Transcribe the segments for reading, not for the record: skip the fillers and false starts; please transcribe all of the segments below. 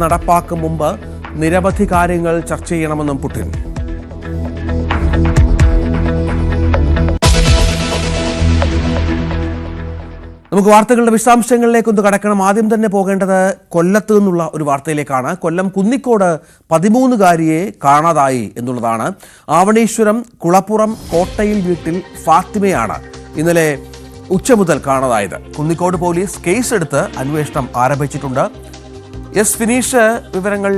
നടപ്പാക്കും മുമ്പ് നിരവധി കാര്യങ്ങൾ ചർച്ച ചെയ്യണമെന്നും പുടിൻ. നമുക്ക് വാർത്തകളുടെ വിശദാംശങ്ങളിലേക്കൊന്ന് കടക്കണം. ആദ്യം തന്നെ പോകേണ്ടത് കൊല്ലത്ത് നിന്നുള്ള ഒരു വാർത്തയിലേക്കാണ്. കൊല്ലം കുന്നിക്കോട് 13-കാരിയെ കാണാതായി എന്നുള്ളതാണ്. ആവണീശ്വരം കുളപ്പുറം കോട്ടയിൽ വീട്ടിൽ ഫാത്തിമയാണ് ഇന്നലെ ഉച്ച മുതൽ കാണാതായത്. കുന്നിക്കോട് പോലീസ് കേസെടുത്ത് അന്വേഷണം ആരംഭിച്ചിട്ടുണ്ട്. വിനീഷ് വിവരങ്ങൾ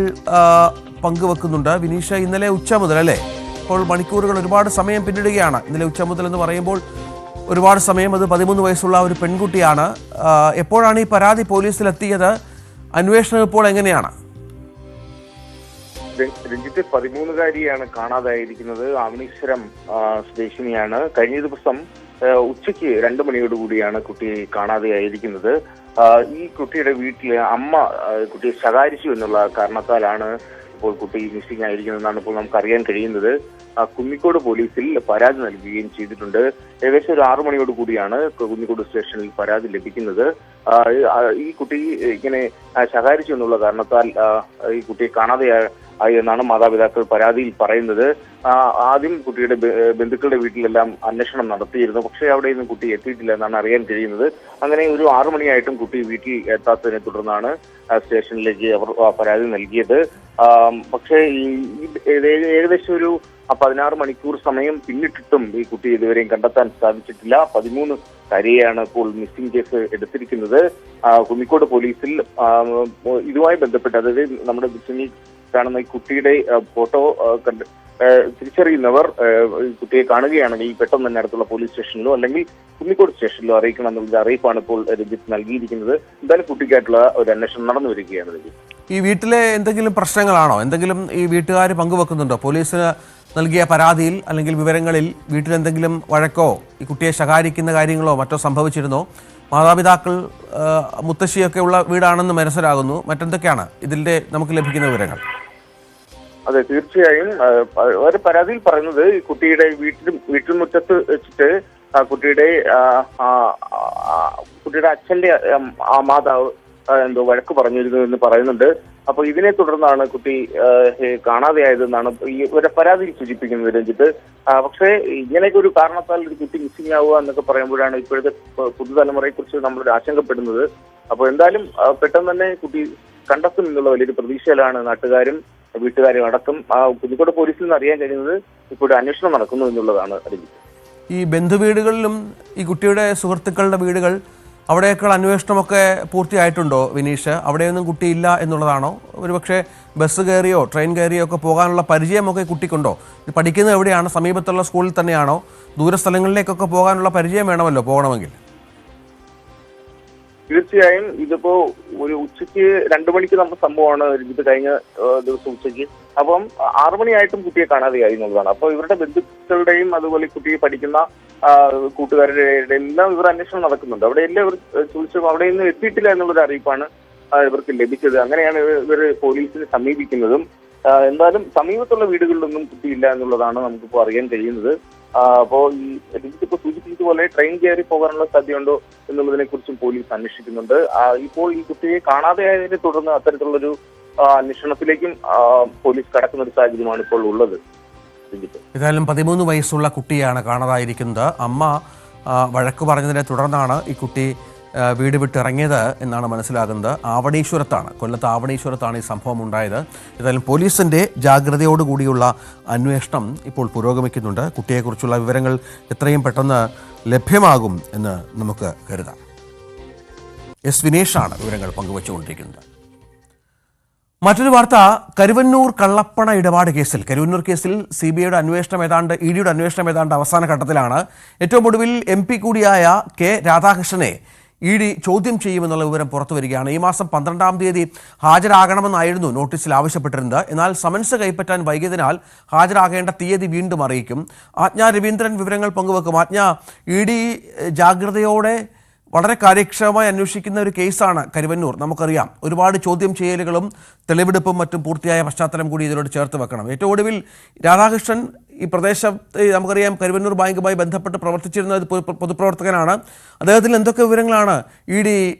പങ്കുവെക്കുന്നുണ്ട്. വിനീഷ്, ഇന്നലെ ഉച്ച മുതൽ അല്ലേ, ഇപ്പോൾ മണിക്കൂറുകൾ ഒരുപാട് സമയം പിന്നിടുകയാണ്. ഇന്നലെ ഉച്ച മുതൽ എന്ന് പറയുമ്പോൾ ഒരുപാട് സമയം. അത് 13 വയസ്സുള്ള ഒരു പെൺകുട്ടിയാണ്. എപ്പോഴാണ് ഈ പരാതി പോലീസിലെത്തിയത്? അന്വേഷണം ഇപ്പോൾ എങ്ങനെയാണ്? രഞ്ജിത്ത്, 13-കാരിയാണ് കാണാതായിരിക്കുന്നത്. ആവണീശ്വരം സ്വദേശിനിയാണ്. കഴിഞ്ഞ ദിവസം ഉച്ചയ്ക്ക് 2 മണിയോടുകൂടിയാണ് കുട്ടി കാണാതെയായിരിക്കുന്നത്. ഈ കുട്ടിയുടെ വീട്ടില് അമ്മ കുട്ടിയെ ശകാരിച്ചു എന്നുള്ള കാരണത്താലാണ് ഇപ്പോൾ കുട്ടി മിസ്സിംഗ് ആയിരിക്കുന്നതെന്നാണ് ഇപ്പോൾ നമുക്ക് അറിയാൻ കഴിയുന്നത്. കുന്നിക്കോട് പോലീസിൽ പരാതി നൽകുകയും ചെയ്തിട്ടുണ്ട്. ഏകദേശം ഒരു 6 മണിയോട് കൂടിയാണ് കുന്നിക്കോട് സ്റ്റേഷനിൽ പരാതി ലഭിക്കുന്നത്. ഈ കുട്ടി ഇങ്ങനെ ശകാരിച്ചു എന്നുള്ള കാരണത്താൽ ഈ കുട്ടിയെ കാണാതെയായി എന്നാണ് മാതാപിതാക്കൾ പരാതിയിൽ പറയുന്നത്. ആദ്യം കുട്ടിയുടെ ബന്ധുക്കളുടെ വീട്ടിലെല്ലാം അന്വേഷണം നടത്തിയിരുന്നു. പക്ഷേ അവിടെയൊന്നും കുട്ടി എത്തിയിട്ടില്ല എന്നാണ് അറിയാൻ കഴിയുന്നത്. അങ്ങനെ ഒരു 6 മണിയായിട്ടും കുട്ടി വീട്ടിൽ എത്താത്തതിനെ തുടർന്നാണ് സ്റ്റേഷനിലേക്ക് അവർ പരാതി നൽകിയത്. പക്ഷേ ഏകദേശം ഒരു 16 മണിക്കൂർ സമയം പിന്നിട്ടിട്ടും ഈ കുട്ടി ഇതുവരെയും കണ്ടെത്താൻ സാധിച്ചിട്ടില്ല. 13-കാരിയെയാണ് ഇപ്പോൾ മിസ്സിംഗ് കേസ് എടുത്തിരിക്കുന്നത്. കുന്നിക്കോട് പോലീസിൽ ഇതുമായി ബന്ധപ്പെട്ട്, അതായത് നമ്മുടെ ദൃശ്യങ്ങളിൽ കാണുന്ന ഈ കുട്ടിയുടെ ഫോട്ടോ തിരിച്ചറിയുന്നവർ കുട്ടിയെ കാണുകയാണെങ്കിൽ പെട്ടെന്ന് തന്നെ അടുത്തുള്ള പോലീസ് സ്റ്റേഷനിലോ അല്ലെങ്കിൽ കുന്നിക്കോട് സ്റ്റേഷനിലോ അറിയിക്കണം എന്നുള്ള അറിയിപ്പാണ് ഇപ്പോൾ രഞ്ജിത്ത് നൽകിയിരിക്കുന്നത്. എന്തായാലും കുട്ടിക്കായിട്ടുള്ള ഒരു അന്വേഷണം നടന്നു വരികയാണ്. രഞ്ജിത്ത്, ഈ വീട്ടിലെ എന്തെങ്കിലും പ്രശ്നങ്ങളാണോ, എന്തെങ്കിലും ഈ വീട്ടുകാർ പങ്കുവെക്കുന്നുണ്ടോ? പോലീസിന് നൽകിയ പരാതിയിൽ അല്ലെങ്കിൽ വിവരങ്ങളിൽ വീട്ടിലെന്തെങ്കിലും വഴക്കോ ഈ കുട്ടിയെ ശകാരിക്കുന്ന കാര്യങ്ങളോ മറ്റോ സംഭവിച്ചിരുന്നോ? മാതാപിതാക്കൾ, മുത്തശ്ശിയൊക്കെ ഉള്ള വീടാണെന്ന് മനസ്സിലാകുന്നു. മറ്റെന്തൊക്കെയാണ് ഇതിന്റെ നമുക്ക് ലഭിക്കുന്ന വിവരങ്ങൾ? അതെ, തീർച്ചയായും ഒരു പരാതിയിൽ പറയുന്നത് കുട്ടിയുടെ വീട്ടിൽ മുറ്റത്ത് വെച്ചിട്ട് കുട്ടിയുടെ അച്ഛന്റെ മാതാവ് എന്തോ വഴക്ക് പറഞ്ഞിരുന്നു എന്ന് പറയുന്നുണ്ട്. അപ്പൊ ഇതിനെ തുടർന്നാണ് കുട്ടി കാണാതെയായതെന്നാണ് ഈ ഒരു പരാതിയിൽ സൂചിപ്പിക്കുന്നത്, രഞ്ജിത്ത്. പക്ഷേ ഇങ്ങനെയൊക്കെ ഒരു കാരണത്താൽ ഒരു കുട്ടി മിസ്സിംഗ് ആവുക എന്നൊക്കെ പറയുമ്പോഴാണ് ഇപ്പോഴത്തെ പുതുതലമുറയെ കുറിച്ച് നമ്മളൊരു ആശങ്കപ്പെടുന്നത്. അപ്പോൾ എന്തായാലും പെട്ടെന്ന് തന്നെ കുട്ടി കണ്ടെത്തും എന്നുള്ള വലിയൊരു പ്രതീക്ഷയിലാണ് നാട്ടുകാരും വീട്ടുകാരും അടക്കം. കുന്നിക്കോട് പോലീസിൽ നിന്ന് അറിയാൻ കഴിയുന്നത് ഇപ്പോൾ അന്വേഷണം നടക്കുന്നു എന്നുള്ളതാണ്. ഈ ബന്ധുവീടുകളിലും ഈ കുട്ടിയുടെ സുഹൃത്തുക്കളുടെ വീടുകൾ, അവിടെയൊക്കെ അന്വേഷണമൊക്കെ പൂർത്തിയായിട്ടുണ്ടോ വിനീഷ്? അവിടെയൊന്നും കുട്ടിയില്ല എന്നുള്ളതാണോ? ഒരുപക്ഷെ ബസ് കയറിയോ ട്രെയിൻ കയറിയോ ഒക്കെ പോകാനുള്ള പരിചയമൊക്കെ കുട്ടിക്കുണ്ടോ? പഠിക്കുന്നത് എവിടെയാണ്? സമീപത്തുള്ള സ്കൂളിൽ തന്നെയാണോ? ദൂരസ്ഥലങ്ങളിലേക്കൊക്കെ പോകാനുള്ള പരിചയം വേണമല്ലോ പോകണമെങ്കിൽ. തീർച്ചയായും ഇതിപ്പോ ഒരു ഉച്ചയ്ക്ക് 2 മണിക്ക് നമ്മുടെ സംഭവമാണ് ഇത് കഴിഞ്ഞ ദിവസം ഉച്ചയ്ക്ക്. അപ്പം 6 മണിയായിട്ടും കുട്ടിയെ കാണാതെയായി എന്നുള്ളതാണ്. അപ്പൊ ഇവരുടെ ബന്ധുക്കളുടെയും അതുപോലെ കുട്ടിയെ പഠിക്കുന്ന കൂട്ടുകാരുടെ എല്ലാം ഇവർ അന്വേഷണം നടക്കുന്നുണ്ട്. അവിടെ എല്ലാം ഇവർ ചോദിച്ചു അവിടെയൊന്നും എത്തിയിട്ടില്ല എന്നുള്ളൊരു അറിയിപ്പാണ് ഇവർക്ക് ലഭിച്ചത്. അങ്ങനെയാണ് ഇവർ പോലീസിനെ സമീപിക്കുന്നതും. എന്തായാലും സമീപത്തുള്ള വീടുകളിലൊന്നും കുട്ടിയില്ല എന്നുള്ളതാണ് നമുക്കിപ്പോൾ അറിയാൻ കഴിയുന്നത്. അപ്പോൾ ഈ ഇതിപ്പോ സൂചിപ്പിച്ചതുപോലെ ട്രെയിൻ കയറി പോകാനുള്ള സാധ്യതയുണ്ടോ എന്നുള്ളതിനെ കുറിച്ചും പോലീസ് അന്വേഷിക്കുന്നുണ്ട്. ഇപ്പോൾ ഈ കുട്ടിയെ കാണാതെയായതിനെ തുടർന്ന് അത്തരത്തിലുള്ളൊരു അന്വേഷണത്തിലേക്കും പോലീസ് കടക്കുന്ന ഒരു സാഹചര്യമാണ് ഇപ്പോൾ ഉള്ളത്. ഏതായാലും 13 വയസ്സുള്ള കുട്ടിയാണ് കാണാതായിരിക്കുന്നത്. അമ്മ വഴക്ക് പറഞ്ഞതിനെ തുടർന്നാണ് ഈ കുട്ടി വീട് വിട്ടിറങ്ങിയത് എന്നാണ് മനസ്സിലാകുന്നത്. ആവണീശ്വരത്താണ്, കൊല്ലത്ത് ആവണീശ്വരത്താണ് ഈ സംഭവം ഉണ്ടായത്. ഏതായാലും പോലീസിൻ്റെ ജാഗ്രതയോടുകൂടിയുള്ള അന്വേഷണം ഇപ്പോൾ പുരോഗമിക്കുന്നുണ്ട്. കുട്ടിയെക്കുറിച്ചുള്ള വിവരങ്ങൾ എത്രയും പെട്ടെന്ന് ലഭ്യമാകും എന്ന് നമുക്ക് കരുതാം. വിനേഷാണ് വിവരങ്ങൾ പങ്കുവച്ചുകൊണ്ടിരിക്കുന്നത്. മറ്റൊരു വാർത്ത, കരുവന്നൂർ കള്ളപ്പണ ഇടപാട് കേസിൽ, കരുവന്നൂർ കേസിൽ CBIയുടെ അന്വേഷണം ഏതാണ്ട് EDയുടെ അന്വേഷണം ഏതാണ്ട് അവസാന ഘട്ടത്തിലാണ്. ഏറ്റവും ഒടുവിൽ MP കൂടിയായ K രാധാകൃഷ്ണനെ ED ചോദ്യം ചെയ്യുമെന്നുള്ള വിവരം പുറത്തു വരികയാണ്. ഈ മാസം 12-ാം തീയതി ഹാജരാകണമെന്നായിരുന്നു നോട്ടീസിൽ ആവശ്യപ്പെട്ടിരുന്നത്. എന്നാൽ സമൻസ് കൈപ്പറ്റാൻ വൈകിയതിനാൽ ഹാജരാകേണ്ട തീയതി വീണ്ടും അറിയിക്കും. ആജ്ഞ രവീന്ദ്രൻ വിവരങ്ങൾ പങ്കുവെക്കും. ആജ്ഞ, ED ജാഗ്രതയോടെ വളരെ കാര്യക്ഷമമായി അന്വേഷിക്കുന്ന ഒരു കേസാണ് കരുവന്നൂർ. നമുക്കറിയാം, ഒരുപാട് ചോദ്യം ചെയ്യലുകളും തെളിവെടുപ്പും മറ്റും പൂർത്തിയായ പശ്ചാത്തലം കൂടി ഇതിനോട് ചേർത്ത് വെക്കണം. ഏറ്റവും ഒടുവിൽ രാധാകൃഷ്ണൻ ഈ പ്രദേശത്ത് നമുക്കറിയാം കരുവന്നൂർ ബാങ്കുമായി ബന്ധപ്പെട്ട് പ്രവർത്തിച്ചിരുന്ന പൊതുപ്രവർത്തകനാണ്. അദ്ദേഹത്തിൽ എന്തൊക്കെ വിവരങ്ങളാണ് ED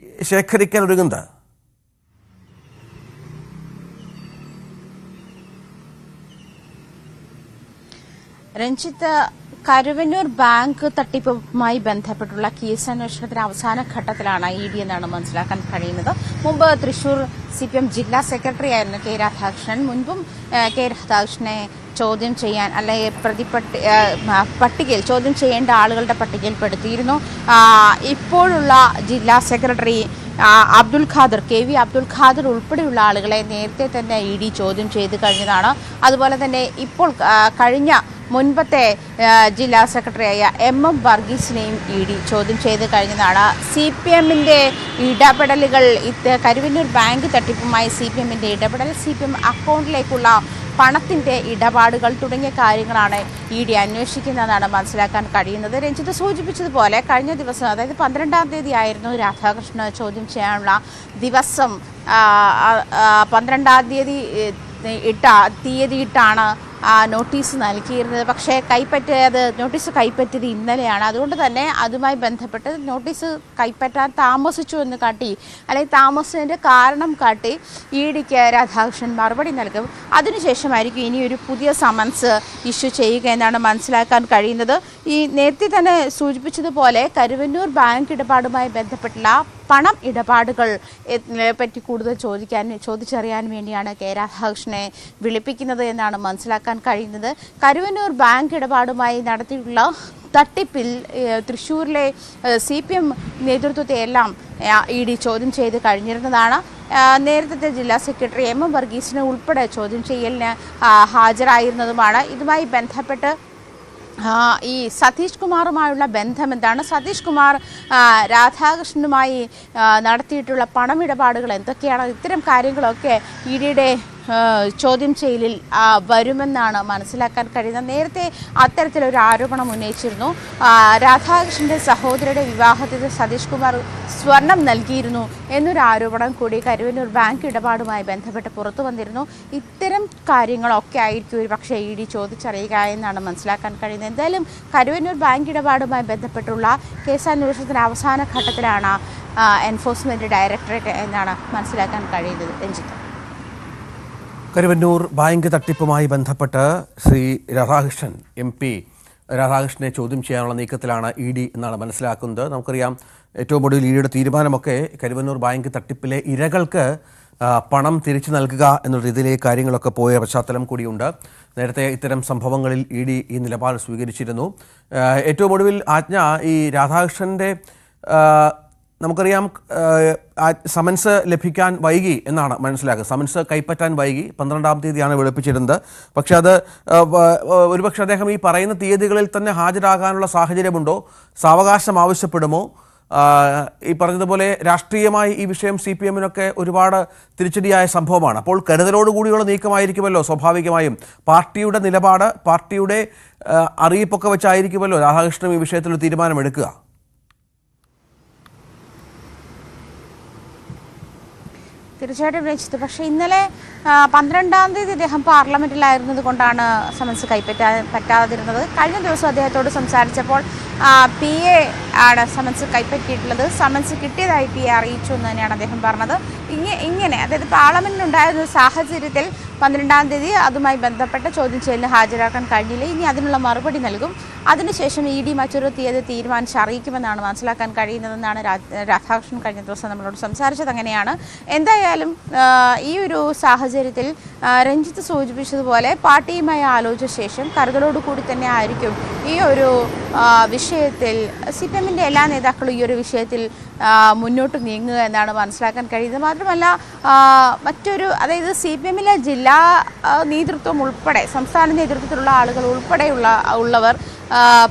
ശേഖരിക്കാൻ ഒരുങ്ങുന്നത്? രഞ്ജിത്ത്, കരുവന്നൂർ ബാങ്ക് തട്ടിപ്പുമായി ബന്ധപ്പെട്ടുള്ള കേസ് അന്വേഷണത്തിന്റെ അവസാന ഘട്ടത്തിലാണ് ഇ.ഡി. എന്നാണ് മനസ്സിലാക്കാൻ കഴിയുന്നത്. മുമ്പ് തൃശൂർ CPM ജില്ലാ സെക്രട്ടറി ആയിരുന്നു കെ രാധാകൃഷ്ണൻ. മുൻപും കെ രാധാകൃഷ്ണനെ ചോദ്യം ചെയ്യാൻ അല്ലെങ്കിൽ പട്ടികയിൽ ചോദ്യം ചെയ്യേണ്ട ആളുകളുടെ പട്ടികയിൽ പെടുത്തിയിരുന്നു. ഇപ്പോഴുള്ള ജില്ലാ സെക്രട്ടറി അബ്ദുൽ ഖാദർ, KV അബ്ദുൽ ഖാദർ ഉൾപ്പെടെയുള്ള ആളുകളെ നേരത്തെ തന്നെ ഇ.ഡി. ചോദ്യം ചെയ്ത് കഴിഞ്ഞതാണ്. അതുപോലെ തന്നെ ഇപ്പോൾ കഴിഞ്ഞ മുൻപത്തെ ജില്ലാ സെക്രട്ടറിയായ MM വർഗീസിനെയും ഇ.ഡി. ചോദ്യം ചെയ്ത് കഴിഞ്ഞതാണ്. CPMന്റെ ഇടപെടലുകൾ, കരുവന്നൂർ ബാങ്ക് തട്ടിപ്പുമായി CPMന്റെ ഇടപെടൽ, CPM അക്കൗണ്ടിലേക്കുള്ള പണത്തിന്റെ ഇടപാടുകൾ തുടങ്ങിയ കാര്യങ്ങളാണ് ഇ.ഡി. അന്വേഷിക്കുന്നതെന്നാണ് മനസ്സിലാക്കാൻ കഴിയുന്നത്. രഞ്ജിത്ത് സൂചിപ്പിച്ചതുപോലെ കഴിഞ്ഞ ദിവസം, അതായത് 12-ാം തീയതി ആയിരുന്നു രാധാകൃഷ്ണനെ ചോദ്യം ചെയ്യാനുള്ള ദിവസം. 12-ാം തീയതി ഇട്ടാണ് നോട്ടീസ് നൽകിയിരുന്നത്. പക്ഷേ നോട്ടീസ് കൈപ്പറ്റിയത് ഇന്നലെയാണ്. അതുകൊണ്ട് തന്നെ അതുമായി ബന്ധപ്പെട്ട് നോട്ടീസ് കൈപ്പറ്റാൻ താമസിച്ചു എന്ന് കാട്ടി, അല്ലെങ്കിൽ താമസിച്ചതിൻ്റെ കാരണം കാട്ടി ഇ.ഡിക്ക് രാധാകൃഷ്ണൻ മറുപടി നൽകും. അതിനുശേഷമായിരിക്കും ഇനി ഒരു പുതിയ സമൻസ് ഇഷ്യൂ ചെയ്യുക എന്നാണ് മനസ്സിലാക്കാൻ കഴിയുന്നത്. ഈ നേരത്തെ തന്നെ സൂചിപ്പിച്ചതുപോലെ കരുവന്നൂർ ബാങ്ക് ഇടപാടുമായി ബന്ധപ്പെട്ടുള്ള പണം ഇടപാടുകൾ പറ്റി കൂടുതൽ ചോദിച്ചറിയാൻ വേണ്ടിയാണ് കെ രാധാകൃഷ്ണനെ വിളിപ്പിക്കുന്നത് എന്നാണ് മനസ്സിലാക്കാൻ കഴിയുന്നത്. കരുവന്നൂർ ബാങ്ക് ഇടപാടുമായി നടത്തിയിട്ടുള്ള തട്ടിപ്പിൽ തൃശ്ശൂരിലെ CPM നേതൃത്വത്തെ എല്ലാം ഇ.ഡി. ചോദ്യം ചെയ്ത് കഴിഞ്ഞിരുന്നതാണ്. നേരത്തെ ജില്ലാ സെക്രട്ടറി MM വർഗീസിനെ ഉൾപ്പെടെ ചോദ്യം ചെയ്യലിന് ഹാജരായിരുന്നതുമാണ്. ഇതുമായി ബന്ധപ്പെട്ട് ഈ സതീഷ് കുമാറുമായുള്ള ബന്ധം എന്താണ്, സതീഷ് കുമാർ രാധാകൃഷ്ണനുമായി നടത്തിയിട്ടുള്ള പണമിടപാടുകൾ എന്തൊക്കെയാണ്, ഇത്തരം കാര്യങ്ങളൊക്കെ ഇ.ഡിയുടെ ചോദ്യം ചെയ്യലിൽ വരുമെന്നാണ് മനസ്സിലാക്കാൻ കഴിയുന്നത്. നേരത്തെ അത്തരത്തിലൊരു ആരോപണം ഉന്നയിച്ചിരുന്നു. രാധാകൃഷ്ണന്റെ സഹോദരിയുടെ വിവാഹത്തിന് സതീഷ് കുമാർ സ്വർണം നൽകിയിരുന്നു എന്നൊരു ആരോപണം കൂടി കരുവന്നൂർ ബാങ്ക് ഇടപാടുമായി ബന്ധപ്പെട്ട് പുറത്തു വന്നിരുന്നു. ഇത്തരം കാര്യങ്ങളൊക്കെ ആയിരിക്കും ഒരു പക്ഷേ ഇ.ഡി. ചോദിച്ചറിയുക എന്നാണ് മനസ്സിലാക്കാൻ കഴിയുന്നത്. എന്തായാലും കരുവന്നൂർ ബാങ്ക് ഇടപാടുമായി ബന്ധപ്പെട്ടുള്ള കേസന്വേഷണത്തിന്റെ അവസാന ഘട്ടത്തിലാണ് എൻഫോഴ്സ്മെന്റ് ഡയറക്ടറേറ്റ് എന്നാണ് മനസ്സിലാക്കാൻ കഴിയുന്നത്. രഞ്ജിത്ത്, കരുവന്നൂർ ബാങ്ക് തട്ടിപ്പുമായി ബന്ധപ്പെട്ട് ശ്രീ രാധാകൃഷ്ണൻ MP രാധാകൃഷ്ണനെ ചോദ്യം ചെയ്യാനുള്ള നീക്കത്തിലാണ് ഇ.ഡി. എന്നാണ് മനസ്സിലാക്കുന്നത്. നമുക്കറിയാം, ഏറ്റവും ഒടുവിൽ ഇ.ഡിയുടെ തീരുമാനമൊക്കെ കരുവന്നൂർ ബാങ്ക് തട്ടിപ്പിലെ ഇരകൾക്ക് പണം തിരിച്ചു നൽകുക എന്നുള്ള രീതിയിലേക്ക് കാര്യങ്ങളൊക്കെ പോയ പശ്ചാത്തലം കൂടിയുണ്ട്. നേരത്തെ ഇത്തരം സംഭവങ്ങളിൽ ഇ.ഡി. ഈ നിലപാട് സ്വീകരിച്ചിരുന്നു. ഏറ്റവും ഒടുവിൽ ആജ്ഞ ഈ രാധാകൃഷ്ണൻ്റെ നമുക്കറിയാം സമൻസ് ലഭിക്കാൻ വൈകി എന്നാണ് മനസ്സിലാക്കുക. സമൻസ് കൈപ്പറ്റാൻ വൈകി, 12-ാം തീയതിയാണ് വെളുപ്പിച്ചിരുന്നത്. പക്ഷെ അത് ഒരുപക്ഷെ അദ്ദേഹം ഈ പറയുന്ന തീയതികളിൽ തന്നെ ഹാജരാകാനുള്ള സാഹചര്യമുണ്ടോ, സാവകാശം ആവശ്യപ്പെടുമോ? ഈ പറഞ്ഞതുപോലെ രാഷ്ട്രീയമായി ഈ വിഷയം CPMനൊക്കെ ഒരുപാട് തിരിച്ചടിയായ സംഭവമാണ്. അപ്പോൾ കരുതലോടുകൂടിയുള്ള നീക്കമായിരിക്കുമല്ലോ സ്വാഭാവികമായും. പാർട്ടിയുടെ നിലപാട്, പാർട്ടിയുടെ അറിയിപ്പൊക്കെ വെച്ചായിരിക്കുമല്ലോ രാധാകൃഷ്ണൻ ഈ വിഷയത്തിൽ ഒരു തീരുമാനമെടുക്കുക. തീർച്ചയായിട്ടും രഞ്ജിത്ത്, പക്ഷേ ഇന്നലെ 12-ാം തീയതി അദ്ദേഹം പാർലമെന്റിലായിരുന്നത് കൊണ്ടാണ് സമൻസ് പറ്റാതിരുന്നത്. കഴിഞ്ഞ ദിവസം അദ്ദേഹത്തോട് സംസാരിച്ചപ്പോൾ PA ആണ് സമൻസ് കൈപ്പറ്റിയിട്ടുള്ളത്. സമൻസ് കിട്ടിയതായി PA അറിയിച്ചു എന്ന് തന്നെയാണ് അദ്ദേഹം പറഞ്ഞത്. ഇങ്ങനെ അതായത് പാർലമെന്റിനുണ്ടായിരുന്ന സാഹചര്യത്തിൽ 12-ാം തീയതി അതുമായി ബന്ധപ്പെട്ട ചോദ്യം ചെയ്യലിന് ഹാജരാക്കാൻ കഴിഞ്ഞില്ല. ഇനി അതിനുള്ള മറുപടി നൽകും. അതിനുശേഷം ഇ.ഡി. മറ്റൊരു തീയതി തീരുമാനിച്ച് അറിയിക്കുമെന്നാണ് മനസ്സിലാക്കാൻ കഴിയുന്നതെന്നാണ് രാധാകൃഷ്ണൻ കഴിഞ്ഞ ദിവസം നമ്മളോട് സംസാരിച്ചത്. അങ്ങനെയാണ്. എന്തായാലും ഈ ഒരു സാഹചര്യത്തിൽ രഞ്ജിത്ത് സൂചിപ്പിച്ചതുപോലെ പാർട്ടിയുമായി ആലോചിച്ച ശേഷം കരുതലോടുകൂടി തന്നെ ആയിരിക്കും ഈ ഒരു വിഷയത്തിൽ CPMന്റെ എല്ലാ നേതാക്കളും ഈ ഒരു വിഷയത്തിൽ മുന്നോട്ട് നീങ്ങുക എന്നാണ് മനസ്സിലാക്കാൻ കഴിയുന്നത്. മാത്രമല്ല അതായത് CPMലെ ജില്ലാ നേതൃത്വം ഉൾപ്പെടെ, സംസ്ഥാന നേതൃത്വത്തിലുള്ള ആളുകൾ ഉള്ളവർ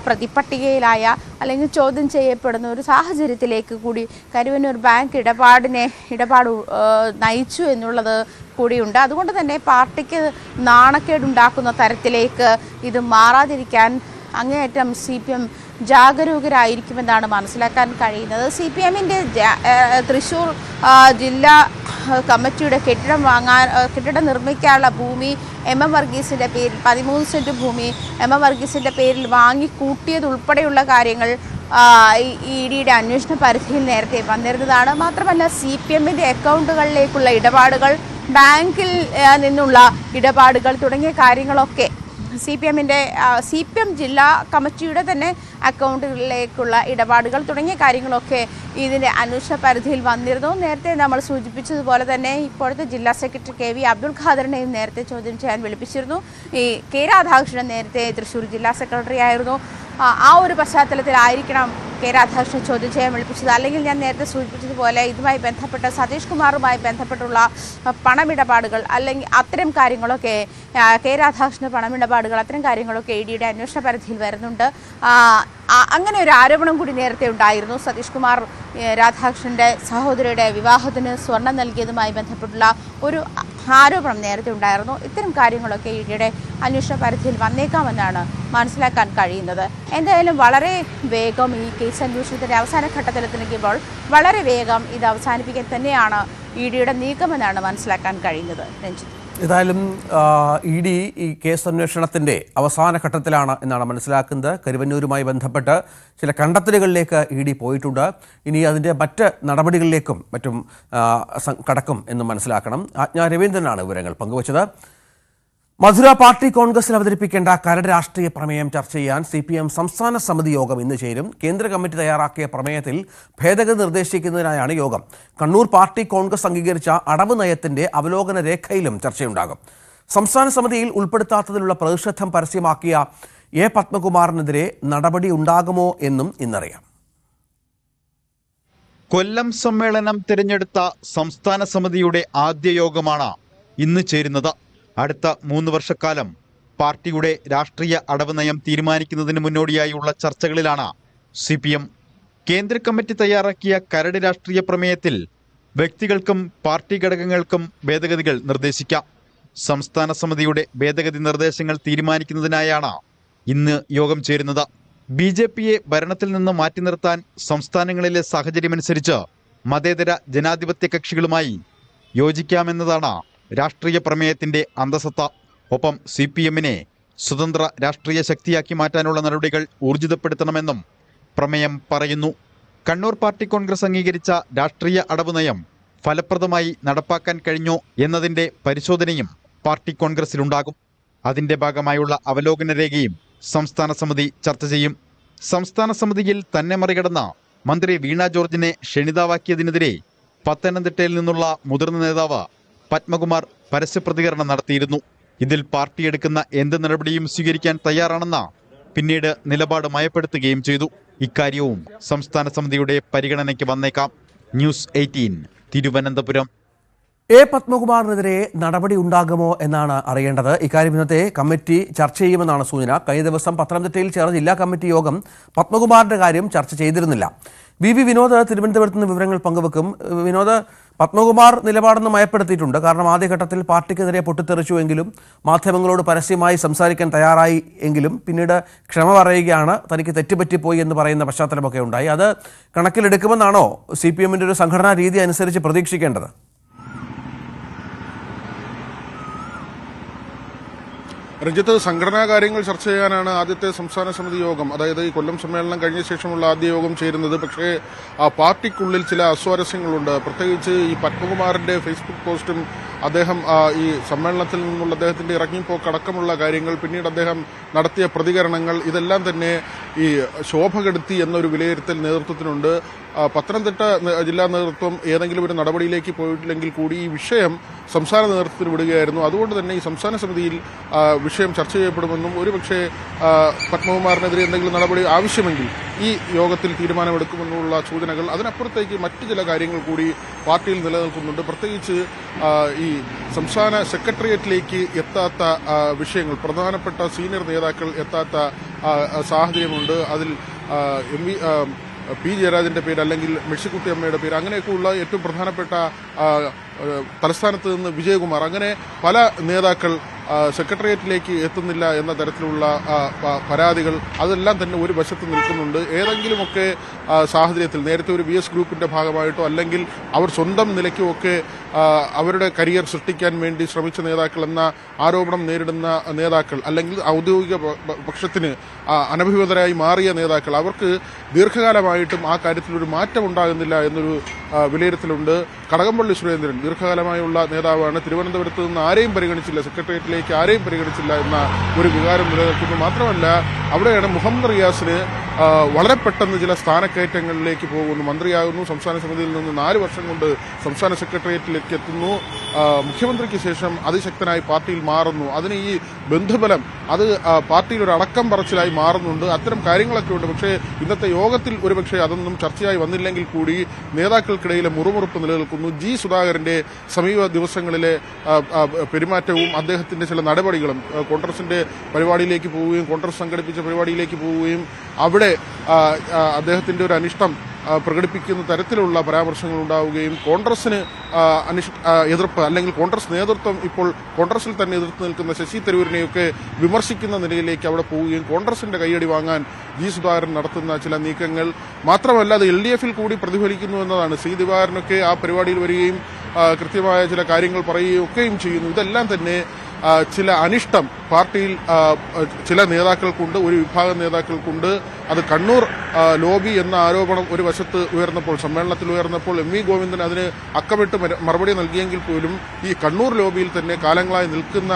പ്രതിപട്ടികയിലായ അല്ലെങ്കിൽ ചോദ്യം ചെയ്യപ്പെടുന്ന ഒരു സാഹചര്യത്തിലേക്ക് കൂടി കരുവന്നൂർ ബാങ്ക് ഇടപാട് നയിച്ചു എന്നുള്ളത് കൂടിയുണ്ട്. അതുകൊണ്ട് തന്നെ പാർട്ടിക്ക് നാണക്കേടുണ്ടാക്കുന്ന തരത്തിലേക്ക് ഇത് മാറാതിരിക്കാൻ അങ്ങേയറ്റം CPM ജാഗരൂകരായിരിക്കുമെന്നാണ് മനസ്സിലാക്കാൻ കഴിയുന്നത്. CPMന്റെ തൃശ്ശൂർ ജില്ലാ കമ്മിറ്റിയുടെ കെട്ടിടം നിർമ്മിക്കാനുള്ള ഭൂമി MM വർഗീസിന്റെ പേരിൽ 13 സെന്റ് ഭൂമി MM വർഗീസിന്റെ പേരിൽ വാങ്ങിക്കൂട്ടിയതുൾപ്പെടെയുള്ള കാര്യങ്ങൾ ഇ.ഡിയുടെ അന്വേഷണ പരിധിയിൽ നേരത്തെ വന്നിരുന്നതാണ്. മാത്രമല്ല CPMന്റെ അക്കൗണ്ടുകളിലേക്കുള്ള ഇടപാടുകൾ, ബാങ്കിൽ നിന്നുള്ള ഇടപാടുകൾ തുടങ്ങിയ കാര്യങ്ങളൊക്കെ CPM ജില്ലാ കമ്മിറ്റിയുടെ തന്നെ അക്കൗണ്ടുകളിലേക്കുള്ള ഇടപാടുകൾ തുടങ്ങിയ കാര്യങ്ങളൊക്കെ ഇതിൻ്റെ അന്വേഷണ പരിധിയിൽ വന്നിരുന്നു. നേരത്തെ നമ്മൾ സൂചിപ്പിച്ചതുപോലെ തന്നെ ഇപ്പോഴത്തെ ജില്ലാ സെക്രട്ടറി KV അബ്ദുൽ ഖാദറിനെയും നേരത്തെ ചോദ്യം ചെയ്യാൻ വിളിപ്പിച്ചിരുന്നു. ഈ K രാധാകൃഷ്ണൻ നേരത്തെ തൃശ്ശൂർ ജില്ലാ സെക്രട്ടറി ആയിരുന്നു. ആ ഒരു പശ്ചാത്തലത്തിലായിരിക്കണം K രാധാകൃഷ്ണൻ ചോദ്യം ചെയ്യാൻ വിളിപ്പിച്ചത്. അല്ലെങ്കിൽ ഞാൻ നേരത്തെ സൂചിപ്പിച്ചതുപോലെ ഇതുമായി ബന്ധപ്പെട്ട സതീഷ് കുമാറുമായി ബന്ധപ്പെട്ടുള്ള പണമിടപാടുകൾ അല്ലെങ്കിൽ അത്തരം കാര്യങ്ങളൊക്കെ K രാധാകൃഷ്ണൻ്റെ പണമിടപാടുകൾ അത്തരം കാര്യങ്ങളൊക്കെ EDയുടെ അന്വേഷണ പരിധിയിൽ വരുന്നുണ്ട്. അങ്ങനെ ഒരു ആരോപണം കൂടി നേരത്തെ ഉണ്ടായിരുന്നു. സതീഷ് കുമാർ രാധാകൃഷ്ണൻ്റെ സഹോദരിയുടെ വിവാഹത്തിന് സ്വർണം നൽകിയതുമായി ബന്ധപ്പെട്ടുള്ള ഒരു ആരോപണം നേരത്തെ ഉണ്ടായിരുന്നു. ഇത്തരം കാര്യങ്ങളൊക്കെ EDയുടെ അന്വേഷണ പരിധിയിൽ വന്നേക്കാമെന്നാണ് മനസ്സിലാക്കാൻ കഴിയുന്നത്. എന്തായാലും വളരെ വേഗം ഈ കേസ് അന്വേഷണത്തിൻ്റെ അവസാന ഘട്ടത്തിലെത്തിക്കുമ്പോൾ വളരെ വേഗം ഇത് അവസാനിപ്പിക്കാൻ തന്നെയാണ് EDയുടെ നീക്കമെന്നാണ് മനസ്സിലാക്കാൻ കഴിയുന്നത്. രഞ്ജിത്ത്, ഏതായാലും ED ഈ കേസ് അന്വേഷണത്തിൻ്റെ അവസാന ഘട്ടത്തിലാണ് എന്നാണ് മനസ്സിലാക്കുന്നത്. കരുവന്നൂരുമായി ബന്ധപ്പെട്ട് ചില കണ്ടെത്തലുകളിലേക്ക് ED പോയിട്ടുണ്ട്. ഇനി അതിൻ്റെ മറ്റ് നടപടികളിലേക്കും മറ്റും കടക്കും എന്ന് മനസ്സിലാക്കണം. ആജ്ഞ രവീന്ദ്രനാണ് വിവരങ്ങൾ പങ്കുവച്ചത്. മധുര പാർട്ടി കോൺഗ്രസിൽ അവതരിപ്പിക്കേണ്ട കരട് രാഷ്ട്രീയ പ്രമേയം ചർച്ച ചെയ്യാൻ CPM സംസ്ഥാന സമിതി യോഗം ഇന്ന് ചേരും. കേന്ദ്ര കമ്മിറ്റി തയ്യാറാക്കിയ പ്രമേയത്തിൽ ഭേദഗതി നിർദ്ദേശിക്കുന്നതിനായാണ് യോഗം. കണ്ണൂർ പാർട്ടി കോൺഗ്രസ് അംഗീകരിച്ച അടവ് നയത്തിന്റെ അവലോകന രേഖയിലും ചർച്ചയുണ്ടാകും. സംസ്ഥാന സമിതിയിൽ ഉൾപ്പെടുത്താത്തതിലുള്ള പ്രതിഷേധം പരസ്യമാക്കിയ A. പത്മകുമാറിനെതിരെ നടപടി ഉണ്ടാകുമോ എന്നും ഇന്നറിയാം. കൊല്ലം സമ്മേളനം തിരഞ്ഞെടുത്ത സംസ്ഥാന സമിതിയുടെ ആദ്യ യോഗമാണ് ഇന്ന് ചേരുന്നത്. അടുത്ത 3 വർഷക്കാലം പാർട്ടിയുടെ രാഷ്ട്രീയ അടവ് നയം തീരുമാനിക്കുന്നതിന് മുന്നോടിയായുള്ള ചർച്ചകളിലാണ് CPM. കേന്ദ്ര കമ്മിറ്റി തയ്യാറാക്കിയ കരട് രാഷ്ട്രീയ പ്രമേയത്തിൽ വ്യക്തികൾക്കും പാർട്ടി ഘടകങ്ങൾക്കും ഭേദഗതികൾ നിർദ്ദേശിക്കാം. സംസ്ഥാന സമിതിയുടെ ഭേദഗതി നിർദ്ദേശങ്ങൾ തീരുമാനിക്കുന്നതിനായാണ് ഇന്ന് യോഗം ചേരുന്നത്. BJPയെ ഭരണത്തിൽ നിന്ന് മാറ്റി നിർത്താൻ സംസ്ഥാനങ്ങളിലെ സാഹചര്യമനുസരിച്ച് മതേതര ജനാധിപത്യ കക്ഷികളുമായി യോജിക്കാമെന്നതാണ് രാഷ്ട്രീയ പ്രമേയത്തിന്റെ അന്തസത്ത. ഒപ്പം CPMനെ സ്വതന്ത്ര രാഷ്ട്രീയ ശക്തിയാക്കി മാറ്റാനുള്ള നടപടികൾ ഊർജിതപ്പെടുത്തണമെന്നും പ്രമേയം പറയുന്നു. കണ്ണൂർ പാർട്ടി കോൺഗ്രസ് അംഗീകരിച്ച രാഷ്ട്രീയ അടവ് നയം ഫലപ്രദമായി നടപ്പാക്കാൻ കഴിഞ്ഞോ എന്നതിന്റെ പരിശോധനയും പാർട്ടി കോൺഗ്രസിലുണ്ടാകും. അതിന്റെ ഭാഗമായുള്ള അവലോകന രേഖയും സംസ്ഥാന സമിതി ചർച്ച ചെയ്യും. സംസ്ഥാന സമിതിയിൽ തന്നെ മറികടന്ന മന്ത്രി വീണ ജോർജിനെ ക്ഷണിതാവാക്കിയതിനെതിരെ പത്തനംതിട്ടയിൽ നിന്നുള്ള മുതിർന്ന നേതാവ് പത്മകുമാർ പരസ്യപ്രതികരണം നടത്തിയിരുന്നു. ഇതിൽ പാർട്ടി എടുക്കുന്ന എന്ത് നടപടിയും സ്വീകരിക്കാൻ തയ്യാറാണെന്ന് പിന്നീട് നിലപാട് മയപ്പെടുത്തുകയും ചെയ്തു. ഇക്കാര്യവും സംസ്ഥാന സമിതിയുടെ പരിഗണനയ്ക്ക് വന്നേക്കാം. ന്യൂസ് 18 തിരുവനന്തപുരം. A. പത്മകുമാറിനെതിരെ നടപടി ഉണ്ടാകുമോ എന്നാണ് അറിയേണ്ടത്. ഇക്കാര്യം ഇന്നത്തെ കമ്മിറ്റി ചർച്ച ചെയ്യുമെന്നാണ് സൂചന. കഴിഞ്ഞ ദിവസം പത്തനംതിട്ടയിൽ ചേർന്ന ജില്ലാ കമ്മിറ്റി യോഗം പത്മകുമാറിന്റെ കാര്യം ചർച്ച ചെയ്തിരുന്നില്ല. VV വിനോദ് തിരുവനന്തപുരത്ത് നിന്ന് വിവരങ്ങൾ പങ്കുവെക്കും. വിനോദ്, പത്മകുമാർ നിലപാടെന്ന് മയപ്പെടുത്തിയിട്ടുണ്ട്. കാരണം ആദ്യഘട്ടത്തിൽ പാർട്ടിക്കെതിരെ പൊട്ടിത്തെറിച്ചുവെങ്കിലും മാധ്യമങ്ങളോട് പരസ്യമായി സംസാരിക്കാൻ തയ്യാറായി എങ്കിലും പിന്നീട് ക്ഷമ പറയുകയാണ്, തനിക്ക് തെറ്റുപറ്റിപ്പോയി എന്ന് പറയുന്ന പശ്ചാത്തലമൊക്കെ ഉണ്ടായി. അത് കണക്കിലെടുക്കുമെന്നാണോ CPMന്റെ ഒരു സംഘടനാ രീതി അനുസരിച്ച് പ്രതീക്ഷിക്കേണ്ടത്? രഞ്ജിത്ത്, സംഘടനാ കാര്യങ്ങൾ ചർച്ച ചെയ്യാനാണ് ആദ്യത്തെ സംസ്ഥാന സമിതി യോഗം, അതായത് ഈ കൊല്ലം സമ്മേളനം കഴിഞ്ഞ ശേഷമുള്ള ആദ്യ യോഗം ചേരുന്നത്. പക്ഷേ ആ പാർട്ടിക്കുള്ളിൽ ചില അസ്വാരസ്യങ്ങളുണ്ട്. പ്രത്യേകിച്ച് ഈ പത്മകുമാറിന്റെ ഫേസ്ബുക്ക് പോസ്റ്റും അദ്ദേഹം ഈ സമ്മേളനത്തിൽ നിന്നുള്ള അദ്ദേഹത്തിന്റെ ഇറങ്ങിപ്പോക്കടക്കമുള്ള കാര്യങ്ങൾ, പിന്നീട് അദ്ദേഹം നടത്തിയ പ്രതികരണങ്ങൾ, ഇതെല്ലാം തന്നെ ഈ ശോഭ കെടുത്തി എന്നൊരു വിലയിരുത്തൽ നേതൃത്വത്തിനുണ്ട്. പത്തനംതിട്ട ജില്ലാ നേതൃത്വം ഏതെങ്കിലും ഒരു നടപടിയിലേക്ക് പോയിട്ടില്ലെങ്കിൽ കൂടി ഈ വിഷയം സംസ്ഥാന നേതൃത്വത്തിന് വിടുകയായിരുന്നു. അതുകൊണ്ട് തന്നെ ഈ സംസ്ഥാന സമിതിയിൽ വിഷയം ചർച്ച ചെയ്യപ്പെടുമെന്നും ഒരുപക്ഷെ പത്മകുമാറിനെതിരെ എന്തെങ്കിലും നടപടി ആവശ്യമെങ്കിൽ ഈ യോഗത്തിൽ തീരുമാനമെടുക്കുമെന്നുള്ള സൂചനകൾ. അതിനപ്പുറത്തേക്ക് മറ്റു ചില കാര്യങ്ങൾ കൂടി പാർട്ടിയിൽ നിലനിൽക്കുന്നുണ്ട്. പ്രത്യേകിച്ച് ഈ സംസ്ഥാന സെക്രട്ടേറിയറ്റിലേക്ക് എത്താത്ത വിഷയങ്ങൾ, പ്രധാനപ്പെട്ട സീനിയർ നേതാക്കൾ എത്താത്ത സാഹചര്യമുണ്ട്. അതിൽ P. ജയരാജന്റെ പേര്, അല്ലെങ്കിൽ മെഴ്സിക്കുട്ടി അമ്മയുടെ പേര്, അങ്ങനെയൊക്കെയുള്ള ഏറ്റവും പ്രധാനപ്പെട്ട തലസ്ഥാനത്ത് നിന്ന് വിജയകുമാർ, അങ്ങനെ പല നേതാക്കൾ സെക്രട്ടേറിയറ്റിലേക്ക് എത്തുന്നില്ല എന്ന തരത്തിലുള്ള പരാതികൾ, അതെല്ലാം തന്നെ ഒരു വശത്ത് നിൽക്കുന്നുണ്ട്. ഏതെങ്കിലുമൊക്കെ സാഹചര്യത്തിൽ നേരത്തെ ഒരു VS ഗ്രൂപ്പിന്റെ ഭാഗമായിട്ടോ അല്ലെങ്കിൽ അവർ സ്വന്തം നിലയ്ക്കോ ഒക്കെ അവരുടെ കരിയർ സൃഷ്ടിക്കാൻ വേണ്ടി ശ്രമിച്ച നേതാക്കൾ എന്ന ആരോപണം നേരിടുന്ന നേതാക്കൾ, അല്ലെങ്കിൽ ഔദ്യോഗിക പക്ഷത്തിന് അനഭിമതരായി മാറിയ നേതാക്കൾ, അവർക്ക് ദീർഘകാലമായിട്ടും ആ കാര്യത്തിൽ ഒരു മാറ്റം ഉണ്ടാകുന്നില്ല എന്നൊരു വിലയിരുത്തലുണ്ട്. കടകംപള്ളി സുരേന്ദ്രൻ ദീർഘകാലമായുള്ള നേതാവാണ്. തിരുവനന്തപുരത്ത് നിന്ന് ആരെയും പരിഗണിച്ചില്ല, സെക്രട്ടേറിയറ്റിലെ അന്വേഷണത്തിലേക്ക് ആരെയും പരിഗണിച്ചില്ല എന്ന ഒരു വികാരം നിലനിൽക്കുന്നു. മാത്രമല്ല അവിടെയാണ് മുഹമ്മദ് റിയാസിന് വളരെ പെട്ടെന്ന് ചില സ്ഥാനക്കയറ്റങ്ങളിലേക്ക് പോകുന്നു. മന്ത്രിയാകുന്നു, സംസ്ഥാന സമിതിയിൽ നിന്ന് 4 വർഷം കൊണ്ട് സംസ്ഥാന സെക്രട്ടേറിയറ്റിലേക്ക് എത്തുന്നു, മുഖ്യമന്ത്രിക്ക് ശേഷം അതിശക്തനായി പാർട്ടിയിൽ മാറുന്നു. അതിന് ഈ ബന്ധുബലം അത് പാർട്ടിയിൽ ഒരു അടക്കം പറച്ചിലായി മാറുന്നുണ്ട്. അത്തരം കാര്യങ്ങളൊക്കെ ഉണ്ട്. പക്ഷേ ഇന്നത്തെ യോഗത്തിൽ ഒരുപക്ഷെ അതൊന്നും ചർച്ചയായി വന്നില്ലെങ്കിൽ കൂടി നേതാക്കൾക്കിടയിലെ മുറുമുറുപ്പ് നിലനിൽക്കുന്നു. ജി സുധാകരന്റെ സമീപ ദിവസങ്ങളിലെ പെരുമാറ്റവും അദ്ദേഹത്തിന്റെ ചില നടപടികളും കോൺഗ്രസിന്റെ പരിപാടിയിലേക്ക് പോവുകയും കോൺഗ്രസ് സംഘടിപ്പിച്ച പരിപാടിയിലേക്ക് പോവുകയും അവിടെ അദ്ദേഹത്തിന്റെ ഒരു അനിഷ്ടം പ്രകടിപ്പിക്കുന്ന തരത്തിലുള്ള പരാമർശങ്ങൾ ഉണ്ടാവുകയും കോൺഗ്രസിന് എതിർപ്പ് അല്ലെങ്കിൽ കോൺഗ്രസ് നേതൃത്വം ഇപ്പോൾ കോൺഗ്രസിൽ തന്നെ എതിർത്ത് നിൽക്കുന്ന ശശി തരൂരിനെയൊക്കെ വിമർശിക്കുന്ന നിലയിലേക്ക് അവിടെ പോവുകയും കോൺഗ്രസിന്റെ കൈയടി വാങ്ങാൻ ജി സുധാകരൻ നടത്തുന്ന ചില നീക്കങ്ങൾ മാത്രമല്ല അത് LDF-ൽ കൂടി പ്രതിഫലിക്കുന്നു എന്നതാണ്. സി ദിവാകരനൊക്കെ ആ പരിപാടിയിൽ വരികയും കൃത്യമായ ചില കാര്യങ്ങൾ പറയുകയും ഒക്കെയും ചെയ്യുന്നു. ഇതെല്ലാം തന്നെ ചില അനിഷ്ടം പാർട്ടിയിൽ ചില നേതാക്കൾക്കുണ്ട്, ഒരു വിഭാഗം നേതാക്കൾക്കുണ്ട്. അത് കണ്ണൂർ ലോബി എന്ന ആരോപണം ഒരു വശത്ത് ഉയർന്നപ്പോൾ, സമ്മേളനത്തിൽ ഉയർന്നപ്പോൾ MV ഗോവിന്ദൻ അതിന് അക്കമിട്ട് മറുപടി നൽകിയെങ്കിൽ പോലും ഈ കണ്ണൂർ ലോബിയിൽ തന്നെ കാലങ്ങളായി നിൽക്കുന്ന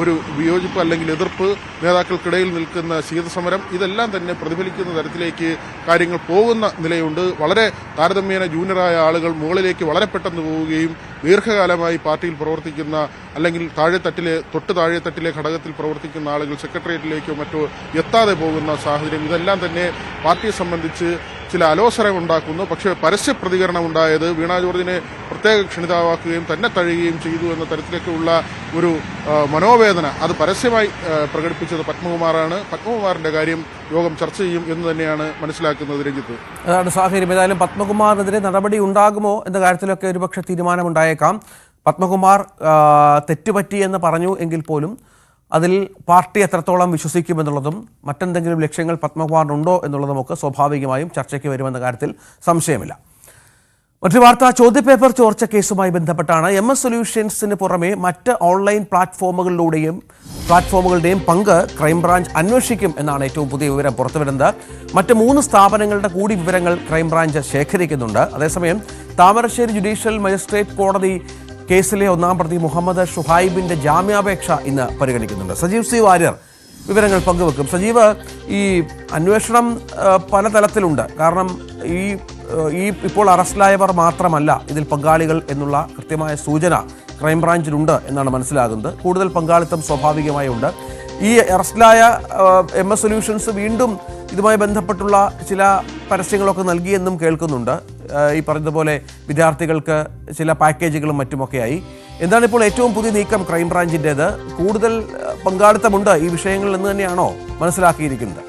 ഒരു വിയോജിപ്പ് അല്ലെങ്കിൽ എതിർപ്പ്, നേതാക്കൾക്കിടയിൽ നിൽക്കുന്ന ശീതസമരം, ഇതെല്ലാം തന്നെ പ്രതിഫലിക്കുന്ന തരത്തിലേക്ക് കാര്യങ്ങൾ പോകുന്ന നിലയുണ്ട്. വളരെ താരതമ്യേന ജൂനിയറായ ആളുകൾ മുകളിലേക്ക് വളരെ പെട്ടെന്ന് പോവുകയും ദീർഘകാലമായി പാർട്ടിയിൽ പ്രവർത്തിക്കുന്ന അല്ലെങ്കിൽ തൊട്ട് താഴെത്തട്ടിലെ ഘടകത്തിൽ പ്രവർത്തിക്കുന്ന ആളുകൾ സെക്രട്ടേറിയറ്റിലേക്കോ മറ്റോ എത്താതെ പോകുന്ന സാഹചര്യം, ഇതെല്ലാം തന്നെ പാർട്ടിയെ സംബന്ധിച്ച് ചില അലോസരം ഉണ്ടാക്കുന്നു. പക്ഷേ പരസ്യ പ്രതികരണം ഉണ്ടായത് വീണ ജോർജിനെ പ്രത്യേക ക്ഷണിതാവാക്കുകയും തന്നെ തഴയുകയും ചെയ്തു എന്ന തരത്തിലേക്കുള്ള ഒരു മനോവേദന അത് പരസ്യമായി പ്രകടിപ്പിച്ചത് പത്മകുമാറാണ്. പത്മകുമാറിന്റെ കാര്യം യോഗം ചർച്ച ചെയ്യും എന്ന് തന്നെയാണ് മനസ്സിലാക്കുന്നത്. രഞ്ജിത്ത്, അതാണ് സാഹചര്യം. ഏതായാലും പത്മകുമാറിനെതിരെ നടപടി ഉണ്ടാകുമോ എന്ന കാര്യത്തിലൊക്കെ ഒരുപക്ഷെ തീരുമാനമുണ്ടായേക്കാം. പത്മകുമാർ തെറ്റുപറ്റിയെന്ന് പറഞ്ഞു എങ്കിൽ പോലും അതിൽ പാർട്ടി എത്രത്തോളം വിശ്വസിക്കുമെന്നുള്ളതും മറ്റെന്തെങ്കിലും ലക്ഷ്യങ്ങൾ പത്മകുമാറിനുണ്ടോ എന്നുള്ളതുമൊക്കെ സ്വാഭാവികമായും ചർച്ചയ്ക്ക് വരുമെന്ന കാര്യത്തിൽ സംശയമില്ല. മറ്റൊരു വാർത്ത, ചോദ്യപേപ്പർ ചോർച്ച കേസുമായി ബന്ധപ്പെട്ടാണ് MS സൊല്യൂഷൻസിന് പുറമെ മറ്റ് ഓൺലൈൻ പ്ലാറ്റ്ഫോമുകളുടെയും പങ്ക് ക്രൈംബ്രാഞ്ച് അന്വേഷിക്കും എന്നാണ് ഏറ്റവും പുതിയ വിവരം പുറത്തുവരുന്നത്. മറ്റ് 3 സ്ഥാപനങ്ങളുടെ കൂടി വിവരങ്ങൾ ക്രൈംബ്രാഞ്ച് ശേഖരിക്കുന്നുണ്ട്. അതേസമയം താമരശ്ശേരി ജുഡീഷ്യൽ മജിസ്ട്രേറ്റ് കോടതി കേസിലെ 1-ാം പ്രതി മുഹമ്മദ് ഷുഹൈബിന്റെ ജാമ്യാപേക്ഷ ഇന്ന് പരിഗണിക്കുന്നുണ്ട്. സജീവ് C. വാര്യർ വിവരങ്ങൾ പങ്കുവെക്കും. സജീവ്, ഈ അന്വേഷണം പല തലത്തിലുണ്ട്. കാരണം ഈ ഇപ്പോൾ അറസ്റ്റിലായവർ മാത്രമല്ല ഇതിൽ പങ്കാളികൾ എന്നുള്ള കൃത്യമായ സൂചന ക്രൈംബ്രാഞ്ചിലുണ്ട് എന്നാണ് മനസ്സിലാകുന്നത്. കൂടുതൽ പങ്കാളിത്തം സ്വാഭാവികമായി ഉണ്ട്. ഈ അറസ്റ്റിലായ MS സൊല്യൂഷൻസ് വീണ്ടും ഇതുമായി ബന്ധപ്പെട്ടുള്ള ചില പരസ്യങ്ങളൊക്കെ നൽകിയെന്നും കേൾക്കുന്നുണ്ട്. ഈ പറഞ്ഞതുപോലെ വിദ്യാർത്ഥികൾക്ക് ചില പാക്കേജുകളും മറ്റുമൊക്കെയായി. എന്താണ് ഇപ്പോൾ ഏറ്റവും പുതിയ നീക്കം ക്രൈംബ്രാഞ്ചിൻ്റേത്? കൂടുതൽ പങ്കാളിത്തമുണ്ട് ഈ വിഷയങ്ങളിൽ എന്ന് തന്നെയാണോ മനസ്സിലാക്കിയിരിക്കുന്നത്?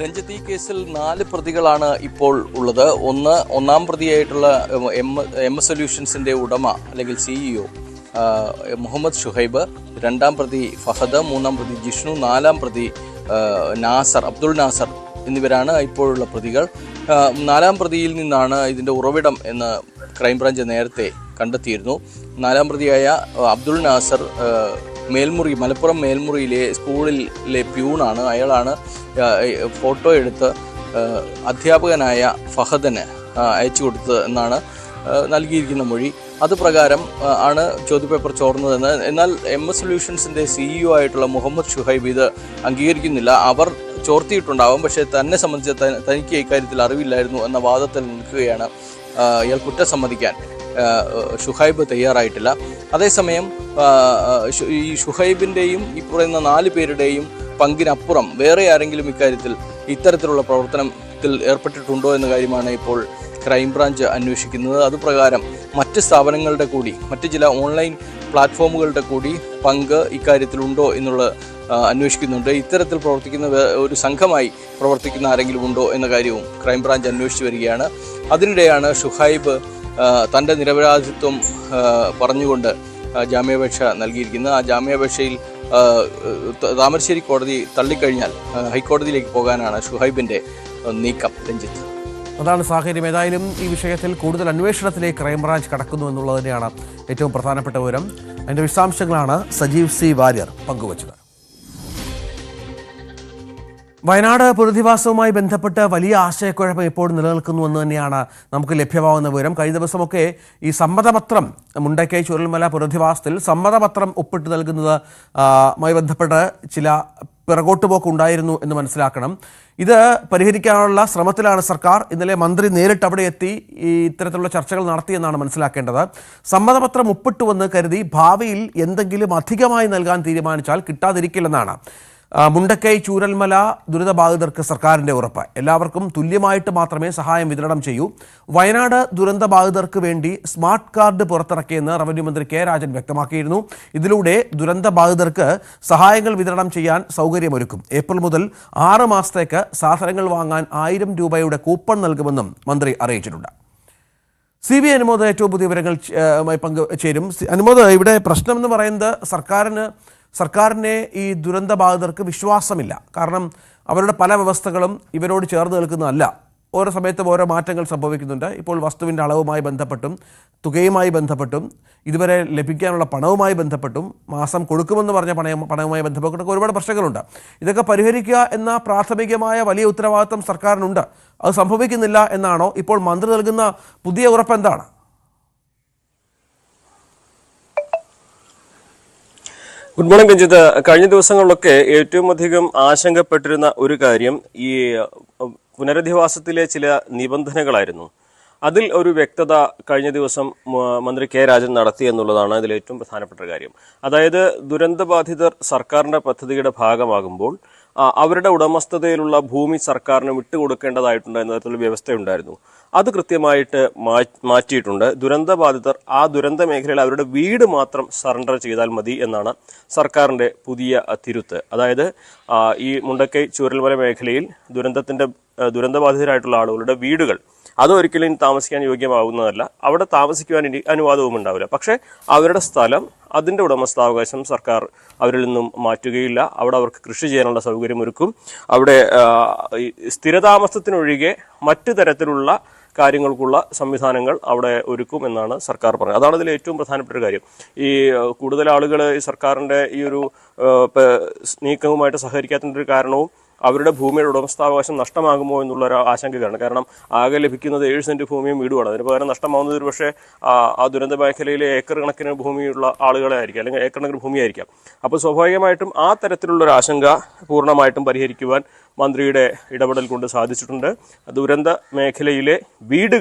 രഞ്ജിത്ത്, ഈ കേസിൽ 4 പ്രതികളാണ് ഇപ്പോൾ ഉള്ളത്. 1-ാം പ്രതിയായിട്ടുള്ള MS സൊല്യൂഷൻസിന്റെ ഉടമ അല്ലെങ്കിൽ CEO മുഹമ്മദ് ഷുഹൈബ്, 2-ാം പ്രതി ഫഹദ്, 3-ാം പ്രതി ജിഷ്ണു, 4-ാം പ്രതി അബ്ദുൾ നാസർ എന്നിവരാണ് ഇപ്പോഴുള്ള പ്രതികൾ. 4-ാം പ്രതിയിൽ നിന്നാണ് ഇതിൻ്റെ ഉറവിടം എന്ന് ക്രൈംബ്രാഞ്ച് നേരത്തെ കണ്ടെത്തിയിരുന്നു. 4-ാം പ്രതിയായ അബ്ദുൾ നാസർ മലപ്പുറം മേൽമുറിയിലെ സ്കൂളിലെ പ്യൂണാണ്. അയാളാണ് ഫോട്ടോ എടുത്ത് അധ്യാപകനായ ഫഹദിന് അയച്ചു കൊടുത്തത് എന്നാണ് നൽകിയിരിക്കുന്ന മൊഴി. അതുപ്രകാരം ആണ് ചോദ്യപേപ്പർ ചോർന്നതെന്ന്. എന്നാൽ MS സൊല്യൂഷൻസിൻ്റെ CEO ആയിട്ടുള്ള മുഹമ്മദ് ഷുഹൈബ് ഇത് അംഗീകരിക്കുന്നില്ല. അവർ ചോർത്തിയിട്ടുണ്ടാവും, പക്ഷേ തന്നെ സംബന്ധിച്ച് തനിക്ക് ഇക്കാര്യത്തിൽ അറിവില്ലായിരുന്നു എന്ന വാദത്തിൽ നിൽക്കുകയാണ്. ഇയാൾ കുറ്റം സമ്മതിക്കാൻ ഷുഹൈബ് തയ്യാറായിട്ടില്ല. അതേസമയം ഈ ഷുഹൈബിൻ്റെയും ഈ പറയുന്ന 4 പേരുടെയും പങ്കിനപ്പുറം വേറെ ആരെങ്കിലും ഇത്തരത്തിലുള്ള പ്രവർത്തനത്തിൽ ഏർപ്പെട്ടിട്ടുണ്ടോ എന്ന കാര്യമാണ് ഇപ്പോൾ ക്രൈംബ്രാഞ്ച് അന്വേഷിക്കുന്നത്. അതുപ്രകാരം മറ്റ് സ്ഥാപനങ്ങളുടെ കൂടി, മറ്റ് ചില ഓൺലൈൻ പ്ലാറ്റ്ഫോമുകളുടെ കൂടി പങ്ക് ഇക്കാര്യത്തിലുണ്ടോ എന്നുള്ള അന്വേഷിക്കുന്നുണ്ട്. ഇത്തരത്തിൽ പ്രവർത്തിക്കുന്ന ഒരു സംഘമായി പ്രവർത്തിക്കുന്ന ആരെങ്കിലും ഉണ്ടോ എന്ന കാര്യവും ക്രൈംബ്രാഞ്ച് അന്വേഷിച്ചു വരികയാണ്. അതിനിടെയാണ് ഷുഹൈബ് തൻ്റെ നിരപരാധിത്വം പറഞ്ഞുകൊണ്ട് ജാമ്യാപേക്ഷ നൽകിയിരിക്കുന്നത്. ആ ജാമ്യാപേക്ഷയിൽ താമരശ്ശേരി കോടതി തള്ളിക്കഴിഞ്ഞാൽ ഹൈക്കോടതിയിലേക്ക് പോകാനാണ് ഷുഹൈബിൻ്റെ നീക്കം. രഞ്ജിത്ത്, അതാണ് സാഹചര്യം. ഏതായാലും ഈ വിഷയത്തിൽ കൂടുതൽ അന്വേഷണത്തിലേക്ക് ക്രൈംബ്രാഞ്ച് കടക്കുന്നു എന്നുള്ളത് തന്നെയാണ് ഏറ്റവും പ്രധാനപ്പെട്ട വിവരം. അതിൻ്റെ വിശദാംശങ്ങളാണ് സജീവ് C. വാര്യർ പങ്കുവച്ചത്. വയനാട് പുനരധിവാസവുമായി ബന്ധപ്പെട്ട് വലിയ ആശയക്കുഴപ്പം ഇപ്പോൾ നിലനിൽക്കുന്നുവെന്ന് തന്നെയാണ് നമുക്ക് ലഭ്യമാകുന്ന വിവരം. കഴിഞ്ഞ ദിവസമൊക്കെ ഈ സമ്മതപത്രം മുണ്ടക്കൈ ചൂരൽമല പുനരധിവാസത്തിൽ സമ്മതപത്രം ഒപ്പിട്ട് നൽകുന്നതുമായി ബന്ധപ്പെട്ട് ചില പിറകോട്ടുപോക്ക് ഉണ്ടായിരുന്നു എന്ന് മനസ്സിലാക്കണം. ഇത് പരിഹരിക്കാനുള്ള ശ്രമത്തിലാണ് സർക്കാർ. ഇന്നലെ മന്ത്രി നേരിട്ട് അവിടെ എത്തി ഈ ഇത്തരത്തിലുള്ള ചർച്ചകൾ നടത്തിയെന്നാണ് മനസ്സിലാക്കേണ്ടത്. സമ്മതപത്രം ഒപ്പിട്ടുവെന്ന് കരുതി ഭാവിയിൽ എന്തെങ്കിലും അധികമായി നൽകാൻ തീരുമാനിച്ചാൽ കിട്ടാതിരിക്കില്ലെന്നാണ് മുണ്ടക്കൈ ചൂരൽമല ദുരിതബാധിതർക്ക് സർക്കാരിൻ്റെ ഉറപ്പ്. എല്ലാവർക്കും തുല്യമായിട്ട് മാത്രമേ സഹായം വിതരണം ചെയ്യൂ. വയനാട് ദുരന്തബാധിതർക്ക് വേണ്ടി സ്മാർട്ട് കാർഡ് പുറത്തിറക്കിയെന്ന് റവന്യൂ മന്ത്രി കെ രാജൻ വ്യക്തമാക്കിയിരുന്നു. ഇതിലൂടെ ദുരന്തബാധിതർക്ക് സഹായങ്ങൾ വിതരണം ചെയ്യാൻ സൗകര്യമൊരുക്കും. ഏപ്രിൽ മുതൽ 6 മാസത്തേക്ക് സാധനങ്ങൾ വാങ്ങാൻ 1000 രൂപയുടെ കൂപ്പൺ നൽകുമെന്നും മന്ത്രി അറിയിച്ചിട്ടുണ്ട്. CBI അനുമോദ് ഏറ്റവും പുതിയ വിവരങ്ങൾ പങ്കുചേരും. അനുമോദ്, ഇവിടെ പ്രശ്നം എന്ന് പറയുന്നത് സർക്കാരിനെ ഈ ദുരന്തബാധിതർക്ക് വിശ്വാസമില്ല. കാരണം അവരുടെ പല വ്യവസ്ഥകളും ഇവരോട് ചേർന്ന് നിൽക്കുന്നതല്ല. ഓരോ സമയത്തും ഓരോ മാറ്റങ്ങൾ സംഭവിക്കുന്നുണ്ട്. ഇപ്പോൾ വസ്തുവിൻ്റെ അളവുമായി ബന്ധപ്പെട്ടും തുകയുമായി ബന്ധപ്പെട്ടും ഇതുവരെ ലഭിക്കാനുള്ള പണവുമായി ബന്ധപ്പെട്ടും മാസം കൊടുക്കുമെന്ന് പറഞ്ഞ പണവുമായി ബന്ധപ്പെട്ടൊക്കെ ഒരുപാട് പ്രശ്നങ്ങളുണ്ട്. ഇതൊക്കെ പരിഹരിക്കുക എന്ന പ്രാഥമികമായ വലിയ ഉത്തരവാദിത്വം സർക്കാരിനുണ്ട്. അത് സംഭവിക്കുന്നില്ല എന്നാണോ ഇപ്പോൾ മന്ത്രി നൽകുന്ന പുതിയ ഉറപ്പ്? എന്താണ്? Good morning Ranjith. കഴിഞ്ഞ ദിവസങ്ങളിലൊക്കെ ഏറ്റവും അധികം ആശങ്കപ്പെട്ടിരുന്ന ഒരു കാര്യം ഈ പുനരധിവാസത്തിലെ ചില നിബന്ധനകളായിരുന്നു. അതിൽ ഒരു വ്യക്തത കഴിഞ്ഞ ദിവസം മന്ത്രി കെ രാജൻ നടത്തി എന്നുള്ളതാണ് അതിൽ ഏറ്റവും പ്രധാനപ്പെട്ട കാര്യം. അതായത് ദുരന്തബാധിതർ സർക്കാരിൻ്റെ പദ്ധതിയുടെ ഭാഗമാകുമ്പോൾ അവരുടെ ഉടമസ്ഥതയിലുള്ള ഭൂമി സർക്കാരിന് വിട്ടുകൊടുക്കേണ്ടതായിട്ടുണ്ട് എന്ന തരത്തിലുള്ള വ്യവസ്ഥയുണ്ടായിരുന്നു. അത് കൃത്യമായിട്ട് മാറ്റിയിട്ടുണ്ട്. ദുരന്തബാധിതർ ആ ദുരന്ത മേഖലയിൽ അവരുടെ വീട് മാത്രം സറണ്ടർ ചെയ്താൽ മതി എന്നാണ് സർക്കാരിൻ്റെ പുതിയ തിരുത്ത്. അതായത് ഈ മുണ്ടക്കൈ ചൂരൽമല മേഖലയിൽ ദുരന്തബാധിതരായിട്ടുള്ള ആളുകളുടെ വീടുകൾ അതൊരിക്കലും താമസിക്കാൻ യോഗ്യമാവുന്നതല്ല. അവിടെ താമസിക്കുവാൻ ഇനി അനുവാദവും ഉണ്ടാവില്ല. പക്ഷേ അവരുടെ സ്ഥലം, അതിൻ്റെ ഉടമസ്ഥാവകാശം സർക്കാർ അവരിൽ നിന്നും മാറ്റുകയില്ല. അവിടെ അവർക്ക് കൃഷി ചെയ്യാനുള്ള സൗകര്യമൊരുക്കും. അവിടെ സ്ഥിരതാമസത്തിനൊഴികെ മറ്റു തരത്തിലുള്ള കാര്യങ്ങൾക്കുള്ള സംവിധാനങ്ങൾ അവിടെ ഒരുക്കും എന്നാണ് സർക്കാർ പറഞ്ഞത്. അതാണ് അതിൽ ഏറ്റവും പ്രധാനപ്പെട്ട ഒരു കാര്യം. ഈ കൂടുതൽ ആളുകൾ ഈ സർക്കാരിൻ്റെ ഈ ഒരു നീക്കവുമായിട്ട് സഹകരിക്കാത്തതിൻ്റെ ഒരു കാരണവും അവരുടെ ഭൂമിയുടെ ഉടമസ്ഥാവകാശം നഷ്ടമാകുമോ എന്നുള്ളൊരു ആശങ്കയാണ്. കാരണം ആകെ ലഭിക്കുന്നത് 7 സെന്റ് ഭൂമിയും വീടുമാണ്. അതിന് പകരം നഷ്ടമാകുന്നത് ഒരു പക്ഷേ ആ ദുരന്ത മേഖലയിലെ ഏക്കർ കണക്കിന് ഭൂമിയുള്ള ആളുകളെ ആയിരിക്കാം, അല്ലെങ്കിൽ ഏക്കർ കണക്കിന് ഭൂമിയായിരിക്കാം. അപ്പോൾ സ്വാഭാവികമായിട്ടും ആ തരത്തിലുള്ളൊരു ആശങ്ക പൂർണ്ണമായിട്ടും പരിഹരിക്കുവാൻ മന്ത്രിയുടെ ഇടപെടൽ കൊണ്ട് സാധിച്ചിട്ടുണ്ട്. ദുരന്ത മേഖലയിലെ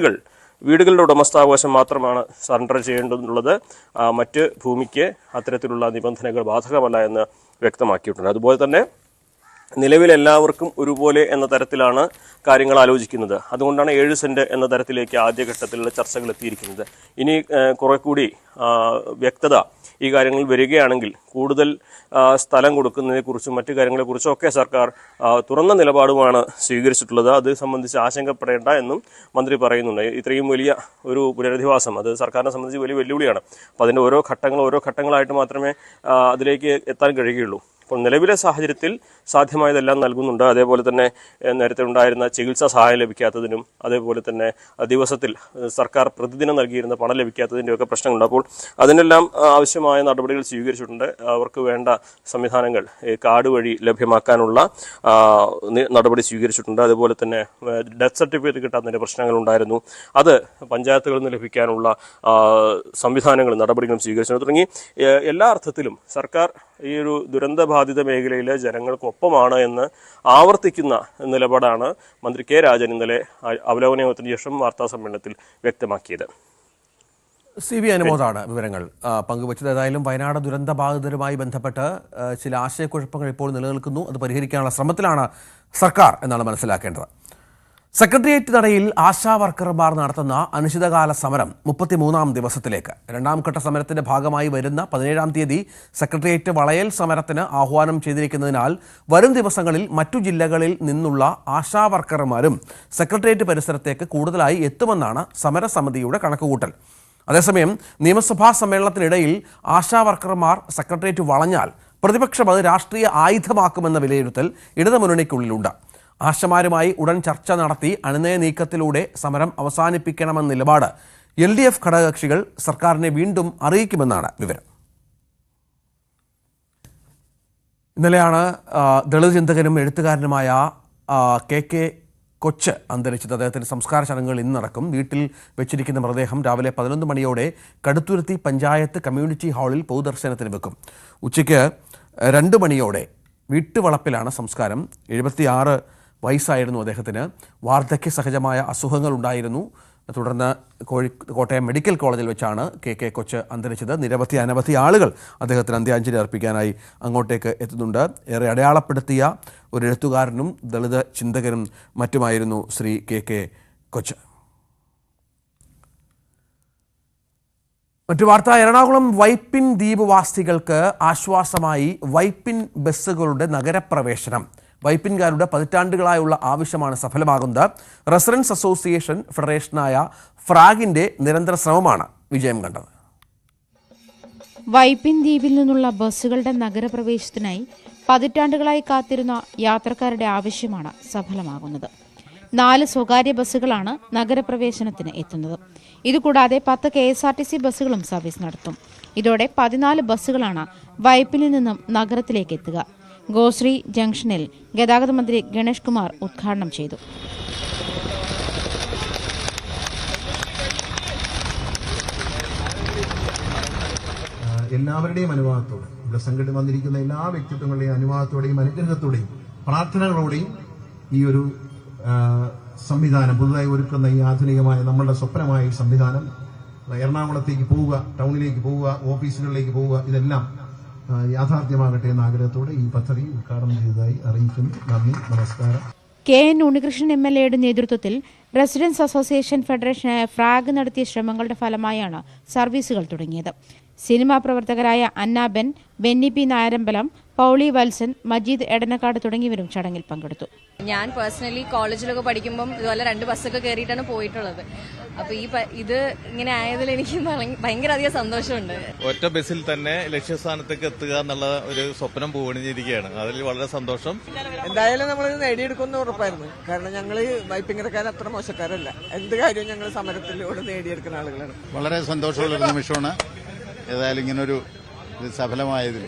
വീടുകളുടെ ഉടമസ്ഥാവകാശം മാത്രമാണ് സറണ്ടർ ചെയ്യേണ്ടതുള്ളത്. മറ്റ് ഭൂമിക്ക് അത്തരത്തിലുള്ള നിബന്ധനകൾ ബാധകമല്ല എന്ന് വ്യക്തമാക്കിയിട്ടുണ്ട്. അതുപോലെ തന്നെ നിലവിൽ എല്ലാവർക്കും ഒരുപോലെ എന്ന തരത്തിലാണ് കാര്യങ്ങൾ ആലോചിക്കുന്നത്. അതുകൊണ്ടാണ് 7 സെന്റ് എന്ന തരത്തിലേക്ക് ആദ്യഘട്ടത്തിലുള്ള ചർച്ചകൾ എത്തിയിരിക്കുന്നത്. ഇനി കുറെ കൂടി വ്യക്തത ഈ കാര്യങ്ങൾ വരികയാണെങ്കിൽ കൂടുതൽ സ്ഥലം കൊടുക്കുന്നതിനെക്കുറിച്ചും മറ്റു കാര്യങ്ങളെക്കുറിച്ചും ഒക്കെ സർക്കാർ തുറന്ന നിലപാടുമാണ് സ്വീകരിച്ചിട്ടുള്ളത്. അത് സംബന്ധിച്ച് ആശങ്കപ്പെടേണ്ട എന്നും മന്ത്രി പറയുന്നുണ്ട്. ഇത്രയും വലിയ ഒരു പുനരധിവാസം അത് സർക്കാരിനെ സംബന്ധിച്ച് വലിയ വെല്ലുവിളിയാണ്. അപ്പോൾ അതിൻ്റെ ഓരോ ഘട്ടങ്ങളായിട്ട് മാത്രമേ അതിലേക്ക് എത്താൻ കഴിയുകയുള്ളൂ. അപ്പോൾ നിലവിലെ സാഹചര്യത്തിൽ സാധ്യമായതെല്ലാം നൽകുന്നുണ്ട്. അതേപോലെ തന്നെ നേരത്തെ ഉണ്ടായിരുന്ന ചികിത്സാ സഹായം ലഭിക്കാത്തതിനും അതേപോലെ തന്നെ ദിവസത്തിൽ സർക്കാർ പ്രതിദിനം നൽകിയിരുന്ന പണം ലഭിക്കാത്തതിൻ്റെയൊക്കെ പ്രശ്നങ്ങളുണ്ട്. അപ്പോൾ അതിനെല്ലാം ആവശ്യമായ നടപടികൾ സ്വീകരിച്ചിട്ടുണ്ട്. അവർക്ക് വേണ്ട സംവിധാനങ്ങൾ കാർഡ് വഴി ലഭ്യമാക്കാനുള്ള നടപടി സ്വീകരിച്ചിട്ടുണ്ട്. അതുപോലെ തന്നെ ഡെത്ത് സർട്ടിഫിക്കറ്റ് കിട്ടാത്തതിൻ്റെ പ്രശ്നങ്ങളുണ്ടായിരുന്നു. അത് പഞ്ചായത്തുകളിൽ നിന്ന് ലഭിക്കാനുള്ള സംവിധാനങ്ങളും നടപടികളും സ്വീകരിച്ചിട്ടുണ്ട്. തുടങ്ങി എല്ലാ അർത്ഥത്തിലും സർക്കാർ ഈ ഒരു ദുരന്തബാധിത മേഖലയിലെ ജനങ്ങൾക്കൊപ്പമാണ് എന്ന് ആവർത്തിക്കുന്ന നിലപാടാണ് മന്ത്രി കെ രാജൻ ഇന്നലെ അവലോകന യോഗത്തിന് ശേഷം വാർത്താ സമ്മേളനത്തിൽ വ്യക്തമാക്കിയത്. CBI അനുമോദാണ് വിവരങ്ങൾ പങ്കുവച്ചത്. ഏതായാലും വയനാട് ദുരന്തബാധിതരുമായി ബന്ധപ്പെട്ട് ചില ആശയക്കുഴപ്പങ്ങൾ ഇപ്പോൾ നിലനിൽക്കുന്നു. അത് പരിഹരിക്കാനുള്ള ശ്രമത്തിലാണ് സർക്കാർ എന്നാണ് മനസ്സിലാക്കേണ്ടത്. സെക്രട്ടേറിയറ്റ് നടയിൽ ആശാ വർക്കർമാർ നടത്തുന്ന അനിശ്ചിതകാല സമരം 33ാം ദിവസത്തിലേക്ക്. 2ാം ഘട്ട സമരത്തിന്റെ ഭാഗമായി വരുന്ന 17ാം തീയതി സെക്രട്ടേറിയറ്റ് വളയൽ സമരത്തിന് ആഹ്വാനം ചെയ്തിരിക്കുന്നതിനാൽ വരും ദിവസങ്ങളിൽ മറ്റു ജില്ലകളിൽ നിന്നുള്ള ആശാ വർക്കർമാരും സെക്രട്ടേറിയറ്റ് പരിസരത്തേക്ക് കൂടുതലായി എത്തുമെന്നാണ് സമരസമിതിയുടെ കണക്കുകൂട്ടൽ. അതേസമയം നിയമസഭാ സമ്മേളനത്തിനിടയിൽ ആശാ വർക്കർമാർ സെക്രട്ടേറിയറ്റ് വളഞ്ഞാൽ പ്രതിപക്ഷം അത് രാഷ്ട്രീയ ആയുധമാക്കുമെന്ന വിലയിരുത്തൽ ഇടതുമുന്നണിക്കുള്ളിലുണ്ട്. ആശമാരുമായി ഉടൻ ചർച്ച നടത്തി അണിനയ നീക്കത്തിലൂടെ സമരം അവസാനിപ്പിക്കണമെന്ന നിലപാട് LDF ഘടകകക്ഷികൾ സർക്കാരിനെ വീണ്ടും അറിയിക്കുമെന്നാണ് വിവരം. ഇന്നലെയാണ് ദളിത് ചിന്തകനും എഴുത്തുകാരനുമായ KK കൊച്ച് അന്തരിച്ചത്. അദ്ദേഹത്തിൻ്റെ സംസ്കാര ചടങ്ങുകൾ ഇന്ന് നടക്കും. വീട്ടിൽ വെച്ചിരിക്കുന്ന മൃതദേഹം രാവിലെ 11 മണിയോടെ കടുത്തുരുത്തി പഞ്ചായത്ത് കമ്മ്യൂണിറ്റി ഹാളിൽ പൊതുദർശനത്തിന് വെക്കും. ഉച്ചയ്ക്ക് 2 മണിയോടെ വീട്ടുവളപ്പിലാണ് സംസ്കാരം. 76 വയസ്സായിരുന്നു അദ്ദേഹത്തിന്. വാർദ്ധക്യ സഹജമായ അസുഖങ്ങൾ ഉണ്ടായിരുന്നു. തുടർന്ന് കോട്ടയം മെഡിക്കൽ കോളേജിൽ വെച്ചാണ് KK കൊച്ച് അന്തരിച്ചത്. അനവധി ആളുകൾ അദ്ദേഹത്തിന് അന്ത്യാഞ്ജലി അർപ്പിക്കാനായി അങ്ങോട്ടേക്ക് എത്തുന്നുണ്ട്. ഏറെ അടയാളപ്പെടുത്തിയ ഒരു എഴുത്തുകാരനും ദളിത് ചിന്തകനും മറ്റുമായിരുന്നു ശ്രീ KK കൊച്ച്. മറ്റു വാർത്ത, എറണാകുളം വൈപ്പിൻ ദ്വീപ് വാസികൾക്ക് ആശ്വാസമായി വൈപ്പിൻ ബസ്സുകളുടെ നഗരപ്രവേശനം. വൈപ്പിൻകാരുടെ പതിറ്റാണ്ടുകളായുള്ള ആവശ്യമാണ് സഫലമാകുന്നത്. റെസിഡൻസ് അസോസിയേഷൻ ഫെഡറേഷനായ ഫ്രാഗിന്റെ നിരന്തര ശ്രമമാണ് വിജയം കണ്ടത്. വൈപ്പിൻ ദ്വീപിൽ നിന്നുള്ള ബസ്സുകളുടെ നഗരപ്രവേശനത്തിനായി പതിറ്റാണ്ടുകളായി കാത്തിരുന്ന യാത്രക്കാരുടെ ആവശ്യമാണ് സഫലമാകുന്നത്. 4 സ്വകാര്യ ബസ്സുകളാണ് നഗരപ്രവേശനത്തിന് എത്തുന്നത്. ഇതുകൂടാതെ 10 KSRTC ബസ്സുകളും സർവീസ് നടത്തും. ഇതോടെ 14 ബസ്സുകളാണ് വൈപ്പിനിൽ നിന്നും നഗരത്തിലേക്ക് എത്തുക. ഗോശ്രീ ജംഗ്ഷനിൽ ഗതാഗത മന്ത്രി ഗണേഷ് കുമാർ ഉദ്ഘാടനം ചെയ്തു. എല്ലാവരുടെയും അനുവാദത്തോടെ, ഇവിടെ സംഘടന വന്നിരിക്കുന്ന എല്ലാ വ്യക്തിത്വങ്ങളുടെയും അനുവാദത്തോടെയും അനുഗ്രഹത്തോടെയും പ്രാർത്ഥനകളോടെയും ഈ ഒരു സംവിധാനം, പുതുതായി ഒരുക്കുന്ന ഈ ആധുനികമായ നമ്മളുടെ സ്വപ്നമായ ഈ സംവിധാനം എറണാകുളത്തേക്ക് പോവുക, ടൗണിലേക്ക് പോവുക, ഓഫീസുകളിലേക്ക് പോവുക, ഇതെല്ലാം യാഥാർത്ഥ്യമാകട്ടെ എന്ന ആഗ്രഹത്തോടെ ഈ പദ്ധതി ഉദ്ഘാടനം ചെയ്തതായി അറിയിക്കുന്നു. നന്ദി, നമസ്കാരം. KN ഉണ്ണികൃഷ്ണൻ MLAയുടെ നേതൃത്വത്തിൽ റെസിഡൻസ് അസോസിയേഷൻ ഫെഡറേഷനായ ഫ്രാഗ് നടത്തിയ ശ്രമങ്ങളുടെ ഫലമായാണ് സർവീസുകൾ തുടങ്ങിയത്. സിനിമാ പ്രവർത്തകരായ അന്നാബെൻ, ബെന്നി P നായരമ്പലം, പൗളി വത്സൻ, മജീദ് എടനക്കാട് തുടങ്ങിയവരും ചടങ്ങിൽ പങ്കെടുത്തു. ഞാൻ പേഴ്സണലി കോളേജിലൊക്കെ പഠിക്കുമ്പം ഇതുപോലെ 2 ബസ്സൊക്കെ കയറിയിട്ടാണ് പോയിട്ടുള്ളത്. അപ്പൊ ഇത് ഇങ്ങനെ ആയതിൽ എനിക്ക് ഭയങ്കര അധികം സന്തോഷമുണ്ട്. ഒറ്റ ബസ്സിൽ തന്നെ ലക്ഷ്യസ്ഥാനത്തേക്ക് എത്തുക എന്നുള്ള ഒരു സ്വപ്നം പൂവണിഞ്ഞിരിക്കുകയാണ്. അതിൽ വളരെ സന്തോഷം. എന്തായാലും നമ്മൾ നേടിയെടുക്കുമെന്ന് ഉറപ്പായിരുന്നു. കാരണം ഞങ്ങള് വൈപ്പിങ്ങരക്കാർ അത്ര മോശക്കാരല്ല. എന്ത് കാര്യവും ഞങ്ങൾ സമരത്തിലൂടെ നേടിയെടുക്കുന്ന ആളുകളാണ്. വളരെ സന്തോഷമുള്ളൊരു നിമിഷമാണ് ഏതായാലും ഇങ്ങനൊരു സഫലമായതിൽ.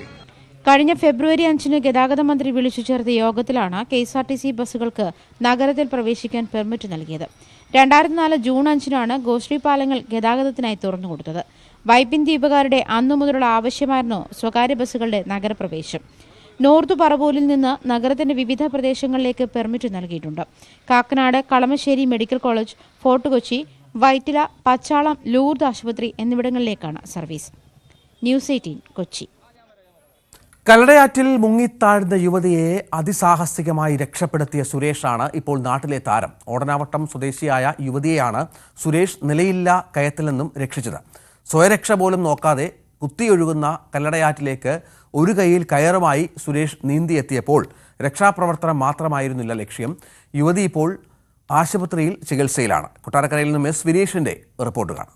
കഴിഞ്ഞ ഫെബ്രുവരി 5 ഗതാഗത മന്ത്രി വിളിച്ചു ചേർത്ത യോഗത്തിലാണ് KSRTC ബസ്സുകൾക്ക് നഗരത്തിൽ പ്രവേശിക്കാൻ പെർമിറ്റ് നൽകിയത്. 2004 ജൂൺ 5 ഗോശ്രീ പാലങ്ങൾ ഗതാഗതത്തിനായി തുറന്നുകൊടുത്തത്. വൈപ്പിൻ ദ്വീപുകാരുടെ അന്നു മുതലുള്ള ആവശ്യമായിരുന്നു സ്വകാര്യ ബസ്സുകളുടെ നഗരപ്രവേശം. നോർത്ത് പറവൂരിൽ നിന്ന് നഗരത്തിന്റെ വിവിധ പ്രദേശങ്ങളിലേക്ക് പെർമിറ്റ് നൽകിയിട്ടുണ്ട്. Kakkanad, Kalamassery medical college, fort Kochi, Vyttila, Pachalam, Lourdes ആശുപത്രി എന്നിവിടങ്ങളിലേക്കാണ് സർവീസ്. ന്യൂസ് 18 കൊച്ചി. കല്ലടയാറ്റിൽ മുങ്ങിത്താഴ്ന്ന യുവതിയെ അതിസാഹസികമായി രക്ഷപ്പെടുത്തിയ സുരേഷാണ് ഇപ്പോൾ നാട്ടിലെ താരം. ഓടനാവട്ടം സ്വദേശിയായ യുവതിയെയാണ് സുരേഷ് നിലയില്ല കയത്തിൽ നിന്നും രക്ഷിച്ചത്. സ്വയരക്ഷ പോലും നോക്കാതെ കുത്തിയൊഴുകുന്ന കല്ലടയാറ്റിലേക്ക് ഒരു കൈയിൽ കയറുമായി സുരേഷ് നീന്തിയെത്തിയപ്പോൾ രക്ഷാപ്രവർത്തനം മാത്രമായിരുന്നില്ല ലക്ഷ്യം. യുവതി ഇപ്പോൾ ആശുപത്രിയിൽ ചികിത്സയിലാണ്. കൊട്ടാരക്കരയിൽ നിന്നും S വിനീഷിന്റെ റിപ്പോർട്ട് കാണാം.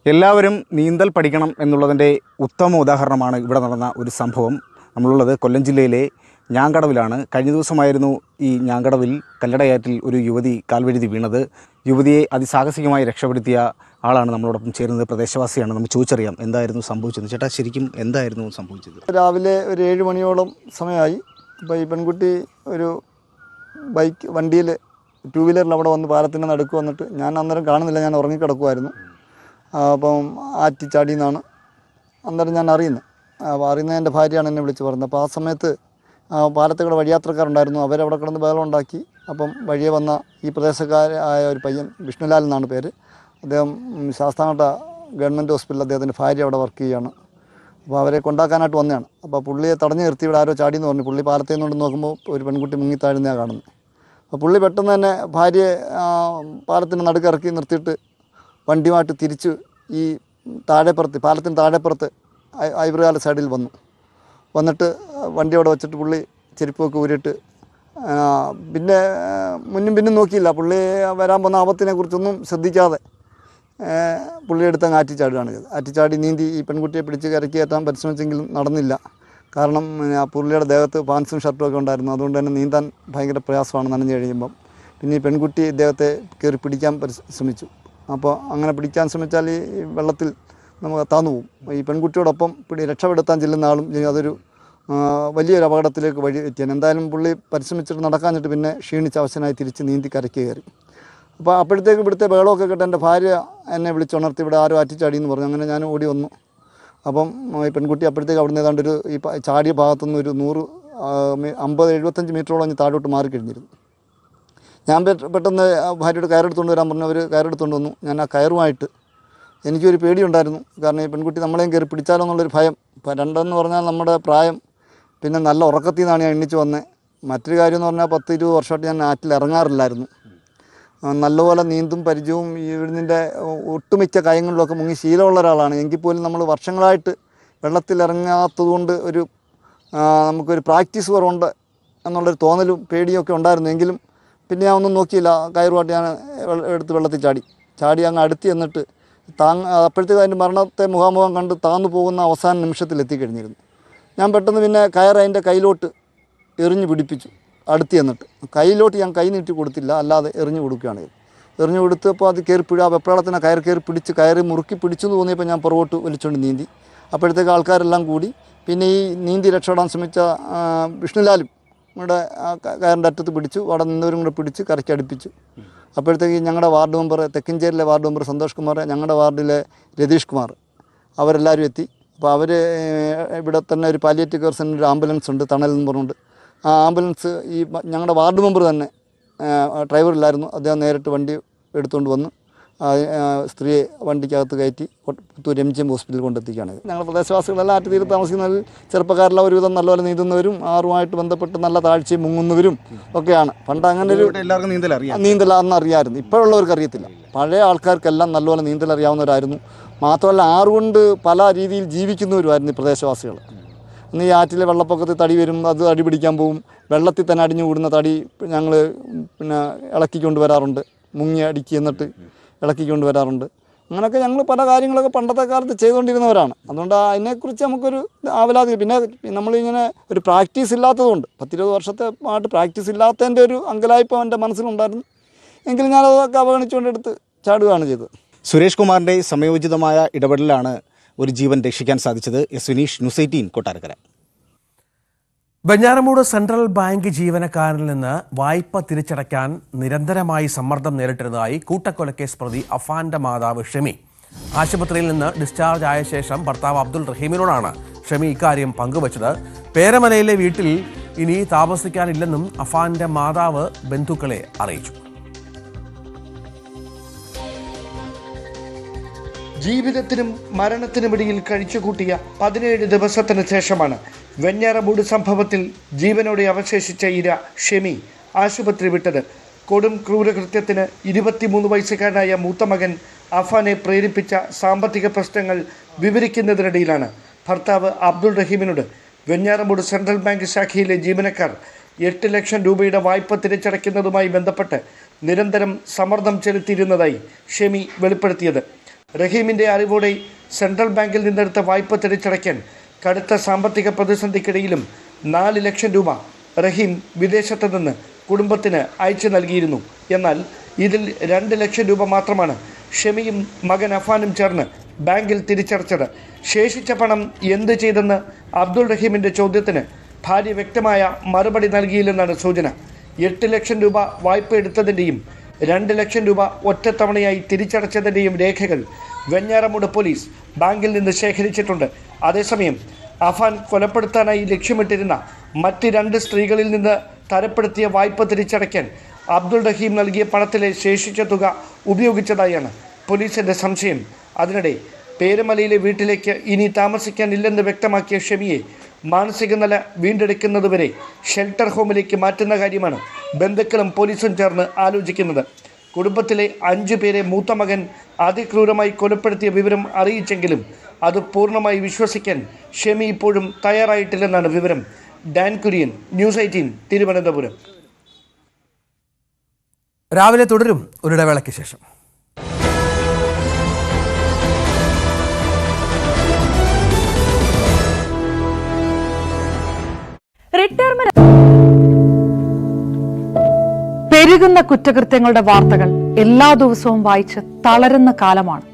എല്ലാവരും നീന്തൽ പഠിക്കണം എന്നുള്ളതിൻ്റെ ഉത്തമ ഉദാഹരണമാണ് ഇവിടെ നടന്ന ഒരു സംഭവം. നമ്മളുള്ളത് കൊല്ലം ജില്ലയിലെ ഞാങ്കടവിലാണ്. കഴിഞ്ഞ ദിവസമായിരുന്നു ഈ ഞാങ്കടവിൽ കല്ലടയാറ്റിൽ ഒരു യുവതി കാൽവഴുതി വീണത്. യുവതിയെ അതിസാഹസികമായി രക്ഷപ്പെടുത്തിയ ആളാണ് നമ്മളോടൊപ്പം ചേരുന്നത്. പ്രദേശവാസിയാണ്. നമുക്ക് ചോദിച്ചറിയാം എന്തായിരുന്നു സംഭവിച്ചത്. ചേട്ടാ, ശരിക്കും എന്തായിരുന്നു സംഭവിച്ചത്? രാവിലെ ഒരു 7 മണിയോളം സമയമായി. അപ്പോൾ ഈ പെൺകുട്ടി ഒരു വണ്ടിയിൽ 2 വീലറിൽ അവിടെ വന്ന് പാലത്തിൻ്റെ നടുക്ക് വന്നിട്ട്, ഞാൻ അന്നേരം കാണുന്നില്ല, ഞാൻ ഉറങ്ങിക്കിടക്കുമായിരുന്നു. അപ്പം ആറ്റിച്ചാടി എന്നാണ് അന്നേരം ഞാൻ അറിയുന്നത്. അപ്പോൾ അറിയുന്നത് എൻ്റെ ഭാര്യയാണ് എന്നെ വിളിച്ച് പറഞ്ഞത്. അപ്പോൾ ആ സമയത്ത് പാലത്തുകൂടെ വഴിയാത്രക്കാരുണ്ടായിരുന്നു. അവരവിടെ കിടന്ന് ബഹളം ഉണ്ടാക്കി. അപ്പം വഴിയെ വന്ന ഈ പ്രദേശക്കാരായ ഒരു പയ്യൻ, വിഷ്ണുലാൽ എന്നാണ് പേര്, അദ്ദേഹം ശാസ്താംകോട്ട ഗവൺമെൻറ് ഹോസ്പിറ്റലിൽ അദ്ദേഹത്തിൻ്റെ ഭാര്യ അവിടെ വർക്ക് ചെയ്യുകയാണ്. അപ്പോൾ അവരെ കൊണ്ടാക്കാനായിട്ട് വന്നതാണ്. അപ്പോൾ പുള്ളിയെ തടഞ്ഞു നിർത്തി ഇവിടെ ആരോ ചാടിയെന്ന് പറഞ്ഞു. പുള്ളി പാലത്തിൽ നിന്നുകൊണ്ട് നോക്കുമ്പോൾ ഒരു പെൺകുട്ടി മുങ്ങിത്താഴുന്നതാണ് കാണുന്നത്. അപ്പോൾ പുള്ളി പെട്ടെന്ന് തന്നെ ഭാര്യയെ പാലത്തിൻ്റെ നടുക്ക് ഇറക്കി നിർത്തിയിട്ട് വണ്ടിയുമായിട്ട് തിരിച്ച് ഈ താഴെപ്പുറത്ത്, പാലത്തിന് താഴെപ്പുറത്ത് ഐബ്രകാല സൈഡിൽ വന്നിട്ട് വണ്ടി അവിടെ വെച്ചിട്ട് പുള്ളി ചെരുപ്പൊക്കെ ഊരിയിട്ട് പിന്നെ മുന്നും പിന്നും നോക്കിയില്ല. പുള്ളി വരാൻ പോകുന്ന ആപത്തിനെ കുറിച്ചൊന്നും ശ്രദ്ധിക്കാതെ പുള്ളിയെടുത്ത് ആറ്റിച്ചാടുകയാണ് ചെയ്തത്. ആറ്റിച്ചാടി നീന്തി ഈ പെൺകുട്ടിയെ പിടിച്ച് കരക്കി കയറ്റാൻ പരിശ്രമിച്ചെങ്കിലും നടന്നില്ല. കാരണം പുള്ളിയുടെ ദേഹത്ത് പാൻസും ഷർട്ടും ഒക്കെ ഉണ്ടായിരുന്നു. അതുകൊണ്ട് തന്നെ നീന്താൻ ഭയങ്കര പ്രയാസമാണ് നനഞ്ഞു കഴിയുമ്പം. പിന്നെ ഈ പെൺകുട്ടി ഇദ്ദേഹത്തെ കയറി പിടിക്കാൻ ശ്രമിച്ചു. അപ്പോൾ അങ്ങനെ പിടിക്കാൻ ശ്രമിച്ചാൽ ഈ വെള്ളത്തിൽ നമുക്ക് താന്നു പോകും. ഈ പെൺകുട്ടിയോടൊപ്പം രക്ഷപ്പെടുത്താൻ ചെല്ലുന്ന ആളും അതൊരു വലിയൊരു അപകടത്തിലേക്ക് വഴി എത്തിയാണ്. എന്തായാലും പുള്ളി പരിശ്രമിച്ചിട്ട് നടക്കാഞ്ഞിട്ട് പിന്നെ ക്ഷീണിച്ച അവശനായി തിരിച്ച് നീന്തി കരയ്ക്ക് കയറി. അപ്പോൾ അപ്പോഴത്തേക്ക് ഇവിടുത്തെ ബഹളമൊക്കെ കേട്ട് എൻ്റെ ഭാര്യ എന്നെ വിളിച്ചുണർത്തി, ഇവിടെ ആരും അറ്റിച്ചാടി എന്ന് പറഞ്ഞു. അങ്ങനെ ഞാൻ ഓടി വന്നു. അപ്പം ഈ പെൺകുട്ടി അപ്പോഴത്തേക്ക് അവിടെ നിന്ന് ഏതാണ്ട് ഒരു ഈ ചാടിയ ഭാഗത്തുനിന്ന് ഒരു 150-75 മീറ്ററോളം താഴോട്ട് മാറിക്കഴിഞ്ഞിരുന്നു. ഞാൻ പെട്ടെന്ന് ഭാര്യയോട് കയറെടുത്തുകൊണ്ട് വരാൻ പറഞ്ഞു. അവർ കയറെടുത്തുകൊണ്ട് വന്നു. ഞാൻ ആ കയറുമായിട്ട് എനിക്കൊരു പേടിയുണ്ടായിരുന്നു. കാരണം ഈ പെൺകുട്ടി നമ്മളെയും കയറി പിടിച്ചാലോ എന്നുള്ളൊരു ഭയം. ഇപ്പം രണ്ടെന്ന് പറഞ്ഞാൽ നമ്മുടെ പ്രായം, പിന്നെ നല്ല ഉറക്കത്തിൽ നിന്നാണ് ഞാൻ എണ്ണിച്ച് വന്നത്. മറ്റൊരു കാര്യം എന്ന് പറഞ്ഞാൽ 10-20 വർഷമായിട്ട് ഞാൻ ആറ്റിൽ ഇറങ്ങാറില്ലായിരുന്നു. നല്ലപോലെ നീന്തും പരിചയവും ഇതിൻ്റെ ഒട്ടുമിക്ക കാര്യങ്ങളിലൊക്കെ മുങ്ങി ശീലമുള്ള ഒരാളാണ്. എങ്കിൽ പോലും നമ്മൾ വർഷങ്ങളായിട്ട് വെള്ളത്തിലിറങ്ങാത്തതുകൊണ്ട് നമുക്കൊരു പ്രാക്ടീസ് കുറവുണ്ട് എന്നുള്ളൊരു തോന്നലും പേടിയൊക്കെ ഉണ്ടായിരുന്നു. എങ്കിലും പിന്നെ ഞാൻ ഒന്നും നോക്കിയില്ല. കയറുമായിട്ട് ഞാൻ എടുത്ത് വെള്ളത്തിൽ ചാടി അങ്ങ് അടുത്ത് ചെന്നിട്ട് അപ്പോഴത്തേക്ക് അതിൻ്റെ മരണത്തെ മുഖാമുഖം കണ്ട് താന്നു പോകുന്ന അവസാന നിമിഷത്തിൽ എത്തിക്കഴിഞ്ഞിരുന്നു. ഞാൻ പെട്ടെന്ന് പിന്നെ കയർ അതിൻ്റെ കയ്യിലോട്ട് എറിഞ്ഞു പിടിപ്പിച്ചു. അടുത്ത് ചെന്നിട്ട് കയ്യിലോട്ട് ഞാൻ കൈ നീട്ടി കൊടുത്തില്ല, അല്ലാതെ എറിഞ്ഞു കൊടുക്കുകയാണ്. എറിഞ്ഞു കൊടുത്തപ്പോൾ അത് ആ വെപ്രാളത്തിനെ കയറി മുറുക്കി പിടിച്ചെന്ന് തോന്നിയപ്പോൾ ഞാൻ പുറകോട്ട് വലിച്ചുകൊണ്ട് നീന്തി. അപ്പോഴത്തേക്ക് ആൾക്കാരെല്ലാം കൂടി പിന്നെ ഈ നീന്തി രക്ഷപ്പെടാൻ ശ്രമിച്ച വിഷ്ണുലാലും ഇവിടെ കയറിൻ്റെ അറ്റത്ത് പിടിച്ചു. അവിടെ നിന്നവരും കൂടെ പിടിച്ച് കരയ്ക്ക് അടുപ്പിച്ചു. അപ്പോഴത്തേക്ക് ഞങ്ങളുടെ വാർഡ് മെമ്പർ, തെക്കഞ്ചേരിയിലെ വാർഡ് മെമ്പർ സന്തോഷ് കുമാർ, ഞങ്ങളുടെ വാർഡിലെ രതീഷ് കുമാർ, അവരെല്ലാവരും എത്തി. അപ്പോൾ അവർ ഇവിടെ തന്നെ ഒരു പാലിയേറ്റീവ് കെയർ സെൻ്ററിൽ ആംബുലൻസ് ഉണ്ട്, തണൽ എന്ന് പറഞ്ഞുകൊണ്ട്. ആ ആംബുലൻസ് ഈ ഞങ്ങളുടെ വാർഡ് മെമ്പർ തന്നെ, ഡ്രൈവറില്ലായിരുന്നു, അദ്ദേഹം നേരിട്ട് വണ്ടി എടുത്തുകൊണ്ട് വന്ന് സ്ത്രീയെ വണ്ടിക്കകത്ത് കയറ്റി പുത്തൂർ MGM ഹോസ്പിറ്റലിൽ കൊണ്ടെത്തിക്കുകയാണ്. ഞങ്ങളുടെ പ്രദേശവാസികളെല്ലാം ആറ്റുതീരത്ത് താമസിക്കുന്നവരിൽ ചെറുപ്പക്കാരെല്ലാം ഒരുവിധം നല്ലപോലെ നീന്തുന്നവരും ആറുമായിട്ട് ബന്ധപ്പെട്ട് നല്ല താഴ്ചയും മുങ്ങുന്നവരും ഒക്കെയാണ്. പണ്ട് അങ്ങനെ ഒരു നീന്തൽ അന്ന് അറിയാമായിരുന്നു. ഇപ്പോഴുള്ളവർക്ക് അറിയത്തില്ല. പഴയ ആൾക്കാർക്കെല്ലാം നല്ലപോലെ നീന്തൽ അറിയാവുന്നവരായിരുന്നു. മാത്രമല്ല ആറുകൊണ്ട് പല രീതിയിൽ ജീവിക്കുന്നവരുമായിരുന്നു ഈ പ്രദേശവാസികൾ. ഇന്ന് ഈ ആറ്റിലെ വെള്ളപ്പൊക്കത്തിൽ തടി വരും, അത് തടി പിടിക്കാൻ പോകും. വെള്ളത്തിൽ തന്നെ അടിഞ്ഞു കൂടുന്ന തടി ഞങ്ങൾ പിന്നെ ഇളക്കിക്കൊണ്ട് വരാറുണ്ട്. മുങ്ങി അടുക്കി എന്നിട്ട് ഇളക്കിക്കൊണ്ട് വരാറുണ്ട്. അങ്ങനെയൊക്കെ ഞങ്ങൾ പല കാര്യങ്ങളൊക്കെ പണ്ടത്തെ കാലത്ത് ചെയ്തുകൊണ്ടിരുന്നവരാണ്. അതുകൊണ്ട് അതിനെക്കുറിച്ച് നമുക്കൊരു ആവലാതി. പിന്നെ നമ്മളിങ്ങനെ ഒരു പ്രാക്ടീസ് ഇല്ലാത്തതുകൊണ്ട് 10-20 വർഷത്തെ ആയിട്ട് പ്രാക്ടീസ് ഇല്ലാത്തതിൻ്റെ ഒരു അങ്കലായ്പ എൻ്റെ മനസ്സിലുണ്ടായിരുന്നു. എങ്കിലും ഞാനതൊക്കെ അവഗണിച്ചുകൊണ്ടെടുത്ത് ചാടുകയാണ് ചെയ്തത്. സുരേഷ് കുമാറിൻ്റെ സമയോചിതമായ ഇടപെടലാണ് ഒരു ജീവൻ രക്ഷിക്കാൻ സാധിച്ചത്. S Vineesh, news 18, Kottarakkara. Venjaramoodu central bank ജീവനക്കാരനിൽ നിന്ന് വായ്പ തിരിച്ചടയ്ക്കാൻ നിരന്തരമായി സമ്മർദ്ദം നേരിട്ടിരുന്നതായി കൂട്ടക്കൊലക്കേസ് പ്രതി അഫാന്റെ മാതാവ് ഷെമി. ആശുപത്രിയിൽ നിന്ന് ഡിസ്ചാർജ് ആയ ശേഷം ഭർത്താവ് അബ്ദുൾ റഹീമിനോടാണ് ഷെമി ഇക്കാര്യം പങ്കുവച്ചത്. പേരമലയിലെ വീട്ടിൽ ഇനി താമസിക്കാനില്ലെന്നും അഫാന്റെ മാതാവ് ബന്ധുക്കളെ അറിയിച്ചു. ജീവിതത്തിനും മരണത്തിനുമിടയിൽ കഴിച്ചുകൂട്ടിയ 17 ദിവസത്തിന് ശേഷമാണ് വെഞ്ഞാറമൂട് സംഭവത്തിൽ ജീവനോടെ അവശേഷിച്ച ഇര ഷെമി ആശുപത്രി വിട്ടത്. കൊടും ക്രൂരകൃത്യത്തിന് 23 വയസ്സുകാരനായ മൂത്ത മകൻ അഫാനെ പ്രേരിപ്പിച്ച സാമ്പത്തിക പ്രശ്നങ്ങൾ വിവരിക്കുന്നതിനിടയിലാണ് ഭർത്താവ് അബ്ദുൾ റഹീമിനോട് വെഞ്ഞാറമൂട് സെൻട്രൽ ബാങ്ക് ശാഖയിലെ ജീവനക്കാർ 8 ലക്ഷം രൂപയുടെ വായ്പ തിരിച്ചടയ്ക്കുന്നതുമായി ബന്ധപ്പെട്ട് നിരന്തരം സമ്മർദ്ദം ചെലുത്തിയിരുന്നതായി ഷെമി വെളിപ്പെടുത്തിയത്. റഹീമിൻ്റെ അറിവോടെ സെൻട്രൽ ബാങ്കിൽ നിന്നെടുത്ത വായ്പ തിരിച്ചടയ്ക്കാൻ കടുത്ത സാമ്പത്തിക പ്രതിസന്ധിക്കിടയിലും 4 ലക്ഷം രൂപ റഹീം വിദേശത്ത് നിന്ന് കുടുംബത്തിന് അയച്ചു നൽകിയിരുന്നു. എന്നാൽ ഇതിൽ 2 ലക്ഷം രൂപ മാത്രമാണ് ഷെമിയും മകൻ അഫാനും ചേർന്ന് ബാങ്കിൽ തിരിച്ചടച്ചത്. ശേഷിച്ച പണം എന്ത് ചെയ്തെന്ന് അബ്ദുൾ റഹീമിൻ്റെ ചോദ്യത്തിന് ഭാര്യ വ്യക്തമായ മറുപടി നൽകിയില്ലെന്നാണ് സൂചന. 8 ലക്ഷം രൂപ വായ്പ എടുത്തതിൻ്റെയും 2 ലക്ഷം രൂപ ഒറ്റത്തവണയായി തിരിച്ചടച്ചതിൻ്റെയും രേഖകൾ വെഞ്ഞാറമൂട് പോലീസ് ബാങ്കിൽ നിന്ന് ശേഖരിച്ചിട്ടുണ്ട്. അതേസമയം അഫാൻ കൊലപ്പെടുത്താനായി ലക്ഷ്യമിട്ടിരുന്ന മറ്റ് 2 സ്ത്രീകളിൽ നിന്ന് തരപ്പെടുത്തിയ വായ്പ തിരിച്ചടയ്ക്കാൻ അബ്ദുൾ റഹീം നൽകിയ പണത്തിലെ ശേഷിച്ച തുക ഉപയോഗിച്ചതായാണ് പോലീസിൻ്റെ സംശയം. അതിനിടെ പേരമലയിലെ വീട്ടിലേക്ക് ഇനി താമസിക്കാനില്ലെന്ന് വ്യക്തമാക്കിയ ഷെമിയെ മാനസിക നില വീണ്ടെടുക്കുന്നതുവരെ ഷെൽട്ടർ ഹോമിലേക്ക് മാറ്റുന്ന കാര്യമാണ് ബന്ധുക്കളും പോലീസും ചേർന്ന് ആലോചിക്കുന്നത്. കുടുംബത്തിലെ 5 പേരെ മൂത്ത മകൻ അതിക്രൂരമായി കൊലപ്പെടുത്തിയ വിവരം അറിയിച്ചെങ്കിലും അത് പൂർണ്ണമായി വിശ്വസിക്കാൻ ഷെമി ഇപ്പോഴും തയ്യാറായിട്ടില്ലെന്നാണ് വിവരം. Dan Kurian, news 18, Thiruvananthapuram. രാവിലെ തുടരും ഒരിടവേളയ്ക്ക് ശേഷം. പെരുകുന്ന കുറ്റകൃത്യങ്ങളുടെ വാർത്തകൾ എല്ലാ ദിവസവും വായിച്ച് തളരുന്ന കാലമാണ്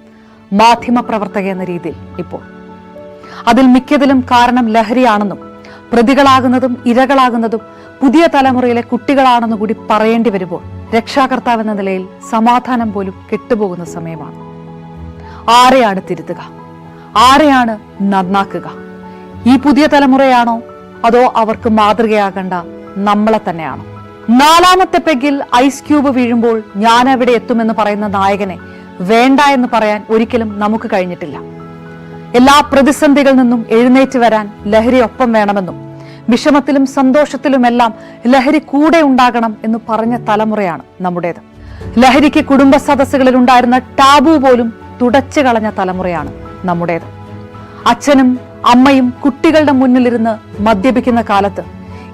മാധ്യമപ്രവർത്തക എന്ന രീതിയിൽ ഇപ്പോൾ. അതിൽ മിക്കതിലും കാരണം ലഹരിയാണെന്നും പ്രതികളാകുന്നതും ഇരകളാകുന്നതും പുതിയ തലമുറയിലെ കുട്ടികളാണെന്ന് കൂടി പറയേണ്ടി വരുമ്പോൾ രക്ഷാകർത്താവ് എന്ന നിലയിൽ സമാധാനം പോലും കെട്ടുപോകുന്ന സമയമാണ്. ആരെയാണ് തിരുത്തുക? ആരെയാണ് നന്നാക്കുക? ഈ പുതിയ തലമുറയാണോ അതോ അവർക്ക് മാതൃകയാകേണ്ട നമ്മളെ തന്നെയാണോ? 4ാമത്തെ പെഗ്ഗിൽ ഐസ് ക്യൂബ് വീഴുമ്പോൾ ഞാൻ എവിടെ എത്തുമെന്ന് പറയുന്ന നായകനെ വേണ്ട എന്ന് പറയാൻ ഒരിക്കലും നമുക്ക് കഴിഞ്ഞിട്ടില്ല. എല്ലാ പ്രതിസന്ധികളിൽ നിന്നും എഴുന്നേറ്റ് വരാൻ ലഹരി ഒപ്പം വേണമെന്നും വിഷമത്തിലും സന്തോഷത്തിലുമെല്ലാം ലഹരി കൂടെ ഉണ്ടാകണം എന്ന് പറഞ്ഞ തലമുറയാണ് നമ്മുടേത്. ലഹരിക്ക് കുടുംബ സദസ്സുകളിൽ ഉണ്ടായിരുന്ന ടാബു പോലും തുടച്ചു കളഞ്ഞ തലമുറയാണ് നമ്മുടേത്. അച്ഛനും അമ്മയും കുട്ടികളുടെ മുന്നിലിരുന്ന് മദ്യപിക്കുന്ന കാലത്ത്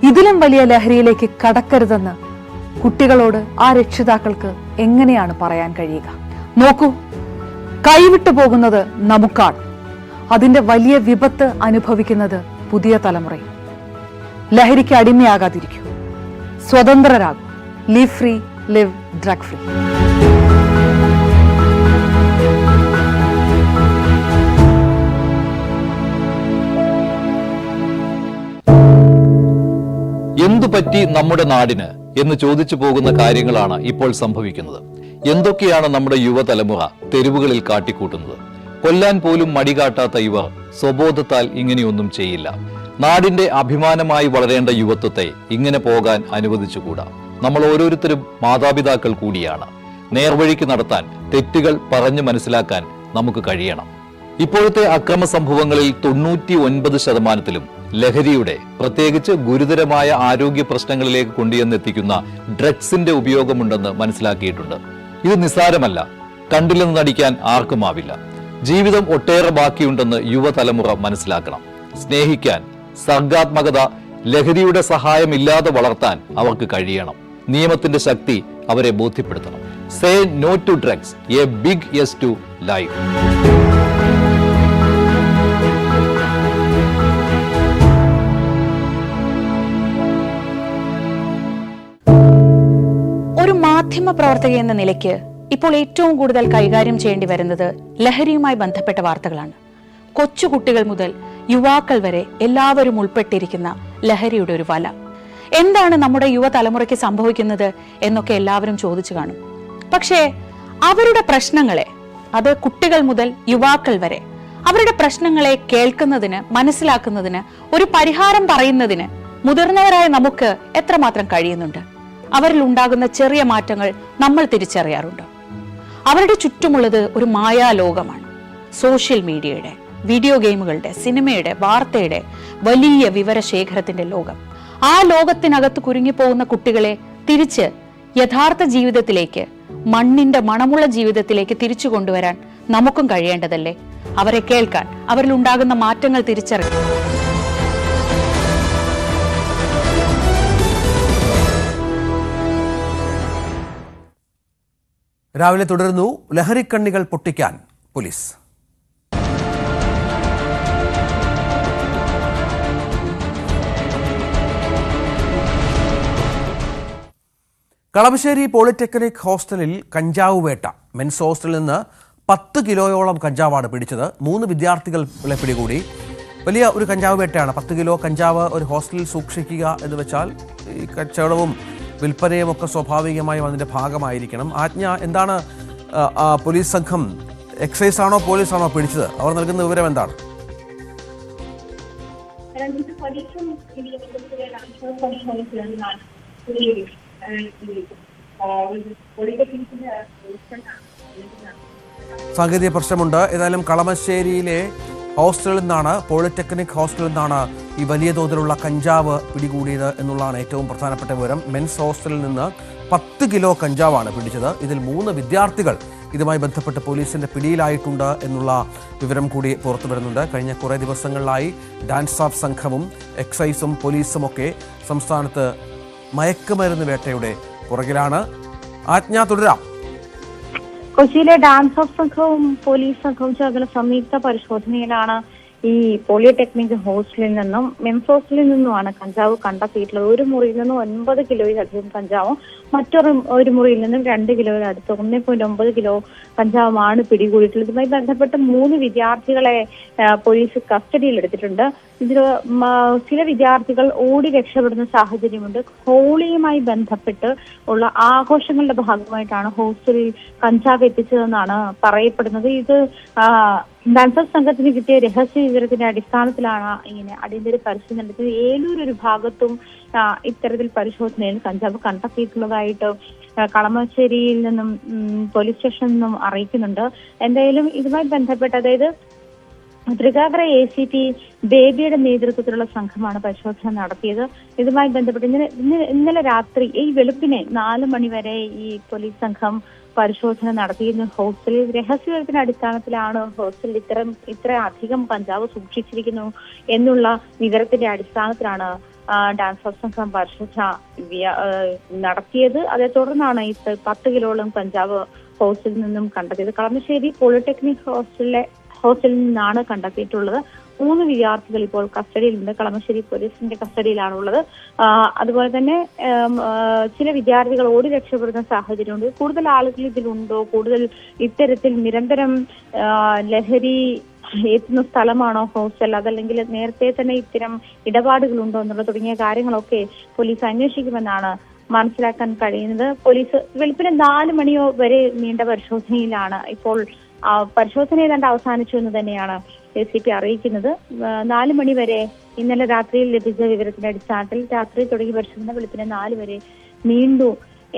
ഇതിലും വലിയ ലഹരിയിലേക്ക് കടക്കരുതെന്ന് കുട്ടികളോട് ആ രക്ഷിതാക്കൾക്ക് എങ്ങനെയാണ് പറയാൻ കഴിയുക? നോക്കൂ, കൈവിട്ടു പോകുന്നത് നമുക്കാണ്. അതിന്റെ വലിയ വിപത്ത് അനുഭവിക്കുന്നത് പുതിയ തലമുറയും. ലഹരിക്ക് അടിമയാകാതിരിക്കൂ, സ്വതന്ത്രരാകും. Live free, live drug free. എന്തു പറ്റി നമ്മുടെ നാടിന് എന്ന് ചോദിച്ചു പോകുന്ന കാര്യങ്ങളാണ് ഇപ്പോൾ സംഭവിക്കുന്നത്. എന്തൊക്കെയാണ് നമ്മുടെ യുവതലമുറ തെരുവുകളിൽ കാട്ടിക്കൂട്ടുന്നത്? കൊല്ലാൻ പോലും മടികാട്ടാത്ത ഇവർ സ്വബോധത്താൽ ഇങ്ങനെയൊന്നും ചെയ്യില്ല. നാടിന്റെ അഭിമാനമായി വളരേണ്ട യുവത്വത്തെ ഇങ്ങനെ പോകാൻ അനുവദിച്ചുകൂടാ. നമ്മൾ ഓരോരുത്തരും മാതാപിതാക്കൾ കൂടിയാണ്. നേർവഴിക്ക് നടത്താൻ, തെറ്റുകൾ പറഞ്ഞു മനസ്സിലാക്കാൻ നമുക്ക് കഴിയണം. ഇപ്പോഴത്തെ അക്രമ സംഭവങ്ങളിൽ 99% ലഹരിയുടെ, പ്രത്യേകിച്ച് ഗുരുതരമായ ആരോഗ്യ പ്രശ്നങ്ങളിലേക്ക് കൊണ്ടുവന്നെത്തിക്കുന്ന ഡ്രഗ്സിന്റെ ഉപയോഗമുണ്ടെന്ന് മനസ്സിലാക്കിയിട്ടുണ്ട്. ഇത് നിസ്സാരമല്ല. കണ്ടില്ലെന്ന് നടിക്കാൻ ആർക്കുമാവില്ല. ജീവിതം ഒട്ടേറെ ബാക്കിയുണ്ടെന്ന് യുവതലമുറ മനസ്സിലാക്കണം. സ്നേഹിക്കാൻ, സർഗാത്മകത, ലഹരിയുടെ സഹായമില്ലാതെ വളർത്താൻ അവർക്ക് കഴിയണം. നിയമത്തിന്റെ ശക്തി അവരെ ബോധ്യപ്പെടുത്തണം. Say no to drugs, a big yes to life. ഒരു മാധ്യമ പ്രവർത്തക എന്ന നിലയ്ക്ക് ഇപ്പോൾ ഏറ്റവും കൂടുതൽ കൈകാര്യം ചെയ്യേണ്ടി വരുന്നത് ലഹരിയുമായി ബന്ധപ്പെട്ട വാർത്തകളാണ്. കൊച്ചുകുട്ടികൾ മുതൽ യുവാക്കൾ വരെ എല്ലാവരും ഉൾപ്പെട്ടിരിക്കുന്ന ലഹരിയുടെ ഒരു വല. എന്താണ് നമ്മുടെ യുവതലമുറയ്ക്ക് സംഭവിക്കുന്നത് എന്നൊക്കെ എല്ലാവരും ചോദിച്ചു കാണും. പക്ഷേ അവരുടെ പ്രശ്നങ്ങളെ, അത് കുട്ടികൾ മുതൽ യുവാക്കൾ വരെ, അവരുടെ പ്രശ്നങ്ങളെ കേൾക്കുന്നതിന്, മനസ്സിലാക്കുന്നതിന്, ഒരു പരിഹാരം പറയുന്നതിന് മുതിർന്നവരായ നമുക്ക് എത്രമാത്രം കഴിയുന്നുണ്ട്? അവരിൽ ഉണ്ടാകുന്ന ചെറിയ മാറ്റങ്ങൾ നമ്മൾ തിരിച്ചറിയാറുണ്ട്. അവരുടെ ചുറ്റുമുള്ളത് ഒരു മായാലോകമാണ്. സോഷ്യൽ മീഡിയയുടെ, വീഡിയോ ഗെയിമുകളുടെ, സിനിമയുടെ, വാർത്തയുടെ വലിയ വിവരശേഖരത്തിന്റെ ലോകം. ആ ലോകത്തിനകത്ത് കുരുങ്ങിപ്പോകുന്ന കുട്ടികളെ തിരിച്ച് യഥാർത്ഥ ജീവിതത്തിലേക്ക്, മണ്ണിന്റെ മണമുള്ള ജീവിതത്തിലേക്ക് തിരിച്ചു കൊണ്ടുവരാൻ നമുക്കും കഴിയേണ്ടതല്ലേ? അവരെ കേൾക്കാൻ, അവരിൽ ഉണ്ടാകുന്ന മാറ്റങ്ങൾ തിരിച്ചറിയാൻ. രാവിലെ തുടരുന്നു. ലഹരിക്കണ്ണികൾ പൊട്ടിക്കാൻ പോലീസ്. കളമശ്ശേരി പോളിടെക്നിക് ഹോസ്റ്റലിൽ കഞ്ചാവ് വേട്ട. മെൻസ് ഹോസ്റ്റലിൽ നിന്ന് 10 കിലോയോളം കഞ്ചാവാണ് പിടിച്ചത്. 3 വിദ്യാർത്ഥികളെ പിടികൂടി. വലിയ ഒരു കഞ്ചാവ് വേട്ടയാണ്. 10 കിലോ കഞ്ചാവ് ഒരു ഹോസ്റ്റലിൽ സൂക്ഷിക്കുക എന്ന് വെച്ചാൽ ഈ കച്ചവടവും വിൽപ്പനയും ഒക്കെ സ്വാഭാവികമായും അതിൻ്റെ ഭാഗമായിരിക്കണം. ആജ്ഞ എന്താണ്? പോലീസ് സംഘം എക്സൈസ് ആണോ പോലീസാണോ പിടിച്ചത്? അവർ നൽകുന്ന വിവരം എന്താണ്? സാങ്കേതിക പ്രശ്നമുണ്ട്. ഏതായാലും കളമശ്ശേരിയിലെ ഹോസ്റ്റലിൽ നിന്നാണ്, പോളിടെക്നിക് ഹോസ്റ്റലിൽ നിന്നാണ് ഈ വലിയ തോതിലുള്ള കഞ്ചാവ് പിടികൂടിയത് എന്നുള്ളതാണ് ഏറ്റവും പ്രധാനപ്പെട്ട വിവരം. മെൻസ് ഹോസ്റ്റലിൽ നിന്ന് 10 കിലോ കഞ്ചാവാണ് പിടിച്ചത്. ഇതിൽ 3 വിദ്യാർത്ഥികൾ ഇതുമായി ബന്ധപ്പെട്ട് പോലീസിന്റെ പിടിയിലായിട്ടുണ്ട് എന്നുള്ള വിവരം കൂടി പുറത്തു വരുന്നുണ്ട്. കഴിഞ്ഞ കുറേ ദിവസങ്ങളിലായി ഡാൻസ് ഓഫ് സംഘവും എക്സൈസും പോലീസും ഒക്കെ സംസ്ഥാനത്ത് മയക്കുമരുന്ന് വേട്ടയുടെ പുറകിലാണ്. ആജ്ഞ തുടരാം. കൊച്ചിയിലെ ഡാൻസ് ഓഫ് സംഘവും പോലീസ് സംഘവും ചേർന്നുള്ള സംയുക്ത പരിശോധനയിലാണ് ഈ പോളിടെക്നിക് ഹോസ്റ്റലിൽ നിന്നും മെൻസ് ഹോസ്റ്റലിൽ നിന്നുമാണ് കഞ്ചാവ് കണ്ടെത്തിയിട്ടുള്ളത്. ഒരു മുറിയിൽ നിന്നും 9 കിലോയിലധികം കഞ്ചാവും ഒരു മുറിയിൽ നിന്നും 2 കിലോയിലടുത്ത് 1.9 കിലോ കഞ്ചാവുമാണ് പിടികൂടിയിട്ടുള്ളത്. ഇതുമായി ബന്ധപ്പെട്ട് 3 വിദ്യാർത്ഥികളെ പോലീസ് കസ്റ്റഡിയിൽ എടുത്തിട്ടുണ്ട്. ഇതിൽ ചില വിദ്യാർത്ഥികൾ ഓടി രക്ഷപ്പെടുന്ന സാഹചര്യമുണ്ട്. ഹോളിയുമായി ബന്ധപ്പെട്ട് ഉള്ള ആഘോഷങ്ങളുടെ ഭാഗമായിട്ടാണ് ഹോസ്റ്റലിൽ കഞ്ചാവ് എത്തിച്ചതെന്നാണ് പറയപ്പെടുന്നത്. ഇത് ഡാൻസർ സംഘത്തിന് കിട്ടിയ രഹസ്യ വിവരത്തിന്റെ അടിസ്ഥാനത്തിലാണ് ഇങ്ങനെ അടിയന്തര പരിശോധന നടത്തിയത്. ഏലൂർ ഒരു ഭാഗത്തും ഇത്തരത്തിൽ പരിശോധനയിൽ കഞ്ചാവ് കണ്ടെത്തിയിട്ടുള്ളതായിട്ട് കളമശ്ശേരിയിൽ നിന്നും പോലീസ് സ്റ്റേഷനിൽ നിന്നും അറിയിക്കുന്നുണ്ട്. എന്തായാലും ഇതുമായി ബന്ധപ്പെട്ട്, അതായത് തൃക്കാക്കര ACP ബേബിയുടെ നേതൃത്വത്തിലുള്ള സംഘമാണ് പരിശോധന നടത്തിയത്. ഇതുമായി ബന്ധപ്പെട്ട് ഇന്നലെ രാത്രി ഈ വെളുപ്പിനെ 4 മണി വരെ ഈ പോലീസ് സംഘം പരിശോധന നടത്തിയിരുന്നു. ഹോസ്റ്റലിൽ രഹസ്യവിവരത്തിന്റെ അടിസ്ഥാനത്തിലാണ് ഹോസ്റ്റലിൽ ഇത്ര അധികം കഞ്ചാവ് സൂക്ഷിച്ചിരിക്കുന്നു എന്നുള്ള വിവരത്തിന്റെ അടിസ്ഥാനത്തിലാണ് ഡാൻസ് ഓഫ് സംഘം പരിശോധന നടത്തിയത്. അതേ തുടർന്നാണ് ഈ 10 കിലോളം കഞ്ചാവ് ഹോസ്റ്റലിൽ നിന്നും കണ്ടെത്തിയത്. കളമശ്ശേരി പോളിടെക്നിക് ഹോസ്റ്റലിൽ നിന്നാണ് കണ്ടെത്തിയിട്ടുള്ളത്. 3 വിദ്യാർത്ഥികൾ ഇപ്പോൾ കസ്റ്റഡിയിലുണ്ട്. കളമശ്ശേരി പോലീസിന്റെ കസ്റ്റഡിയിലാണുള്ളത്. അതുപോലെ തന്നെ ചില വിദ്യാർത്ഥികൾ ഓടി രക്ഷപ്പെടുന്ന സാഹചര്യമുണ്ട്. കൂടുതൽ ആളുകൾ ഇതിലുണ്ടോ, കൂടുതൽ ഇത്തരത്തിൽ നിരന്തരം ലഹരി എത്തുന്ന സ്ഥലമാണോ ഹോസ്റ്റൽ, അതല്ലെങ്കിൽ നേരത്തെ തന്നെ ഇത്തരം ഇടപാടുകളുണ്ടോ എന്നുള്ള തുടങ്ങിയ കാര്യങ്ങളൊക്കെ പോലീസ് അന്വേഷിക്കുമെന്നാണ് മനസ്സിലാക്കാൻ കഴിയുന്നത്. പോലീസ് വെളുപ്പിന് 4 മണി വരെ നീണ്ട പരിശോധനയിലാണ്. ഇപ്പോൾ പരിശോധന ഏതാണ്ട് അവസാനിച്ചു എന്ന് തന്നെയാണ് ACP അറിയിക്കുന്നത്. 4 മണി വരെ ഇന്നലെ രാത്രിയിൽ ലഭിച്ച വിവരത്തിന്റെ അടിസ്ഥാനത്തിൽ രാത്രി തുടങ്ങിയ പരിശോധന വെളുപ്പിന് 4 വരെ നീണ്ടു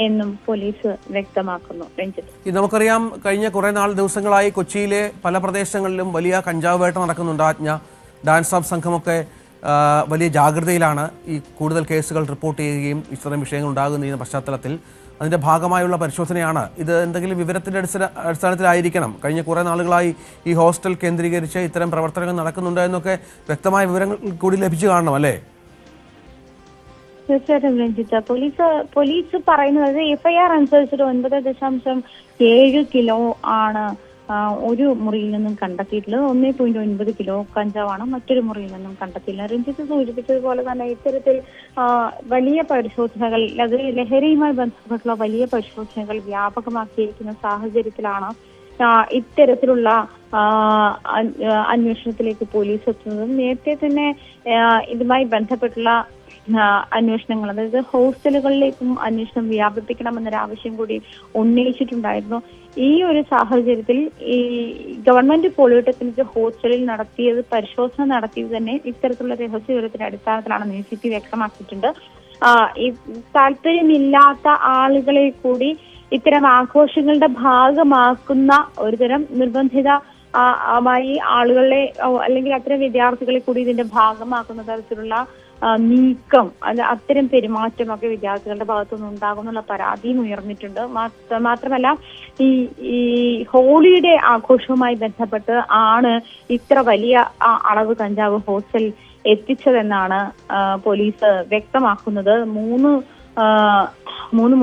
എന്നും പോലീസ് വ്യക്തമാക്കുന്നു. രഞ്ജിത്ത്, നമുക്കറിയാം, കഴിഞ്ഞ കുറെ ദിവസങ്ങളായി കൊച്ചിയിലെ പല പ്രദേശങ്ങളിലും വലിയ കഞ്ചാവ് വേട്ട നടക്കുന്നുണ്ട്. ഡാൻസ് ഓഫ് സംഘമൊക്കെ വലിയ ജാഗ്രതയിലാണ്. ഈ കൂടുതൽ കേസുകൾ റിപ്പോർട്ട് ചെയ്യുകയും ഇത്തരം വിഷയങ്ങൾ ഉണ്ടാകുന്ന പശ്ചാത്തലത്തിൽ അതിൻ്റെ ഭാഗമായുള്ള പരിശോധനയാണ് ഇത്. എന്തെങ്കിലും വിവരത്തിൻ്റെ അടിസ്ഥാനത്തിലായിരിക്കണം. കഴിഞ്ഞ കുറേ നാളുകളായി ഈ ഹോസ്റ്റൽ കേന്ദ്രീകരിച്ച് ഇത്തരം പ്രവർത്തനങ്ങൾ നടക്കുന്നുണ്ട് എന്നൊക്കെ വ്യക്തമായ വിവരങ്ങൾ കൂടി ലഭിച്ചു കാണണം, അല്ലേ? തീർച്ചയായിട്ടും രഞ്ജിത്ത്, പോലീസ് പറയുന്നത് FIR അനുസരിച്ചിട്ട് 9.7 കിലോ ആണ് ഒരു മുറിയിൽ നിന്നും കണ്ടെത്തിയിട്ടുള്ളത്. 1.9 കിലോ കഞ്ചാവാണ് മറ്റൊരു മുറിയിൽ നിന്നും കണ്ടെത്തിയിട്ടുള്ളത്. രഞ്ജിത്ത് സൂചിപ്പിച്ചതുപോലെ തന്നെ ഇത്തരത്തിൽ വലിയ പരിശോധനകൾ, അത് ലഹരിയുമായി ബന്ധപ്പെട്ടുള്ള വലിയ പരിശോധനകൾ വ്യാപകമാക്കിയിരിക്കുന്ന സാഹചര്യത്തിലാണ് ഇത്തരത്തിലുള്ള അന്വേഷണത്തിലേക്ക് പോലീസ് എത്തുന്നത്. നേരത്തെ തന്നെ ഇതുമായി ബന്ധപ്പെട്ടുള്ള അന്വേഷണങ്ങൾ, അതായത് ഹോസ്റ്റലുകളിലേക്കും അന്വേഷണം വ്യാപിപ്പിക്കണമെന്നൊരു ആവശ്യം കൂടി ഉന്നയിച്ചിട്ടുണ്ടായിരുന്നു. ഈ ഒരു സാഹചര്യത്തിൽ ഈ ഗവൺമെന്റ് പോളിടെക്നിക് ഹോസ്റ്റലിൽ പരിശോധന നടത്തിയത് തന്നെ ഇത്തരത്തിലുള്ള രഹസ്യ വിവരത്തിന്റെ അടിസ്ഥാനത്തിലാണെന്ന് ACP വ്യക്തമാക്കിയിട്ടുണ്ട്. ഈ താല്പര്യമില്ലാത്ത ആളുകളെ കൂടി ഇത്തരം ആഘോഷങ്ങളുടെ ഭാഗമാക്കുന്ന ഒരുതരം നിർബന്ധിതമായി ആളുകളെ അല്ലെങ്കിൽ അത്തരം വിദ്യാർത്ഥികളെ കൂടി ഇതിന്റെ ഭാഗമാക്കുന്ന തരത്തിലുള്ള നീക്കം, അത്തരം പെരുമാറ്റമൊക്കെ വിദ്യാർത്ഥികളുടെ ഭാഗത്തുനിന്ന് ഉണ്ടാകുന്നുള്ള പരാതിയും ഉയർന്നിട്ടുണ്ട്. മാത്രമല്ല ഈ ഹോളിയുടെ ആഘോഷവുമായി ബന്ധപ്പെട്ട് ആണ് ഇത്ര വലിയ അളവ് കഞ്ചാവ് ഹോസ്റ്റൽ എത്തിച്ചതെന്നാണ് പോലീസ് വ്യക്തമാക്കുന്നത്. 3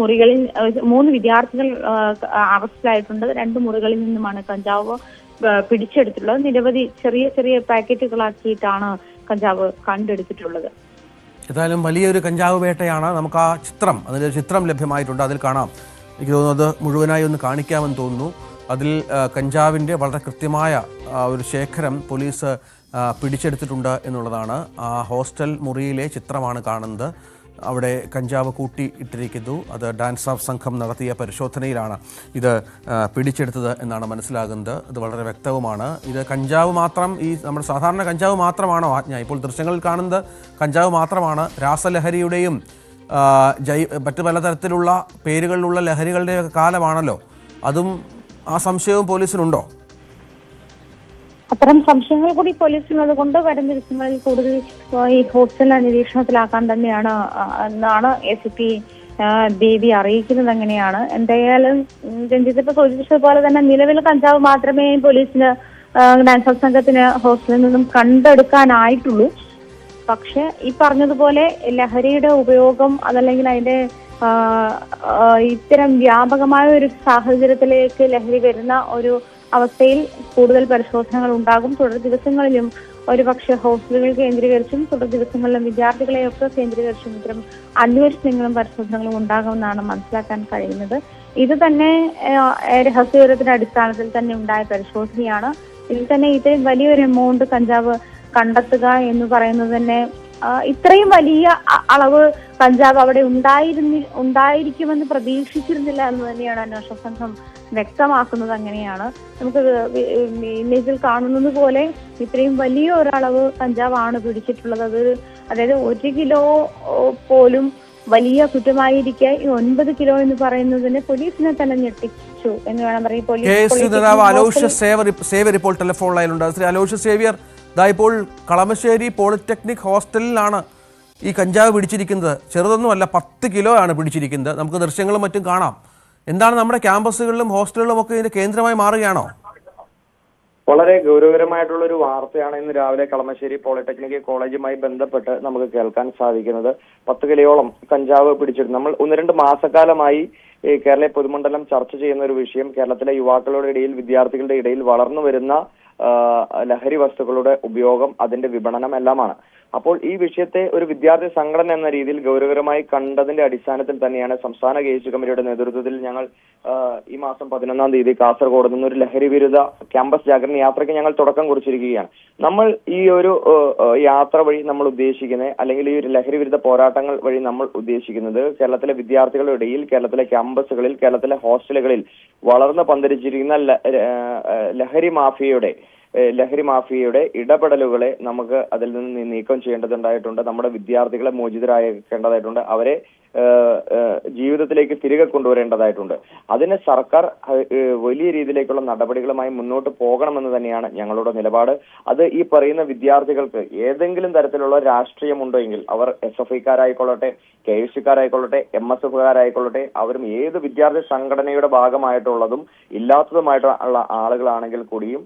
മുറികളിൽ 3 വിദ്യാർത്ഥികൾ അറസ്റ്റിലായിട്ടുണ്ട്. 2 മുറികളിൽ നിന്നുമാണ് കഞ്ചാവ് പിടിച്ചെടുത്തിട്ടുള്ളത്. നിരവധി ചെറിയ ചെറിയ പാക്കറ്റുകളാക്കിയിട്ടാണ് കഞ്ചാവ് കണ്ടെടുത്തിട്ടുള്ളത്. ഏതായാലും വലിയൊരു കഞ്ചാവ് വേട്ടയാണ്. നമുക്ക് അതിൻ്റെ ചിത്രം ലഭ്യമായിട്ടുണ്ട്. അതിൽ കാണാം, എനിക്ക് തോന്നുന്നത് മുഴുവനായി ഒന്ന് കാണിക്കാമെന്ന് തോന്നുന്നു. അതിൽ കഞ്ചാവിൻ്റെ വളരെ കൃത്യമായ ഒരു ശേഖരം പോലീസ് പിടിച്ചെടുത്തിട്ടുണ്ട് എന്നുള്ളതാണ്. ആ ഹോസ്റ്റൽ മുറിയിലെ ചിത്രമാണ് കാണുന്നത്. അവിടെ കഞ്ചാവ് കൂട്ടി ഇട്ടിരിക്കുന്നു. അത് ഡാൻസ് ഓഫ് സംഘം നടത്തിയ പരിശോധനയിലാണ് ഇത് പിടിച്ചെടുത്തത് എന്നാണ് മനസ്സിലാകുന്നത്. ഇത് വളരെ വ്യക്തവുമാണ്. ഇത് കഞ്ചാവ് മാത്രം, നമ്മുടെ സാധാരണ കഞ്ചാവ് മാത്രമാണോ ആജ്ഞ? ഇപ്പോൾ ദൃശ്യങ്ങളിൽ കാണുന്നത് കഞ്ചാവ് മാത്രമാണ്. രാസലഹരിയുടെയും മറ്റു പലതരത്തിലുള്ള പേരുകളിലുള്ള ലഹരികളുടെ കാലമാണല്ലോ. അതും ആ സംശയവും പോലീസിനുണ്ടോ? അത്തരം സംശയങ്ങൾ കൂടി പോലീസിനുള്ളത് കൊണ്ട് വരും ദിവസങ്ങളിൽ കൂടുതൽ ഈ ഹോസ്റ്റലിനെ നിരീക്ഷണത്തിലാക്കാൻ തന്നെയാണ് എന്നാണ് ACP ദേവി അറിയിക്കുന്നത്. അങ്ങനെയാണ്. എന്തായാലും രഞ്ജിത്ത് ഇപ്പൊ സൂചിപ്പിച്ചതുപോലെ തന്നെ നിലവിൽ കഞ്ചാവ് മാത്രമേ പോലീസിന് ഡാൻസ് ഓഫ് സംഘത്തിന് ഹോസ്റ്റലിൽ നിന്നും കണ്ടെടുക്കാനായിട്ടുള്ളൂ. പക്ഷെ ഈ പറഞ്ഞതുപോലെ ലഹരിയുടെ ഉപയോഗം അതല്ലെങ്കിൽ അതിന്റെ ഇത്തരം വ്യാപകമായ ഒരു സാഹചര്യത്തിലേക്ക് ലഹരി വരുന്ന ഒരു അവസ്ഥയിൽ കൂടുതൽ പരിശോധനകൾ ഉണ്ടാകും. തുടർ ദിവസങ്ങളിലും ഒരുപക്ഷെ ഹോസ്റ്റലുകൾ കേന്ദ്രീകരിച്ചും തുടർ ദിവസങ്ങളിലും വിദ്യാർത്ഥികളെയൊക്കെ കേന്ദ്രീകരിച്ചും ഇത്തരം അന്വേഷണങ്ങളും പരിശോധനകളും ഉണ്ടാകുമെന്നാണ് മനസ്സിലാക്കാൻ കഴിയുന്നത്. ഇത് തന്നെ രഹസ്യവിവരത്തിന്റെ അടിസ്ഥാനത്തിൽ തന്നെ ഉണ്ടായ പരിശോധനയാണ്. ഇതിൽ തന്നെ ഇത്രയും വലിയൊരു എമൗണ്ട് കഞ്ചാവ് കണ്ടെത്തുക എന്ന് പറയുന്നത് തന്നെ ഇത്രയും വലിയ അളവ് കഞ്ചാവ് അവിടെ ഉണ്ടായിരിക്കുമെന്ന് പ്രതീക്ഷിച്ചിരുന്നില്ല എന്ന് തന്നെയാണ് അന്വേഷണ സംഘം വ്യക്തമാക്കുന്നത്. അങ്ങനെയാണ് നമുക്ക് ഇമേജിൽ കാണുന്നത് പോലെ ഇത്രയും വലിയ ഒരളവ് കഞ്ചാവാണ് പിടിച്ചിട്ടുള്ളത്. അതായത് 1 കിലോ പോലും വലിയ കുറ്റമായിരിക്കെ 9 കിലോ എന്ന് പറയുന്നതിന് പോലീസിനെ തന്നെ ഞെട്ടിച്ചു എന്ന് വേണം പറയാൻ. സേവ്യർ ഇപ്പോൾ ടെലിഫോൺ ലൈനിലുണ്ട്. ശ്രീ അലോഷ്യസ് സേവ്യർ, ഇപ്പോൾ കളമശ്ശേരി പോളിടെക്നിക് ഹോസ്റ്റലിലാണ് ഈ കഞ്ചാവ് പിടിച്ചിരിക്കുന്നത്. ചെറുതൊന്നുമല്ല, 10 കിലോ ആണ് പിടിച്ചിരിക്കുന്നത്. നമുക്ക് ദൃശ്യങ്ങളും മറ്റും കാണാം. എന്താണ് നമ്മുടെ ക്യാമ്പസുകളിലും ഹോസ്റ്റലുകളിലും ഒക്കെ ഇതിന്റെ കേന്ദ്രമായി മാറുകയാണോ? വളരെ ഗൗരവകരമായിട്ടുള്ള ഒരു വാർത്തയാണ് ഇന്ന് രാവിലെ കളമശ്ശേരി പോളിടെക്നിക് കോളേജുമായി ബന്ധപ്പെട്ട് നമുക്ക് കേൾക്കാൻ സാധിക്കുന്നത്. 10 കിലോയോളം കഞ്ചാവ് പിടിച്ചിരുന്നു. നമ്മൾ 1-2 മാസക്കാലമായി കേരള പൊതുമണ്ഡലം ചർച്ച ചെയ്യുന്ന ഒരു വിഷയം കേരളത്തിലെ യുവാക്കളുടെ ഇടയിൽ, വിദ്യാർത്ഥികളുടെ ഇടയിൽ വളർന്നു വരുന്ന ലഹരി വസ്തുക്കളുടെ ഉപയോഗം, അതിന്റെ വിപണനം എല്ലാമാണ്. അപ്പോൾ ഈ വിഷയത്തെ ഒരു വിദ്യാർത്ഥി സംഘടന എന്ന രീതിയിൽ ഗൗരവകരമായി കണ്ടതിന്റെ അടിസ്ഥാനത്തിൽ തന്നെയാണ് സംസ്ഥാന കേസ് കമ്മിറ്റിയുടെ നേതൃത്വത്തിൽ ഞങ്ങൾ ഈ മാസം 11-ാം തീയതി കാസർഗോഡ് നിന്ന് ഒരു ലഹരി വിരുദ്ധ ക്യാമ്പസ് ജാഗരണ യാത്രയ്ക്ക് ഞങ്ങൾ തുടക്കം കുറിച്ചിരിക്കുകയാണ്. നമ്മൾ ഈ ഒരു യാത്ര വഴി നമ്മൾ ഉദ്ദേശിക്കുന്നത്, അല്ലെങ്കിൽ ഈ ഒരു ലഹരി വിരുദ്ധ പോരാട്ടങ്ങൾ വഴി നമ്മൾ ഉദ്ദേശിക്കുന്നത്, കേരളത്തിലെ വിദ്യാർത്ഥികളുടെ ഇടയിൽ, കേരളത്തിലെ ക്യാമ്പസുകളിൽ, കേരളത്തിലെ ഹോസ്റ്റലുകളിൽ വളർന്ന് പന്തലിച്ചിരിക്കുന്ന ലഹരി മാഫിയയുടെ ഇടപെടലുകളെ നമുക്ക് അതിൽ നിന്ന് നീക്കം ചെയ്യേണ്ടതുണ്ടായിട്ടുണ്ട്. നമ്മുടെ വിദ്യാർത്ഥികളെ മോചിതരാക്കേണ്ടതായിട്ടുണ്ട്. അവരെ ജീവിതത്തിലേക്ക് തിരികെ കൊണ്ടുവരേണ്ടതായിട്ടുണ്ട്. അതിന് സർക്കാർ വലിയ രീതിയിലേക്കുള്ള നടപടികളുമായി മുന്നോട്ട് പോകണമെന്ന് തന്നെയാണ് ഞങ്ങളുടെ നിലപാട്. അത് ഈ പറയുന്ന വിദ്യാർത്ഥികൾക്ക് ഏതെങ്കിലും തരത്തിലുള്ള രാഷ്ട്രീയമുണ്ടോ എങ്കിൽ അവർ SFIക്കാരായിക്കൊള്ളട്ടെ, KSUക്കാരായിക്കൊള്ളട്ടെ, MSFകാരായിക്കൊള്ളട്ടെ, അവരും ഏത് വിദ്യാർത്ഥി സംഘടനയുടെ ഭാഗമായിട്ടുള്ളതും ഇല്ലാത്തതുമായിട്ടുള്ള ആളുകളാണെങ്കിൽ കൂടിയും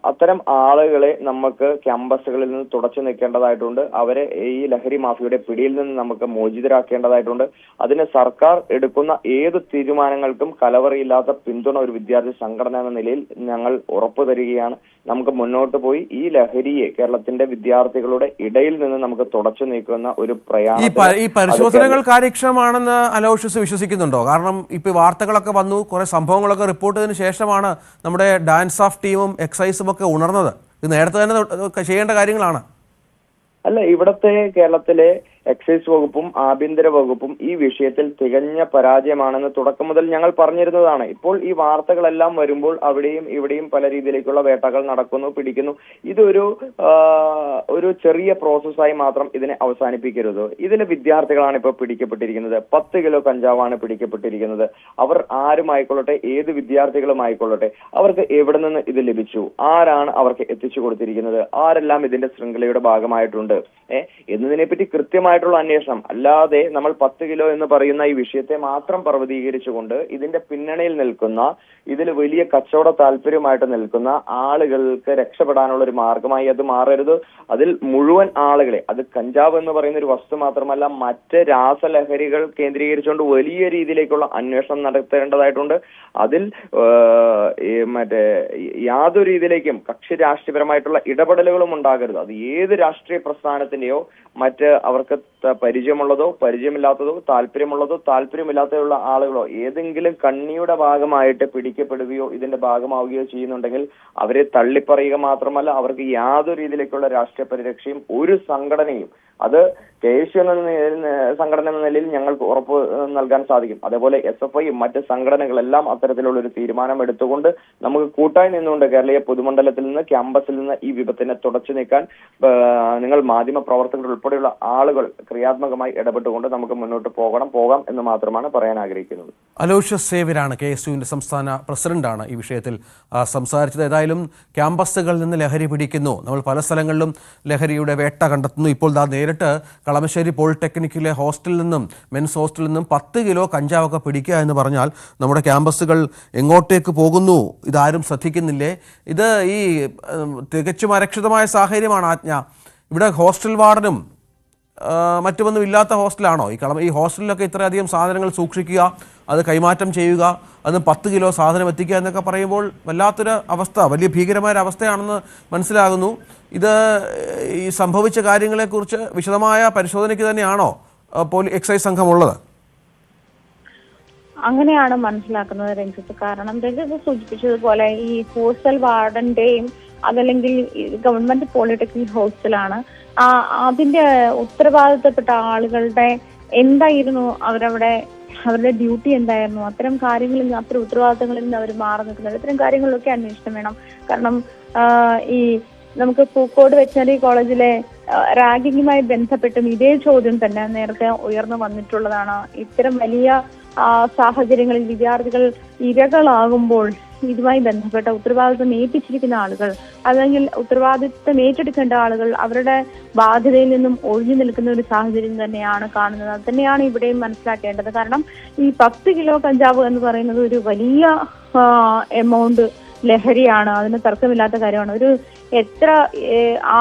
അത്തരം ആളുകളെ നമുക്ക് ക്യാമ്പസുകളിൽ നിന്ന് തുടച്ചു നീക്കേണ്ടതായിട്ടുണ്ട്. അവരെ ഈ ലഹരി മാഫിയയുടെ പിടിയിൽ നിന്ന് നമുക്ക് മോചിതരാക്കേണ്ടതായിട്ടുണ്ട്. അതിന് സർക്കാർ എടുക്കുന്ന ഏത് തീരുമാനങ്ങൾക്കും കലവറയില്ലാത്ത പിന്തുണ ഒരു വിദ്യാർത്ഥി സംഘടന എന്ന നിലയിൽ ഞങ്ങൾ ഉറപ്പു തരികയാണ്. നമുക്ക് മുന്നോട്ട് പോയി ഈ ലഹരിയെ കേരളത്തിന്റെ വിദ്യാർത്ഥികളുടെ ഇടയിൽ നിന്ന് നമുക്ക് തുടച്ചു നീക്കുന്ന ഒരു ഈ പരിശോധനകൾ കാര്യക്ഷമമാണെന്ന് അലോഷ്യസ് വിശ്വസിക്കുന്നുണ്ടോ? കാരണം ഇപ്പൊ വാർത്തകളൊക്കെ വന്നു, കുറെ സംഭവങ്ങളൊക്കെ റിപ്പോർട്ട് ചെയ്തതിനു ശേഷമാണ് നമ്മുടെ ഡാൻസ് ഓഫ് ടീമും എക്സൈസും ഒക്കെ ഉണർന്നത്. ഇത് നേരത്തെ തന്നെ ചെയ്യേണ്ട കാര്യങ്ങളാണ്. അല്ല, ഇവിടത്തെ കേരളത്തിലെ എക്സൈസ് വകുപ്പും ആഭ്യന്തര വകുപ്പും ഈ വിഷയത്തിൽ തികഞ്ഞ പരാജയമാണെന്ന് തുടക്കം മുതൽ ഞങ്ങൾ പറഞ്ഞിരുന്നതാണ്. ഇപ്പോൾ ഈ വാർത്തകളെല്ലാം വരുമ്പോൾ അവിടെയും ഇവിടെയും പല രീതിയിലേക്കുള്ള വേട്ടകൾ നടക്കുന്നു, പിടിക്കുന്നു. ഇതൊരു ചെറിയ പ്രോസസ്സായി മാത്രം ഇതിനെ അവസാനിപ്പിക്കരുത്. ഇതിലെ വിദ്യാർത്ഥികളാണ് ഇപ്പോൾ പിടിക്കപ്പെട്ടിരിക്കുന്നത്. 10 കിലോ കഞ്ചാവാണ് പിടിക്കപ്പെട്ടിരിക്കുന്നത്. അവർ ആരുമായിക്കൊള്ളട്ടെ, ഏത് വിദ്യാർത്ഥികളുമായിക്കൊള്ളട്ടെ, അവർക്ക് എവിടെ നിന്ന് ഇത് ലഭിച്ചു, ആരാണ് അവർക്ക് എത്തിച്ചു കൊടുത്തിരിക്കുന്നത്, ആരെല്ലാം ഇതിന്റെ ശൃംഖലയുടെ ഭാഗമായിട്ടുണ്ട് എന്നതിനെപ്പറ്റി കൃത്യമായിട്ടുള്ള അന്വേഷണം. അല്ലാതെ നമ്മൾ 10 കിലോ എന്ന് പറയുന്ന ഈ വിഷയത്തെ മാത്രം പർവ്വതീകരിച്ചുകൊണ്ട് ഇതിന്റെ പിന്നണിയിൽ നിൽക്കുന്ന, ഇതിൽ വലിയ കച്ചവട താല്പര്യമായിട്ട് നിൽക്കുന്ന ആളുകൾക്ക് രക്ഷപ്പെടാനുള്ള ഒരു മാർഗമായി അത് മാറരുത്. അതിൽ മുഴുവൻ ആളുകളെ, അത് കഞ്ചാവ് എന്ന് പറയുന്ന ഒരു വസ്തു മാത്രമല്ല, മറ്റ് രാസലഹരികൾ കേന്ദ്രീകരിച്ചുകൊണ്ട് വലിയ രീതിയിലേക്കുള്ള അന്വേഷണം നടത്തേണ്ടതായിട്ടുണ്ട്. അതിൽ യാതൊരു രീതിയിലേക്കും കക്ഷി രാഷ്ട്രീയപരമായിട്ടുള്ള ഇടപെടലുകളും ഉണ്ടാകരുത്. അത് ഏത് രാഷ്ട്രീയ പ്രസ്ഥാനത്തിന്റെയോ മറ്റ് അവർക്ക് പരിചയമുള്ളതോ പരിചയമില്ലാത്തതോ താല്പര്യമുള്ളതോ താല്പര്യമില്ലാത്തതുള്ള ആളുകളോ ഏതെങ്കിലും കണ്ണിയുടെ ഭാഗമായിട്ട് പിടിക്കപ്പെടുകയോ ഇതിന്റെ ഭാഗമാവുകയോ ചെയ്യുന്നുണ്ടെങ്കിൽ അവരെ തള്ളിപ്പറയുക മാത്രമല്ല, അവർക്ക് യാതൊരു രീതിയിലേക്കുള്ള രാഷ്ട്രീയ പരിരക്ഷയും ഒരു സംഘടനയും, അത് KSU എന്ന സംഘടന എന്ന നിലയിൽ ഞങ്ങൾക്ക് ഉറപ്പ് നൽകാൻ സാധിക്കും. അതേപോലെ SFIയും മറ്റ് സംഘടനകളെല്ലാം അത്തരത്തിലുള്ള ഒരു തീരുമാനം എടുത്തുകൊണ്ട് നമുക്ക് കൂട്ടായി നിന്നുകൊണ്ട് കേരളീയ പൊതുമണ്ഡലത്തിൽ നിന്ന്, ക്യാമ്പസിൽ നിന്ന് ഈ വിപത്തിനെ തുടച്ചു നീക്കാൻ നിങ്ങൾ മാധ്യമ പ്രവർത്തകർ ഉൾപ്പെടെയുള്ള ആളുകൾ ക്രിയാത്മകമായി ഇടപെട്ടുകൊണ്ട് നമുക്ക് മുന്നോട്ട് പോകാം എന്ന് മാത്രമാണ് പറയാൻ ആഗ്രഹിക്കുന്നത്. അലോഷ്യസ് സേവ്യറാണ്, KSUവിന്റെ സംസ്ഥാന പ്രസിഡന്റാണ് ഈ വിഷയത്തിൽ സംസാരിച്ചത്. ഏതായാലും ക്യാമ്പസുകളിൽ നിന്ന് ലഹരി പിടിക്കുന്നു, നമ്മൾ പല സ്ഥലങ്ങളിലും ലഹരിയുടെ വേട്ട കണ്ടെത്തുന്നു. ഇപ്പോൾ നേരിട്ട് കളമശ്ശേരി പോളിടെക്നിക്കിലെ ഹോസ്റ്റലിൽ നിന്നും, മെൻസ് ഹോസ്റ്റലിൽ നിന്നും 10 കിലോ കഞ്ചാവൊക്കെ പിടിക്കുക എന്ന് പറഞ്ഞാൽ നമ്മുടെ ക്യാമ്പസുകൾ എങ്ങോട്ടേക്ക് പോകുന്നു, ഇതാരും ശ്രദ്ധിക്കുന്നില്ലേ? ഇത് ഈ തികച്ചും അരക്ഷിതമായ സാഹചര്യമാണ് ആജ്ഞ. ഇവിടെ ഹോസ്റ്റൽ വാർഡനും മറ്റുമൊന്നും ഇല്ലാത്ത ഹോസ്റ്റലാണോ ഈ ഹോസ്റ്റലിലൊക്കെ ഇത്രയധികം സാധനങ്ങൾ സൂക്ഷിക്കുക, അത് കൈമാറ്റം ചെയ്യുക, അന്ന് 10 കിലോ സാധനം എത്തിക്കുക എന്നൊക്കെ പറയുമ്പോൾ വല്ലാത്തൊരു അവസ്ഥ, വലിയ ഭീകരമായ ഒരു അവസ്ഥയാണെന്ന് മനസ്സിലാകുന്നു. ഇത് ഈ സംഭവിച്ച കാര്യങ്ങളെക്കുറിച്ച് വിശദമായ പരിശോധനയ്ക്ക് തന്നെയാണോ എക്സൈസ് സംഘം ഉള്ളത്? അങ്ങനെയാണ് മനസ്സിലാക്കുന്നത് രഞ്ജിത്ത്. കാരണം രഞ്ജിത്ത് സൂചിപ്പിച്ചതുപോലെ ഈ ഹോസ്റ്റൽ വാർഡന്റെയും അതല്ലെങ്കിൽ ഗവൺമെന്റ് പോളിടെക്നിക് ഹോസ്റ്റലാണ്. അതിന്റെ ഉത്തരവാദിത്തപ്പെട്ട ആളുകളുടെ എന്തായിരുന്നു അവരുടെ ഡ്യൂട്ടി എന്തായിരുന്നു, അത്തരം കാര്യങ്ങളിൽ നിന്ന്, അത്തരം ഉത്തരവാദിത്തങ്ങളിൽ നിന്ന് അവർ മാറി നിൽക്കുന്നത്, ഇത്തരം കാര്യങ്ങളിലൊക്കെ അന്വേഷണം വേണം. കാരണം ഈ നമുക്ക് പൂക്കോട് വെറ്ററിനറി കോളേജിലെ റാഗിങ്ങുമായി ബന്ധപ്പെട്ടും ഇതേ ചോദ്യം തന്നെ നേരത്തെ ഉയർന്നു വന്നിട്ടുള്ളതാണ്. ഇത്തരം വലിയ സാഹചര്യങ്ങളിൽ വിദ്യാർത്ഥികൾ ഇരകളാകുമ്പോൾ ഇതുമായി ബന്ധപ്പെട്ട ഉത്തരവാദിത്വം ഏൽപ്പിച്ചിരിക്കുന്ന ആളുകൾ അല്ലെങ്കിൽ ഉത്തരവാദിത്വം ഏറ്റെടുക്കേണ്ട ആളുകൾ അവരുടെ ബാധ്യതയിൽ നിന്നും ഒഴിഞ്ഞു നിൽക്കുന്ന ഒരു സാഹചര്യം തന്നെയാണ് കാണുന്നത്. അത് തന്നെയാണ് ഇവിടെയും മനസ്സിലാക്കേണ്ടത്. കാരണം ഈ 10 കിലോ കഞ്ചാവ് എന്ന് പറയുന്നത് ഒരു വലിയ എമൗണ്ട് ലഹരിയാണ്. അതിന് തർക്കമില്ലാത്ത കാര്യമാണ്. എത്ര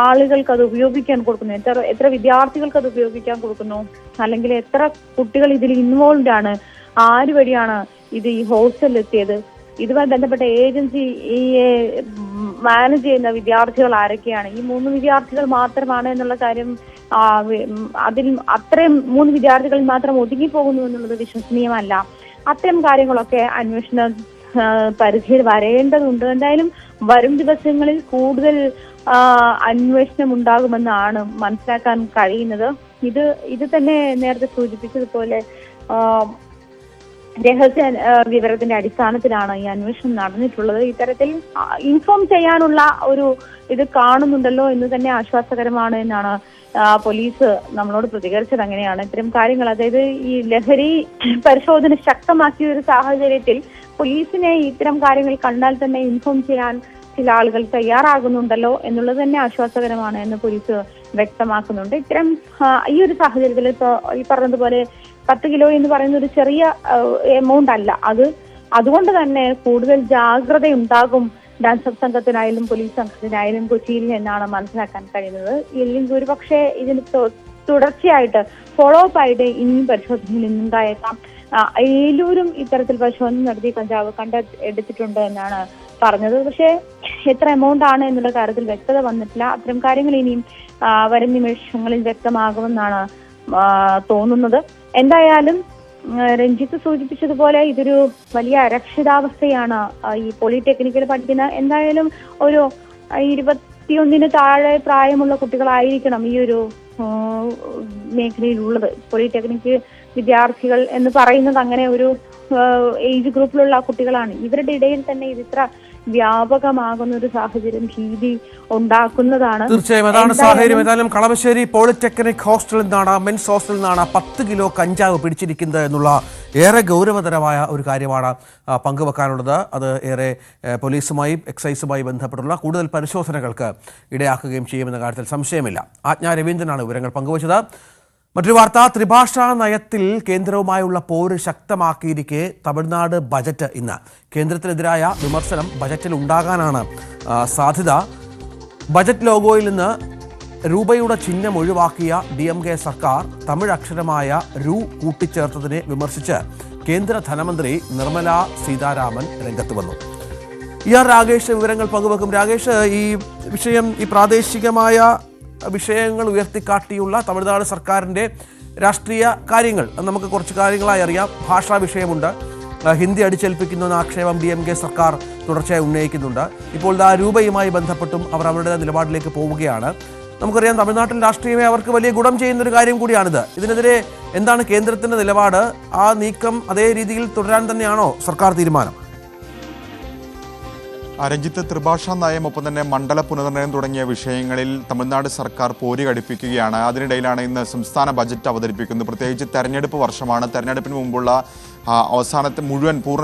ആളുകൾക്ക് അത് ഉപയോഗിക്കാൻ കൊടുക്കുന്നു, എത്ര വിദ്യാർത്ഥികൾക്ക് അത് ഉപയോഗിക്കാൻ കൊടുക്കുന്നു, അല്ലെങ്കിൽ എത്ര കുട്ടികൾ ഇതിൽ ഇൻവോൾവ് ആണ്, ആര് വഴിയാണ് ഇത് ഈ ഹോസ്റ്റലിൽ എത്തിയത്, ഇതുമായി ബന്ധപ്പെട്ട ഏജൻസി ഈ മാനേജ് ചെയ്യുന്ന വിദ്യാർത്ഥികൾ ആരൊക്കെയാണ്, ഈ 3 വിദ്യാർത്ഥികൾ മാത്രമാണ് എന്നുള്ള കാര്യം അതിൽ അത്രയും 3 വിദ്യാർത്ഥികളിൽ മാത്രം ഒതുങ്ങിപ്പോകുന്നു എന്നുള്ളത് വിശ്വസനീയമല്ല. അത്തരം കാര്യങ്ങളൊക്കെ അന്വേഷണ പരിധിയിൽ വരേണ്ടതുണ്ട്. എന്തായാലും വരും ദിവസങ്ങളിൽ കൂടുതൽ അന്വേഷണം ഉണ്ടാകുമെന്നാണ് മനസ്സിലാക്കാൻ കഴിയുന്നത്. ഇത് തന്നെ നേരത്തെ സൂചിപ്പിച്ചതുപോലെ രഹസ്യ വിവരത്തിന്റെ അടിസ്ഥാനത്തിലാണ് ഈ അന്വേഷണം നടന്നിട്ടുള്ളത്. ഇത്തരത്തിൽ ഇൻഫോം ചെയ്യാനുള്ള ഒരു ഇത് കാണുന്നുണ്ടല്ലോ എന്ന് തന്നെ ആശ്വാസകരമാണ് എന്നാണ് പോലീസ് നമ്മളോട് പ്രതികരിച്ചത്. അങ്ങനെയാണ് ഇത്തരം കാര്യങ്ങൾ, അതായത് ഈ ലഹരി പരിശോധന ശക്തമാക്കിയ ഒരു സാഹചര്യത്തിൽ പോലീസിനെ ഇത്തരം കാര്യങ്ങൾ കണ്ടാൽ തന്നെ ഇൻഫോം ചെയ്യാൻ ചില ആളുകൾ തയ്യാറാകുന്നുണ്ടല്ലോ എന്നുള്ളത് തന്നെ ആശ്വാസകരമാണ് എന്ന് പോലീസ് വ്യക്തമാക്കുന്നുണ്ട്. ഇത്തരം ഈ ഒരു സാഹചര്യത്തിൽ ഇപ്പോൾ ഈ പറഞ്ഞതുപോലെ 10 കിലോ എന്ന് പറയുന്ന ഒരു ചെറിയ എമൗണ്ട് അല്ല. അതുകൊണ്ട് തന്നെ കൂടുതൽ ജാഗ്രതയുണ്ടാകും ഡാൻസ് ഓഫ് സംഘത്തിനായാലും പോലീസ് സംഘത്തിനായാലും കൊച്ചിയിൽ എന്നാണ് മനസ്സിലാക്കാൻ കഴിയുന്നത്. ഇല്ലെങ്കിൽ ഒരുപക്ഷെ ഇതിന് തുടർച്ചയായിട്ട് ഫോളോ അപ്പ് ആയിട്ട് ഇനിയും പരിശോധനയിൽ ഉണ്ടായേക്കാം. ഏലൂരും ഇത്തരത്തിൽ പരിശോധന നടത്തി കഞ്ചാവ് എടുത്തിട്ടുണ്ട് എന്നാണ് പറഞ്ഞത്. പക്ഷേ എത്ര എമൗണ്ട് ആണ് എന്നുള്ള കാര്യത്തിൽ വ്യക്തത വന്നിട്ടില്ല. അത്തരം കാര്യങ്ങൾ ഇനിയും വരും നിമിഷങ്ങളിൽ വ്യക്തമാകുമെന്നാണ് തോന്നുന്നത്. എന്തായാലും രഞ്ജിത്ത് സൂചിപ്പിച്ചതുപോലെ ഇതൊരു വലിയ അരക്ഷിതാവസ്ഥയാണ് ഈ പോളിടെക്നിക്കിൽ പഠിക്കുന്ന എന്തായാലും ഒരു 21 താഴെ പ്രായമുള്ള കുട്ടികളായിരിക്കണം ഈ ഒരു മേഖലയിലുള്ളത്. പോളിടെക്നിക് വിദ്യാർത്ഥികൾ എന്ന് പറയുന്നത് അങ്ങനെ ഒരു ഏജ് ഗ്രൂപ്പിലുള്ള കുട്ടികളാണ്. ഇവരുടെ ഇടയിൽ തന്നെ ഇതിത്ര വ്യാപകമാകുന്ന ഒരു സാഹചര്യം ഭീതി ഉണ്ടാക്കുന്നതാണ്. തീർച്ചയായും അതാണ് സാഹചര്യം. ഏതായാലും കളമശ്ശേരി പോളിടെക്നിക് ഹോസ്റ്റലിൽ നിന്നാണ്, മെൻസ് ഹോസ്റ്റലിൽ നിന്നാണ് 10 കിലോ കഞ്ചാവ് പിടിച്ചിരിക്കുന്നത് എന്നുള്ള ഏറെ ഗൗരവതരമായ ഒരു കാര്യമാണ് പങ്കുവെക്കാനുള്ളത്. അത് ഏറെ പോലീസുമായും എക്സൈസുമായി ബന്ധപ്പെട്ടുള്ള കൂടുതൽ പരിശോധനകൾക്ക് ഇടയാക്കുകയും ചെയ്യുമെന്ന കാര്യത്തിൽ സംശയമില്ല. ആജ്ഞ രവീന്ദ്രനാണ് വിവരങ്ങൾ പങ്കുവച്ചത്. മറ്റൊരു വാർത്ത, ത്രിഭാഷാ നയത്തിൽ കേന്ദ്രവുമായുള്ള പോര് ശക്തമാക്കിയിരിക്കെ തമിഴ്നാട് ബജറ്റ് ഇന്ന്. കേന്ദ്രത്തിനെതിരായ വിമർശനം ബജറ്റിൽ ഉണ്ടാകാനാണ് സാധ്യത. ബജറ്റ് ലോഗോയിൽ നിന്ന് രൂപയുടെ ചിഹ്നം ഒഴിവാക്കിയ DMK സർക്കാർ തമിഴ് അക്ഷരമായ രു കൂട്ടിച്ചേർത്തതിനെ വിമർശിച്ച് കേന്ദ്ര ധനമന്ത്രി നിർമ്മല സീതാരാമൻ രംഗത്ത് വന്നു. രാകേഷ് വിവരങ്ങൾ പങ്കുവെക്കും. രാകേഷ്, ഈ വിഷയം, ഈ പ്രാദേശികമായ വിഷയങ്ങൾ ഉയർത്തിക്കാട്ടിയുള്ള തമിഴ്നാട് സർക്കാരിൻ്റെ രാഷ്ട്രീയ കാര്യങ്ങൾ നമുക്ക് കുറച്ച് കാര്യങ്ങളായി അറിയാം. ഭാഷാ വിഷയമുണ്ട്, ഹിന്ദി അടിച്ചേൽപ്പിക്കുന്ന ആക്ഷേപം DMK സർക്കാർ തുടർച്ചയായി ഉന്നയിക്കുന്നുണ്ട്. ഇപ്പോൾ രൂപയുമായി ബന്ധപ്പെട്ടും അവർ അവരുടെ നിലപാടിലേക്ക് പോവുകയാണ്. നമുക്കറിയാം തമിഴ്നാട്ടിൽ രാഷ്ട്രീയമേ അവർക്ക് വലിയ ഗുണം ചെയ്യുന്നൊരു കാര്യം കൂടിയാണിത്. ഇതിനെതിരെ എന്താണ് കേന്ദ്രത്തിൻ്റെ നിലപാട്? ആ നീക്കം അതേ രീതിയിൽ തുടരാൻ തന്നെയാണോ സർക്കാർ തീരുമാനം? രഞ്ജിത്ത്, ത്രിഭാഷാ നയം ഒപ്പം തന്നെ മണ്ഡല പുനർനിർണയം തുടങ്ങിയ വിഷയങ്ങളിൽ തമിഴ്നാട് സർക്കാർ പോര് ഘടിപ്പിക്കുകയാണ്. അതിനിടയിലാണ് ഇന്ന് സംസ്ഥാന ബജറ്റ് അവതരിപ്പിക്കുന്നത്. പ്രത്യേകിച്ച് തെരഞ്ഞെടുപ്പ് വർഷമാണ്. തെരഞ്ഞെടുപ്പിന് മുമ്പുള്ള അവസാനത്തെ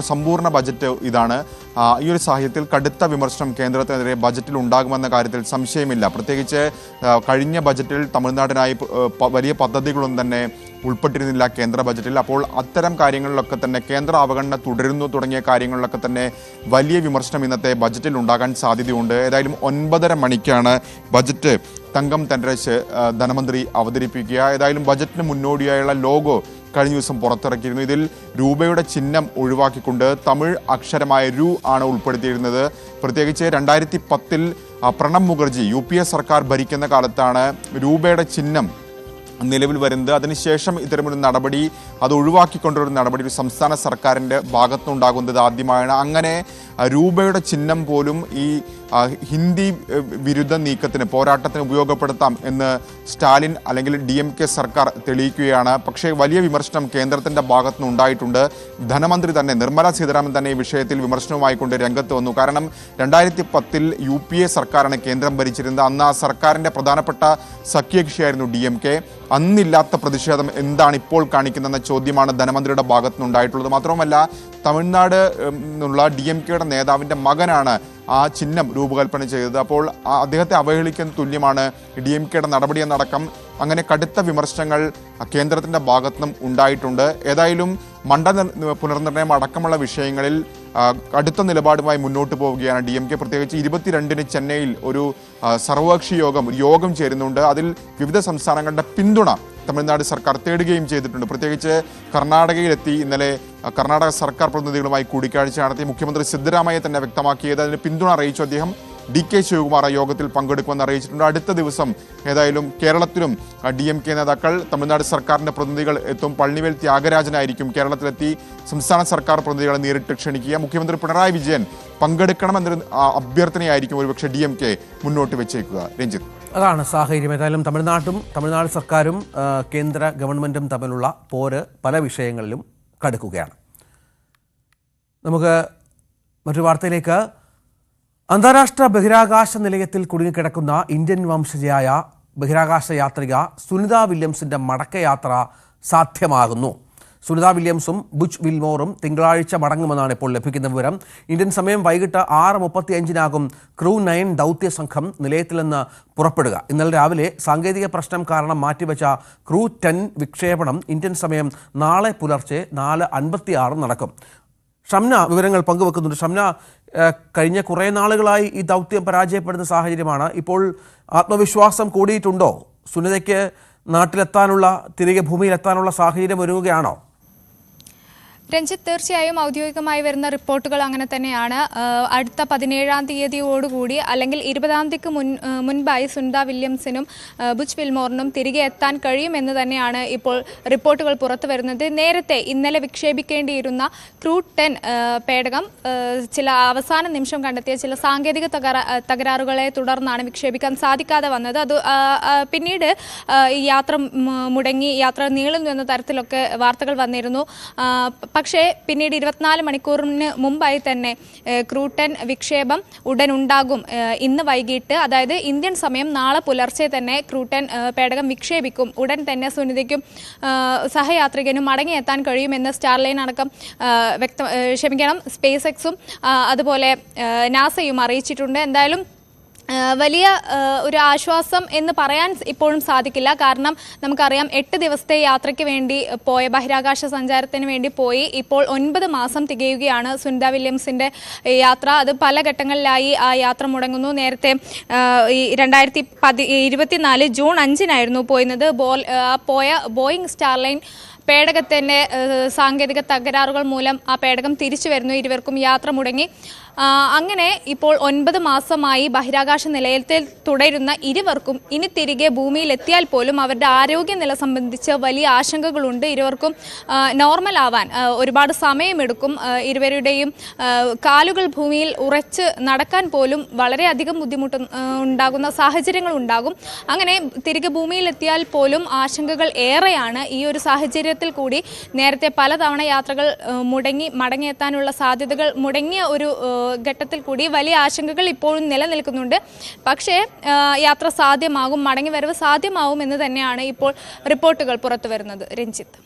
സമ്പൂർണ്ണ ബജറ്റ് ഇതാണ്. ഈ ഒരു സാഹചര്യത്തിൽ കടുത്ത വിമർശനം കേന്ദ്രത്തിനെതിരെ ബജറ്റിൽ ഉണ്ടാകുമെന്ന കാര്യത്തിൽ സംശയമില്ല. പ്രത്യേകിച്ച് കഴിഞ്ഞ ബജറ്റിൽ തമിഴ്നാടിനായി വലിയ പദ്ധതികളൊന്നും തന്നെ ഉൾപ്പെട്ടിരുന്നില്ല കേന്ദ്ര ബജറ്റിൽ. അപ്പോൾ അത്തരം കാര്യങ്ങളിലൊക്കെ തന്നെ കേന്ദ്ര അവഗണന തുടരുന്നു തുടങ്ങിയ കാര്യങ്ങളിലൊക്കെ തന്നെ വലിയ വിമർശനം ഇന്നത്തെ ബജറ്റിൽ ഉണ്ടാകാൻ സാധ്യതയുണ്ട്. ഏതായാലും 9:30 മണിക്കാണ് ബജറ്റ് തങ്കം തെന്നരശ് ധനമന്ത്രി അവതരിപ്പിക്കുക. ഏതായാലും ബജറ്റിന് മുന്നോടിയായുള്ള ലോഗോ കഴിഞ്ഞ ദിവസം പുറത്തിറക്കിയിരുന്നു. ഇതിൽ രൂപയുടെ ചിഹ്നം ഒഴിവാക്കിക്കൊണ്ട് തമിഴ് അക്ഷരമായ രു ആണ് ഉൾപ്പെടുത്തിയിരുന്നത്. പ്രത്യേകിച്ച് 2010 പ്രണബ് മുഖർജി UPA സർക്കാർ ഭരിക്കുന്ന കാലത്താണ് രൂപയുടെ ചിഹ്നം നിലവിൽ വരുന്നത്. അതിനുശേഷം ഇത്തരമൊരു നടപടി അത് ഒഴിവാക്കിക്കൊണ്ടൊരു നടപടി ഒരു സംസ്ഥാന സർക്കാരിൻ്റെ ഭാഗത്തുനിന്നുണ്ടാകുന്നത് ആദ്യമായാണ്. അങ്ങനെ രൂപയുടെ ചിഹ്നം പോലും ഈ ഹിന്ദി വിരുദ്ധ നീക്കത്തിന് പോരാട്ടത്തിന് ഉപയോഗപ്പെടുത്താം എന്ന് സ്റ്റാലിൻ അല്ലെങ്കിൽ DMK സർക്കാർ തെളിയിക്കുകയാണ്. പക്ഷേ വലിയ വിമർശനം കേന്ദ്രത്തിൻ്റെ ഭാഗത്തുനിന്ന് ഉണ്ടായിട്ടുണ്ട്. ധനമന്ത്രി തന്നെ നിർമ്മല സീതാരാമൻ തന്നെ ഈ വിഷയത്തിൽ വിമർശനവുമായിക്കൊണ്ട് രംഗത്ത് വന്നു. കാരണം 2010 UPA സർക്കാരാണ് കേന്ദ്രം ഭരിച്ചിരുന്നത്. അന്ന് ആ സർക്കാരിൻ്റെ പ്രധാനപ്പെട്ട സഖ്യകക്ഷിയായിരുന്നു DMK. അന്നില്ലാത്ത പ്രതിഷേധം എന്താണ് ഇപ്പോൾ കാണിക്കുന്നതെന്ന ചോദ്യമാണ് ധനമന്ത്രിയുടെ ഭാഗത്തുനിന്നുണ്ടായിട്ടുള്ളത്. മാത്രവുമല്ല തമിഴ്നാട് നിന്നുള്ള DMKയുടെ നേതാവിൻ്റെ മകനാണ് ആ ചിഹ്നം രൂപകൽപ്പന ചെയ്തത്. അപ്പോൾ അദ്ദേഹത്തെ അവഹേളിക്കുന്ന തുല്യമാണ് DMKയുടെ നടപടിയെന്നടക്കം അങ്ങനെ കടുത്ത വിമർശനങ്ങൾ കേന്ദ്രത്തിൻ്റെ ഭാഗത്തുനിന്നും ഉണ്ടായിട്ടുണ്ട്. ഏതായാലും മണ്ഡല പുനർനിർണ്ണയം അടക്കമുള്ള വിഷയങ്ങളിൽ കടുത്ത നിലപാടുമായി മുന്നോട്ട് പോവുകയാണ് DMK. പ്രത്യേകിച്ച് 22-ന് ചെന്നൈയിൽ ഒരു സർവകക്ഷി യോഗം ചേരുന്നുണ്ട്. അതിൽ വിവിധ സംസ്ഥാനങ്ങളുടെ പിന്തുണ തമിഴ്നാട് സർക്കാർ തേടുകയും ചെയ്തിട്ടുണ്ട്. പ്രത്യേകിച്ച് കർണാടകയിലെത്തി ഇന്നലെ കർണാടക സർക്കാർ പ്രതിനിധികളുമായി കൂടിക്കാഴ്ച നടത്തി മുഖ്യമന്ത്രി സിദ്ധരാമയ്യ തന്നെ വ്യക്തമാക്കിയത് അതിന് പിന്തുണ അറിയിച്ചു. അദ്ദേഹം DK ശിവകുമാർ ആ യോഗത്തിൽ പങ്കെടുക്കുമെന്ന് അറിയിച്ചിട്ടുണ്ട്. അടുത്ത ദിവസം ഏതായാലും കേരളത്തിലും DMK നേതാക്കൾ തമിഴ്നാട് സർക്കാരിൻ്റെ പ്രതിനിധികൾ എത്തും. പളനിവേൽ ത്യാഗരാജനായിരിക്കും കേരളത്തിലെത്തി സംസ്ഥാന സർക്കാർ പ്രതിനിധികളെ നേരിട്ട് ക്ഷണിക്കുക. മുഖ്യമന്ത്രി പിണറായി വിജയൻ പങ്കെടുക്കണമെന്നൊരു അഭ്യർത്ഥനയായിരിക്കും ഒരുപക്ഷെ DMK മുന്നോട്ട് വെച്ചേക്കുക. രഞ്ജിത്ത്, അതാണ് സാഹചര്യം. ഏതായാലും തമിഴ്നാട് സർക്കാരും കേന്ദ്ര ഗവൺമെൻറ്റും തമ്മിലുള്ള പോര് പല വിഷയങ്ങളിലും കടുക്കുകയാണ്. നമുക്ക് മറ്റൊരു വാർത്തയിലേക്ക്. അന്താരാഷ്ട്ര ബഹിരാകാശ നിലയത്തിൽ കുടുങ്ങിക്കിടക്കുന്ന ഇന്ത്യൻ വംശജയായ ബഹിരാകാശ യാത്രിക സുനിത വില്യംസിൻ്റെ മടക്കയാത്ര സാധ്യമാകുന്നു. സുനിത വില്യംസും ബുച്ച് വിൽമോറും തിങ്കളാഴ്ച മടങ്ങുമെന്നാണ് ഇപ്പോൾ ലഭിക്കുന്ന വിവരം. ഇന്ത്യൻ സമയം വൈകിട്ട് 6:35 ക്രൂ 9 ദൗത്യ സംഘം നിലയത്തിൽ നിന്ന് പുറപ്പെടുക. ഇന്നലെ രാവിലെ സാങ്കേതിക പ്രശ്നം കാരണം മാറ്റിവെച്ച ക്രൂ 10 വിക്ഷേപണം ഇന്ത്യൻ സമയം നാളെ പുലർച്ചെ 4:56 നടക്കും. ഷംന വിവരങ്ങൾ പങ്കുവെക്കുന്നുണ്ട്. ഷംന, കഴിഞ്ഞ കുറേ നാളുകളായി ഈ ദൗത്യം പരാജയപ്പെടുന്ന സാഹചര്യമാണ്. ഇപ്പോൾ ആത്മവിശ്വാസം കൂടിയിട്ടുണ്ടോ? സുനിതയ്ക്ക് നാട്ടിലെത്താനുള്ള, തിരികെ ഭൂമിയിലെത്താനുള്ള സാഹചര്യം ഒരുങ്ങുകയാണോ? രഞ്ജിത്ത്, തീർച്ചയായും ഔദ്യോഗികമായി വരുന്ന റിപ്പോർട്ടുകൾ അങ്ങനെ തന്നെയാണ്. അടുത്ത 17-ാം തീയതിയോടുകൂടി അല്ലെങ്കിൽ 20-ാം തീയതിക്ക് മുൻപായി സുനിത വില്യംസിനും ബുച്ച് വിൽമോറിനും തിരികെ എത്താൻ കഴിയുമെന്ന് തന്നെയാണ് ഇപ്പോൾ റിപ്പോർട്ടുകൾ പുറത്തു വരുന്നത്. നേരത്തെ ഇന്നലെ വിക്ഷേപിക്കേണ്ടിയിരുന്ന ക്രൂ 10 പേടകം ചില അവസാന നിമിഷം കണ്ടെത്തിയ ചില സാങ്കേതിക തകരാറുകളെ തുടർന്നാണ് വിക്ഷേപിക്കാൻ സാധിക്കാതെ വന്നത്. അത് പിന്നീട് ഈ യാത്ര മുടങ്ങി, യാത്ര നീളുന്നു എന്ന തരത്തിലൊക്കെ വാർത്തകൾ വന്നിരുന്നു. പക്ഷേ പിന്നീട് 24 മണിക്കൂറിന് മുമ്പായി തന്നെ ക്രൂ 10 വിക്ഷേപം ഉടൻ ഉണ്ടാകും. ഇന്ന് വൈകിട്ട്, അതായത് ഇന്ത്യൻ സമയം നാളെ പുലർച്ചെ തന്നെ ക്രൂ 10 പേടകം വിക്ഷേപിക്കും. ഉടൻ തന്നെ സുനിതയ്ക്കും സഹയാത്രികനും മടങ്ങിയെത്താൻ കഴിയുമെന്ന് സ്റ്റാർലൈൻ അടക്കം സ്പേസ് എക്സും അതുപോലെ നാസയും അറിയിച്ചിട്ടുണ്ട്. എന്തായാലും വലിയ ഒരു ആശ്വാസം എന്ന് പറയാൻ ഇപ്പോഴും സാധിക്കില്ല. കാരണം നമുക്കറിയാം 8 ദിവസത്തെ യാത്രയ്ക്ക് വേണ്ടി പോയ, ബഹിരാകാശ സഞ്ചാരത്തിന് വേണ്ടി പോയി ഇപ്പോൾ 9 മാസം തികയുകയാണ് സുനിത വില്യംസിൻ്റെ യാത്ര. അത് പല ഘട്ടങ്ങളിലായി ആ യാത്ര മുടങ്ങുന്നു. നേരത്തെ 2024 ജൂൺ 5-നായിരുന്നു പോയിരുന്നത്. പോയ ബോയിങ് സ്റ്റാർലൈൻ പേടകത്തിൻ്റെ സാങ്കേതിക തകരാറുകൾ മൂലം ആ പേടകം തിരിച്ചു വരുന്നു. ഇരുവർക്കും യാത്ര മുടങ്ങി. അങ്ങനെ ഇപ്പോൾ 9 മാസമായി ബഹിരാകാശ നിലയത്തിൽ തുടരുന്ന ഇരുവർക്കും ഇനി തിരികെ ഭൂമിയിലെത്തിയാൽ പോലും അവരുടെ ആരോഗ്യനില സംബന്ധിച്ച് വലിയ ആശങ്കകളുണ്ട്. ഇരുവർക്കും നോർമൽ ആവാൻ ഒരുപാട് സമയമെടുക്കും. ഇരുവരുടെയും കാലുകൾ ഭൂമിയിൽ ഉറച്ച് നടക്കാൻ പോലും വളരെയധികം ബുദ്ധിമുട്ട് ഉണ്ടാകുന്ന സാഹചര്യങ്ങൾ ഉണ്ടാകും. അങ്ങനെ തിരികെ ഭൂമിയിലെത്തിയാൽ പോലും ആശങ്കകൾ ഏറെയാണ്. ഈ ഒരു സാഹചര്യത്തിൽ കൂടി നേരത്തെ പലതവണ യാത്രകൾ മുടങ്ങി മടങ്ങിയെത്താനുള്ള സാധ്യതകൾ മുടങ്ങിയ ഒരു ഘട്ടത്തിൽ കൂടി വലിയ ആശങ്കകൾ ഇപ്പോഴും നിലനിൽക്കുന്നുണ്ട്. പക്ഷേ യാത്ര സാധ്യമാകും, മടങ്ങിവരവ് സാധ്യമാവും എന്ന് തന്നെയാണ് ഇപ്പോൾ റിപ്പോർട്ടുകൾ പുറത്തു വരുന്നത്. രഞ്ജിത്ത്,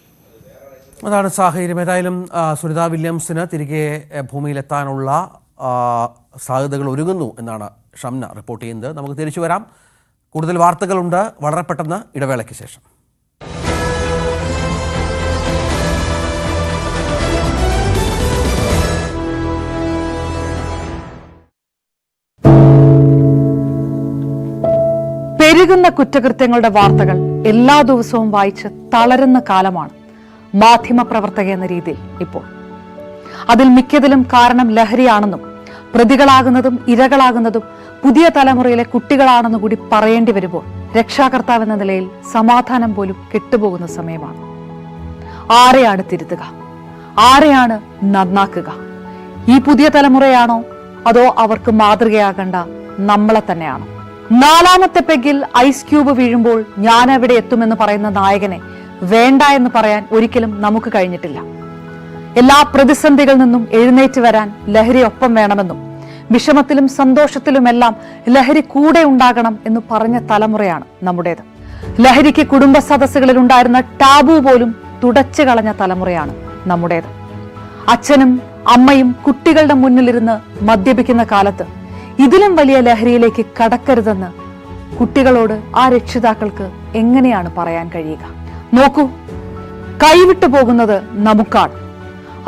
അതാണ് സാഹചര്യം. ഏതായാലും സുനിത വില്യംസിന് തിരികെ ഭൂമിയിലെത്താനുള്ള സാധ്യതകൾ ഒരുങ്ങുന്നു എന്നാണ് ഷംന റിപ്പോർട്ട് ചെയ്യുന്നത്. നമുക്ക് തിരിച്ചു വരാം. കൂടുതൽ വാർത്തകളുണ്ട് വളരെ പെട്ടെന്ന് ഇടവേളയ്ക്ക് ശേഷം. പെരുകുന്ന കുറ്റകൃത്യങ്ങളുടെ വാർത്തകൾ എല്ലാ ദിവസവും വായിച്ച് തളരുന്ന കാലമാണ് മാധ്യമപ്രവർത്തക എന്ന രീതിയിൽ ഇപ്പോൾ. അതിൽ മിക്കതിലും കാരണം ലഹരിയാണെന്നും പ്രതികളാകുന്നതും ഇരകളാകുന്നതും പുതിയ തലമുറയിലെ കുട്ടികളാണെന്ന് കൂടി പറയേണ്ടി വരുമ്പോൾ രക്ഷാകർത്താവെന്ന നിലയിൽ സമാധാനം പോലും കെട്ടുപോകുന്ന സമയമാണ്. ആരെയാണ് തിരുത്തുക? ആരെയാണ് നന്നാക്കുക? ഈ പുതിയ തലമുറയാണോ അതോ അവർക്ക് മാതൃകയാകേണ്ട നമ്മളെ തന്നെയാണോ? 4ാമത്തെ പെഗ്ഗിൽ ഐസ് ക്യൂബ് വീഴുമ്പോൾ ഞാൻ എവിടെ എത്തുമെന്ന് പറയുന്ന നായകനെ വേണ്ട എന്ന് പറയാൻ ഒരിക്കലും നമുക്ക് കഴിഞ്ഞിട്ടില്ല. എല്ലാ പ്രതിസന്ധികളിൽ നിന്നും എഴുന്നേറ്റ് വരാൻ ലഹരി ഒപ്പം വേണമെന്നും വിഷമത്തിലും സന്തോഷത്തിലുമെല്ലാം ലഹരി കൂടെ ഉണ്ടാകണം എന്ന് പറഞ്ഞ തലമുറയാണ് നമ്മുടേത്. ലഹരിക്ക് കുടുംബ സദസ്സുകളിൽ ഉണ്ടായിരുന്ന ടാബു പോലും തുടച്ചു കളഞ്ഞ തലമുറയാണ് നമ്മുടേത്. അച്ഛനും അമ്മയും കുട്ടികളുടെ മുന്നിലിരുന്ന് മദ്യപിക്കുന്ന കാലത്ത് ഇതിലും വലിയ ലഹരിയിലേക്ക് കടക്കരുതെന്ന് കുട്ടികളോട് ആ രക്ഷിതാക്കൾക്ക് എങ്ങനെയാണ് പറയാൻ കഴിയുക? നോക്കൂ, കൈവിട്ടു പോകുന്നത് നമുക്കാണ്.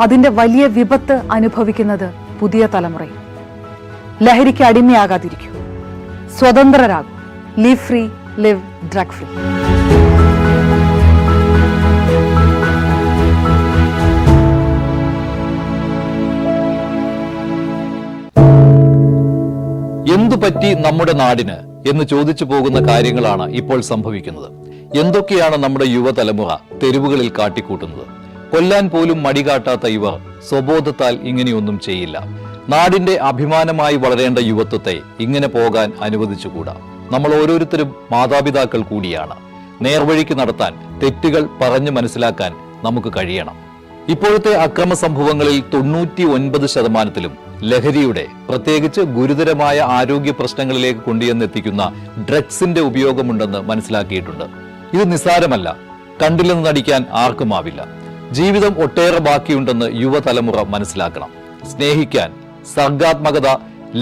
അതിന്റെ വലിയ വിപത്ത് അനുഭവിക്കുന്നത് പുതിയ തലമുറയും. ലഹരിക്ക് അടിമയാകാതിരിക്കൂ, സ്വതന്ത്രരാകും. Live free, live drug free. എന്തു പറ്റി നമ്മുടെ നാടിന് എന്ന് ചോദിച്ചു പോകുന്ന കാര്യങ്ങളാണ് ഇപ്പോൾ സംഭവിക്കുന്നത്. എന്തൊക്കെയാണ് നമ്മുടെ യുവതലമുറ തെരുവുകളിൽ കാട്ടിക്കൂട്ടുന്നത്? കൊല്ലാൻ പോലും മടികാട്ടാത്ത ഇവർ സ്വബോധത്താൽ ഇങ്ങനെയൊന്നും ചെയ്യില്ല. നാടിന്റെ അഭിമാനമായി വളരേണ്ട യുവത്വത്തെ ഇങ്ങനെ പോകാൻ അനുവദിച്ചുകൂടാ. നമ്മൾ ഓരോരുത്തരും മാതാപിതാക്കൾ കൂടിയാണ്. നേർവഴിക്ക് നടത്താൻ, തെറ്റുകൾ പറഞ്ഞു മനസ്സിലാക്കാൻ നമുക്ക് കഴിയണം. ഇപ്പോഴത്തെ അക്രമ സംഭവങ്ങളിൽ 99% ലഹരിയുടെ, പ്രത്യേകിച്ച് ഗുരുതരമായ ആരോഗ്യ പ്രശ്നങ്ങളിലേക്ക് കൊണ്ടുവന്നെത്തിക്കുന്ന ഡ്രഗ്സിന്റെ ഉപയോഗമുണ്ടെന്ന് മനസ്സിലാക്കിയിട്ടുണ്ട്. ഇത് നിസ്സാരമല്ല. കണ്ടില്ലെന്ന് നടിക്കാൻ ആർക്കുമാവില്ല. ജീവിതം ഒട്ടേറെ ബാക്കിയുണ്ടെന്ന് യുവതലമുറ മനസ്സിലാക്കണം. സ്നേഹിക്കാൻ, സർഗാത്മകത,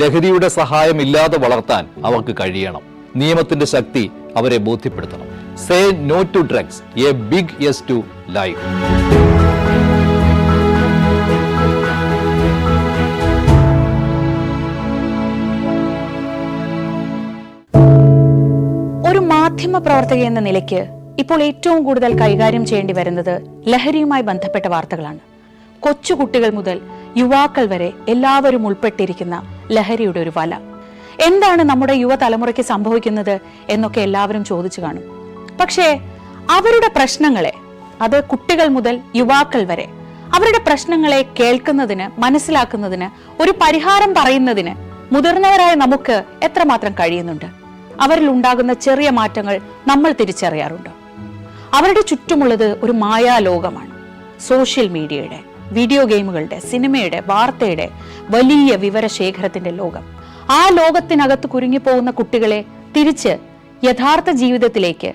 ലഹരിയുടെ സഹായമില്ലാതെ വളർത്താൻ അവർക്ക് കഴിയണം. നിയമത്തിന്റെ ശക്തി അവരെ ബോധ്യപ്പെടുത്തണം. Say no to drugs, a big yes to life. ഒരു മാധ്യമ പ്രവർത്തക എന്ന നിലയ്ക്ക് ഇപ്പോൾ ഏറ്റവും കൂടുതൽ കൈകാര്യം ചെയ്യേണ്ടി വരുന്നത് ലഹരിയുമായി ബന്ധപ്പെട്ട വാർത്തകളാണ്. കൊച്ചുകുട്ടികൾ മുതൽ യുവാക്കൾ വരെ എല്ലാവരും ഉൾപ്പെട്ടിരിക്കുന്ന ലഹരിയുടെ ഒരു വല. എന്താണ് നമ്മുടെ യുവതലമുറയ്ക്ക് സംഭവിക്കുന്നത് എന്നൊക്കെ എല്ലാവരും ചോദിച്ചു കാണും. പക്ഷേ അവരുടെ പ്രശ്നങ്ങളെ, അത് കുട്ടികൾ മുതൽ യുവാക്കൾ വരെ, അവരുടെ പ്രശ്നങ്ങളെ കേൾക്കുന്നതിന്, മനസ്സിലാക്കുന്നതിന്, ഒരു പരിഹാരം പറയുന്നതിന് മുതിർന്നവരായ നമുക്ക് എത്രമാത്രം കഴിയുന്നുണ്ട്? അവരിൽ ഉണ്ടാകുന്ന ചെറിയ മാറ്റങ്ങൾ നമ്മൾ തിരിച്ചറിയാറുണ്ട്. അവരുടെ ചുറ്റുമുള്ളത് ഒരു മായാലോകമാണ്. സോഷ്യൽ മീഡിയയുടെ, വീഡിയോ ഗെയിമുകളുടെ, സിനിമയുടെ, വാർത്തയുടെ വലിയ വിവരശേഖരത്തിന്റെ ലോകം. ആ ലോകത്തിനകത്ത് കുരുങ്ങിപ്പോകുന്ന കുട്ടികളെ തിരിച്ച് യഥാർത്ഥ ജീവിതത്തിലേക്ക്,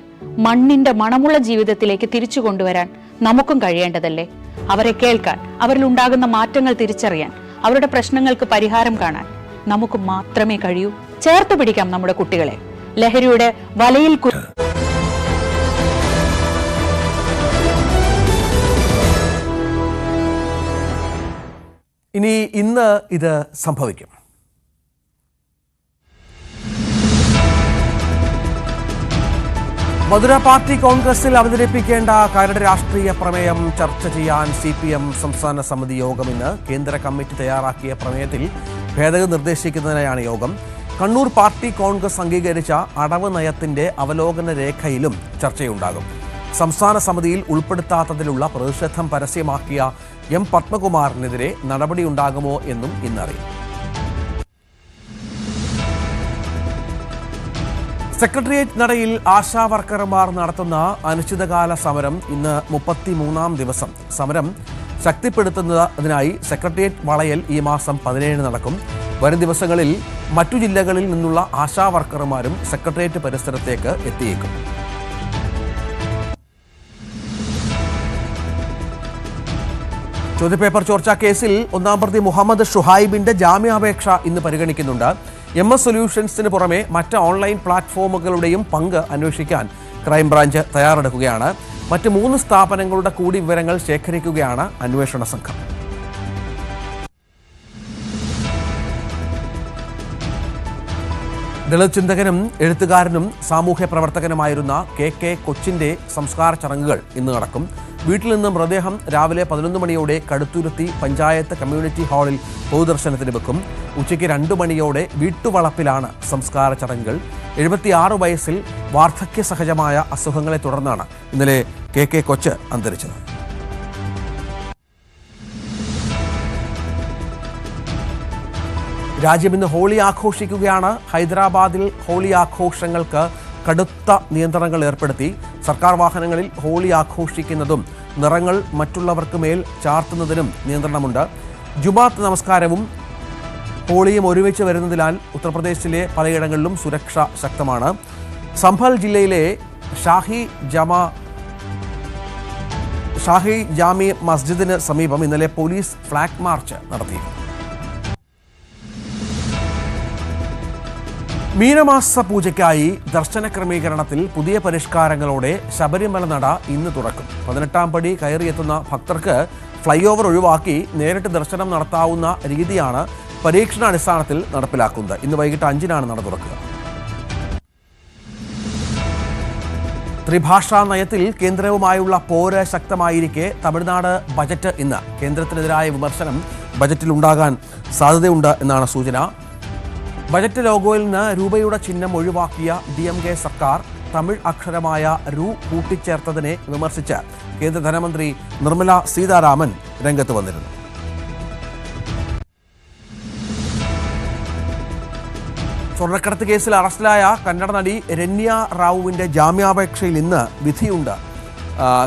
മണ്ണിന്റെ മണമുള്ള ജീവിതത്തിലേക്ക് തിരിച്ചു കൊണ്ടുവരാൻ നമുക്കും കഴിയേണ്ടതല്ലേ? അവരെ കേൾക്കാൻ, അവരിൽ ഉണ്ടാകുന്ന മാറ്റങ്ങൾ തിരിച്ചറിയാൻ, അവരുടെ പ്രശ്നങ്ങൾക്ക് പരിഹാരം കാണാൻ നമുക്ക് മാത്രമേ കഴിയൂ. ചേർത്ത് പിടിക്കാം നമ്മുടെ കുട്ടികളെ. ലഹരിയുടെ വലയിൽ ഇനി ഇന്ന് ഇത് സംഭവിക്കും. മധുര പാർട്ടി കോൺഗ്രസിൽ അവതരിപ്പിക്കേണ്ട കരട് രാഷ്ട്രീയ പ്രമേയം ചർച്ച ചെയ്യാൻ CPM സംസ്ഥാന സമിതി യോഗം ഇന്ന്. കേന്ദ്ര കമ്മിറ്റി തയ്യാറാക്കിയ പ്രമേയത്തിൽ ഭേദഗതി നിർദ്ദേശിക്കുന്നതിനായാണ് യോഗം. കണ്ണൂർ പാർട്ടി കോൺഗ്രസ് അംഗീകരിച്ച അടവ് നയത്തിന്റെ അവലോകന രേഖയിലും ചർച്ചയുണ്ടാകും. സംസ്ഥാന സമിതിയിൽ ഉൾപ്പെടുത്താത്തതിലുള്ള പ്രതിഷേധം പരസ്യമാക്കിയ M പത്മകുമാറിനെതിരെ നടപടിയുണ്ടാകുമോ എന്നും ഇന്നറിയും. സെക്രട്ടേറിയറ്റ് നടയിൽ ആശാ വർക്കർമാർ നടത്തുന്ന അനിശ്ചിതകാല സമരം ഇന്ന് 33ാം ദിവസം. സമരം ശക്തിപ്പെടുത്തുന്നതിനായി സെക്രട്ടേറിയറ്റ് വളയൽ ഈ മാസം 17 നടക്കും. വരും ദിവസങ്ങളിൽ മറ്റു ജില്ലകളിൽ നിന്നുള്ള ആശാ വർക്കർമാരും സെക്രട്ടേറിയറ്റ് പരിസരത്തേക്ക് എത്തിയേക്കും. ചോദ്യപേപ്പർ ചോർച്ചാ കേസിൽ 1-ാം പ്രതി മുഹമ്മദ് ഷുഹൈബിന്റെ ജാമ്യാപേക്ഷ ഇന്ന് പരിഗണിക്കുന്നുണ്ട്. MS സൊല്യൂഷൻസിന് പുറമെ മറ്റ് ഓൺലൈൻ പ്ലാറ്റ്ഫോമുകളുടെയും പങ്ക് അന്വേഷിക്കാൻ ക്രൈംബ്രാഞ്ച് തയ്യാറെടുക്കുകയാണ്. മറ്റ് 3 സ്ഥാപനങ്ങളുടെ കൂടി വിവരങ്ങൾ ശേഖരിക്കുകയാണ് അന്വേഷണ സംഘം. ദളിത് ചിന്തകനും എഴുത്തുകാരനും സാമൂഹ്യ പ്രവർത്തകനുമായിരുന്ന KK കൊച്ചിന്റെ സംസ്കാര ചടങ്ങുകൾ ഇന്ന് നടക്കും. വീട്ടിൽ നിന്ന് മൃതദേഹം രാവിലെ 11 മണിയോടെ കടുത്തുരുത്തി പഞ്ചായത്ത് കമ്മ്യൂണിറ്റി ഹാളിൽ പൊതുദർശനത്തിന് വെക്കും. ഉച്ചയ്ക്ക് 2 മണിയോടെ വീട്ടുവളപ്പിലാണ് സംസ്കാര ചടങ്ങുകൾ. 76 വയസ്സിൽ വാർദ്ധക്യ സഹജമായ അസുഖങ്ങളെ തുടർന്നാണ് ഇന്നലെ കെ കൊച്ച് അന്തരിച്ചത്. രാജ്യം ഇന്ന് ഹോളി ആഘോഷിക്കുകയാണ്. ഹൈദരാബാദിൽ ഹോളി ആഘോഷങ്ങൾക്ക് കടുത്ത നിയന്ത്രണങ്ങൾ ഏർപ്പെടുത്തി. സർക്കാർ വാഹനങ്ങളിൽ ഹോളി ആഘോഷിക്കുന്നതും നിറങ്ങൾ മറ്റുള്ളവർക്ക് മേൽ ചാർത്തുന്നതിനും നിയന്ത്രണമുണ്ട്. ജുമാത്ത് നമസ്കാരവും ഹോളിയും ഒരുമിച്ച് വരുന്നതിനാൽ ഉത്തർപ്രദേശിലെ പലയിടങ്ങളിലും സുരക്ഷ ശക്തമാണ്. സംഭൽ ജില്ലയിലെ ഷാഹി ജാമി മസ്ജിദിന് സമീപം ഇന്നലെ പോലീസ് ഫ്ലാഗ് മാർച്ച് നടത്തി. മീനമാസ പൂജയ്ക്കായി ദർശന ക്രമീകരണത്തിൽ പുതിയ പരിഷ്കാരങ്ങളോടെ ശബരിമല നട ഇന്ന് തുറക്കും. 18ാം പടി കയറിയെത്തുന്ന ഭക്തർക്ക് ഫ്ലൈ ഓവർ ഒഴിവാക്കി നേരിട്ട് ദർശനം നടത്താവുന്ന രീതിയാണ് പരീക്ഷണാടിസ്ഥാനത്തിൽ നടപ്പിലാക്കുന്നത്. ഇന്ന് വൈകിട്ട് 5-നാണ് നട തുറക്കുക. ത്രിഭാഷാ നയത്തിൽ കേന്ദ്രവുമായുള്ള പോര് ശക്തമായിരിക്കെ തമിഴ്നാട് ബജറ്റ് ഇന്ന്. കേന്ദ്രത്തിനെതിരായ വിമർശനം ബജറ്റിലുണ്ടാകാൻ സാധ്യതയുണ്ട് എന്നാണ് സൂചന. ബജറ്റ് ലോഗോയിൽ നിന്ന് രൂപയുടെ ചിഹ്നം ഒഴിവാക്കിയ DMK സർക്കാർ തമിഴ് അക്ഷരമായ രു കൂട്ടിച്ചേർത്തതിനെ വിമർശിച്ച് കേന്ദ്ര ധനമന്ത്രി നിർമ്മല സീതാരാമൻ രംഗത്ത് വന്നിരുന്നു. സ്വർണ്ണക്കടത്ത് കേസിൽ അറസ്റ്റിലായ കന്നഡ നടി രന്യ റാവുവിന്റെ ജാമ്യാപേക്ഷയിൽ ഇന്ന് വിധിയുണ്ട്.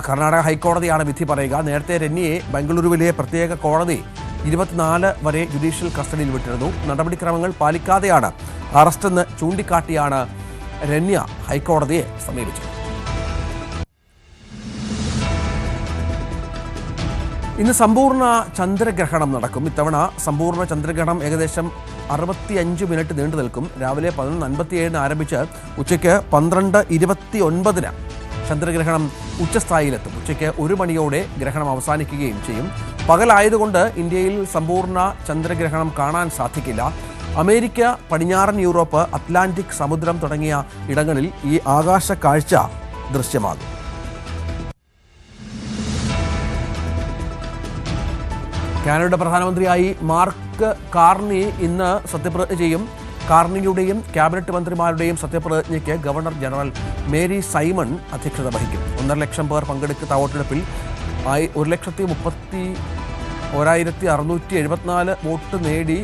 കർണാടക ഹൈക്കോടതിയാണ് വിധി പറയുക. നേരത്തെ രന്യയെ ബംഗളൂരുവിലെ പ്രത്യേക കോടതി 24 വരെ ജുഡീഷ്യൽ കസ്റ്റഡിയിൽ വിട്ടിരുന്നു. നടപടിക്രമങ്ങൾ പാലിക്കാതെയാണ് അറസ്റ്റെന്ന് ചൂണ്ടിക്കാട്ടിയാണ് രന്യ ഹൈക്കോടതിയെ സമീപിച്ചത്. ഇന്ന് സമ്പൂർണ്ണ ചന്ദ്രഗ്രഹണം നടക്കും. ഇത്തവണ സമ്പൂർണ്ണ ചന്ദ്രഗ്രഹണം ഏകദേശം 65 മിനിറ്റ് നീണ്ടു നിൽക്കും. രാവിലെ 11:57 ആരംഭിച്ച് ഉച്ചയ്ക്ക് 12:29 ചന്ദ്രഗ്രഹണം ഉച്ചസ്ഥായിയിലെത്തും. ഉച്ചയ്ക്ക് 1 മണിയോടെ ഗ്രഹണം അവസാനിക്കുകയും ചെയ്യും. പകലായതുകൊണ്ട് ഇന്ത്യയിൽ സമ്പൂർണ്ണ ചന്ദ്രഗ്രഹണം കാണാൻ സാധിക്കില്ല. അമേരിക്ക, പടിഞ്ഞാറൻ യൂറോപ്പ്, അറ്റ്ലാന്റിക് സമുദ്രം തുടങ്ങിയ ഇടങ്ങളിൽ ഈ ആകാശ കാഴ്ച ദൃശ്യമാകും. കാനഡയുടെ പ്രധാനമന്ത്രിയായി മാർക്ക് കാർണി ഇന്ന് സത്യപ്രതിജ്ഞ ചെയ്യും. കാർണിയുടെയും ക്യാബിനറ്റ് മന്ത്രിമാരുടെയും സത്യപ്രതിജ്ഞയ്ക്ക് ഗവർണർ ജനറൽ മേരി സൈമൺ അധ്യക്ഷത വഹിക്കും. 1.5 ലക്ഷം പേർ പങ്കെടുക്കുന്ന വോട്ടെടുപ്പിൽ 1,31,674 വോട്ട് നേടി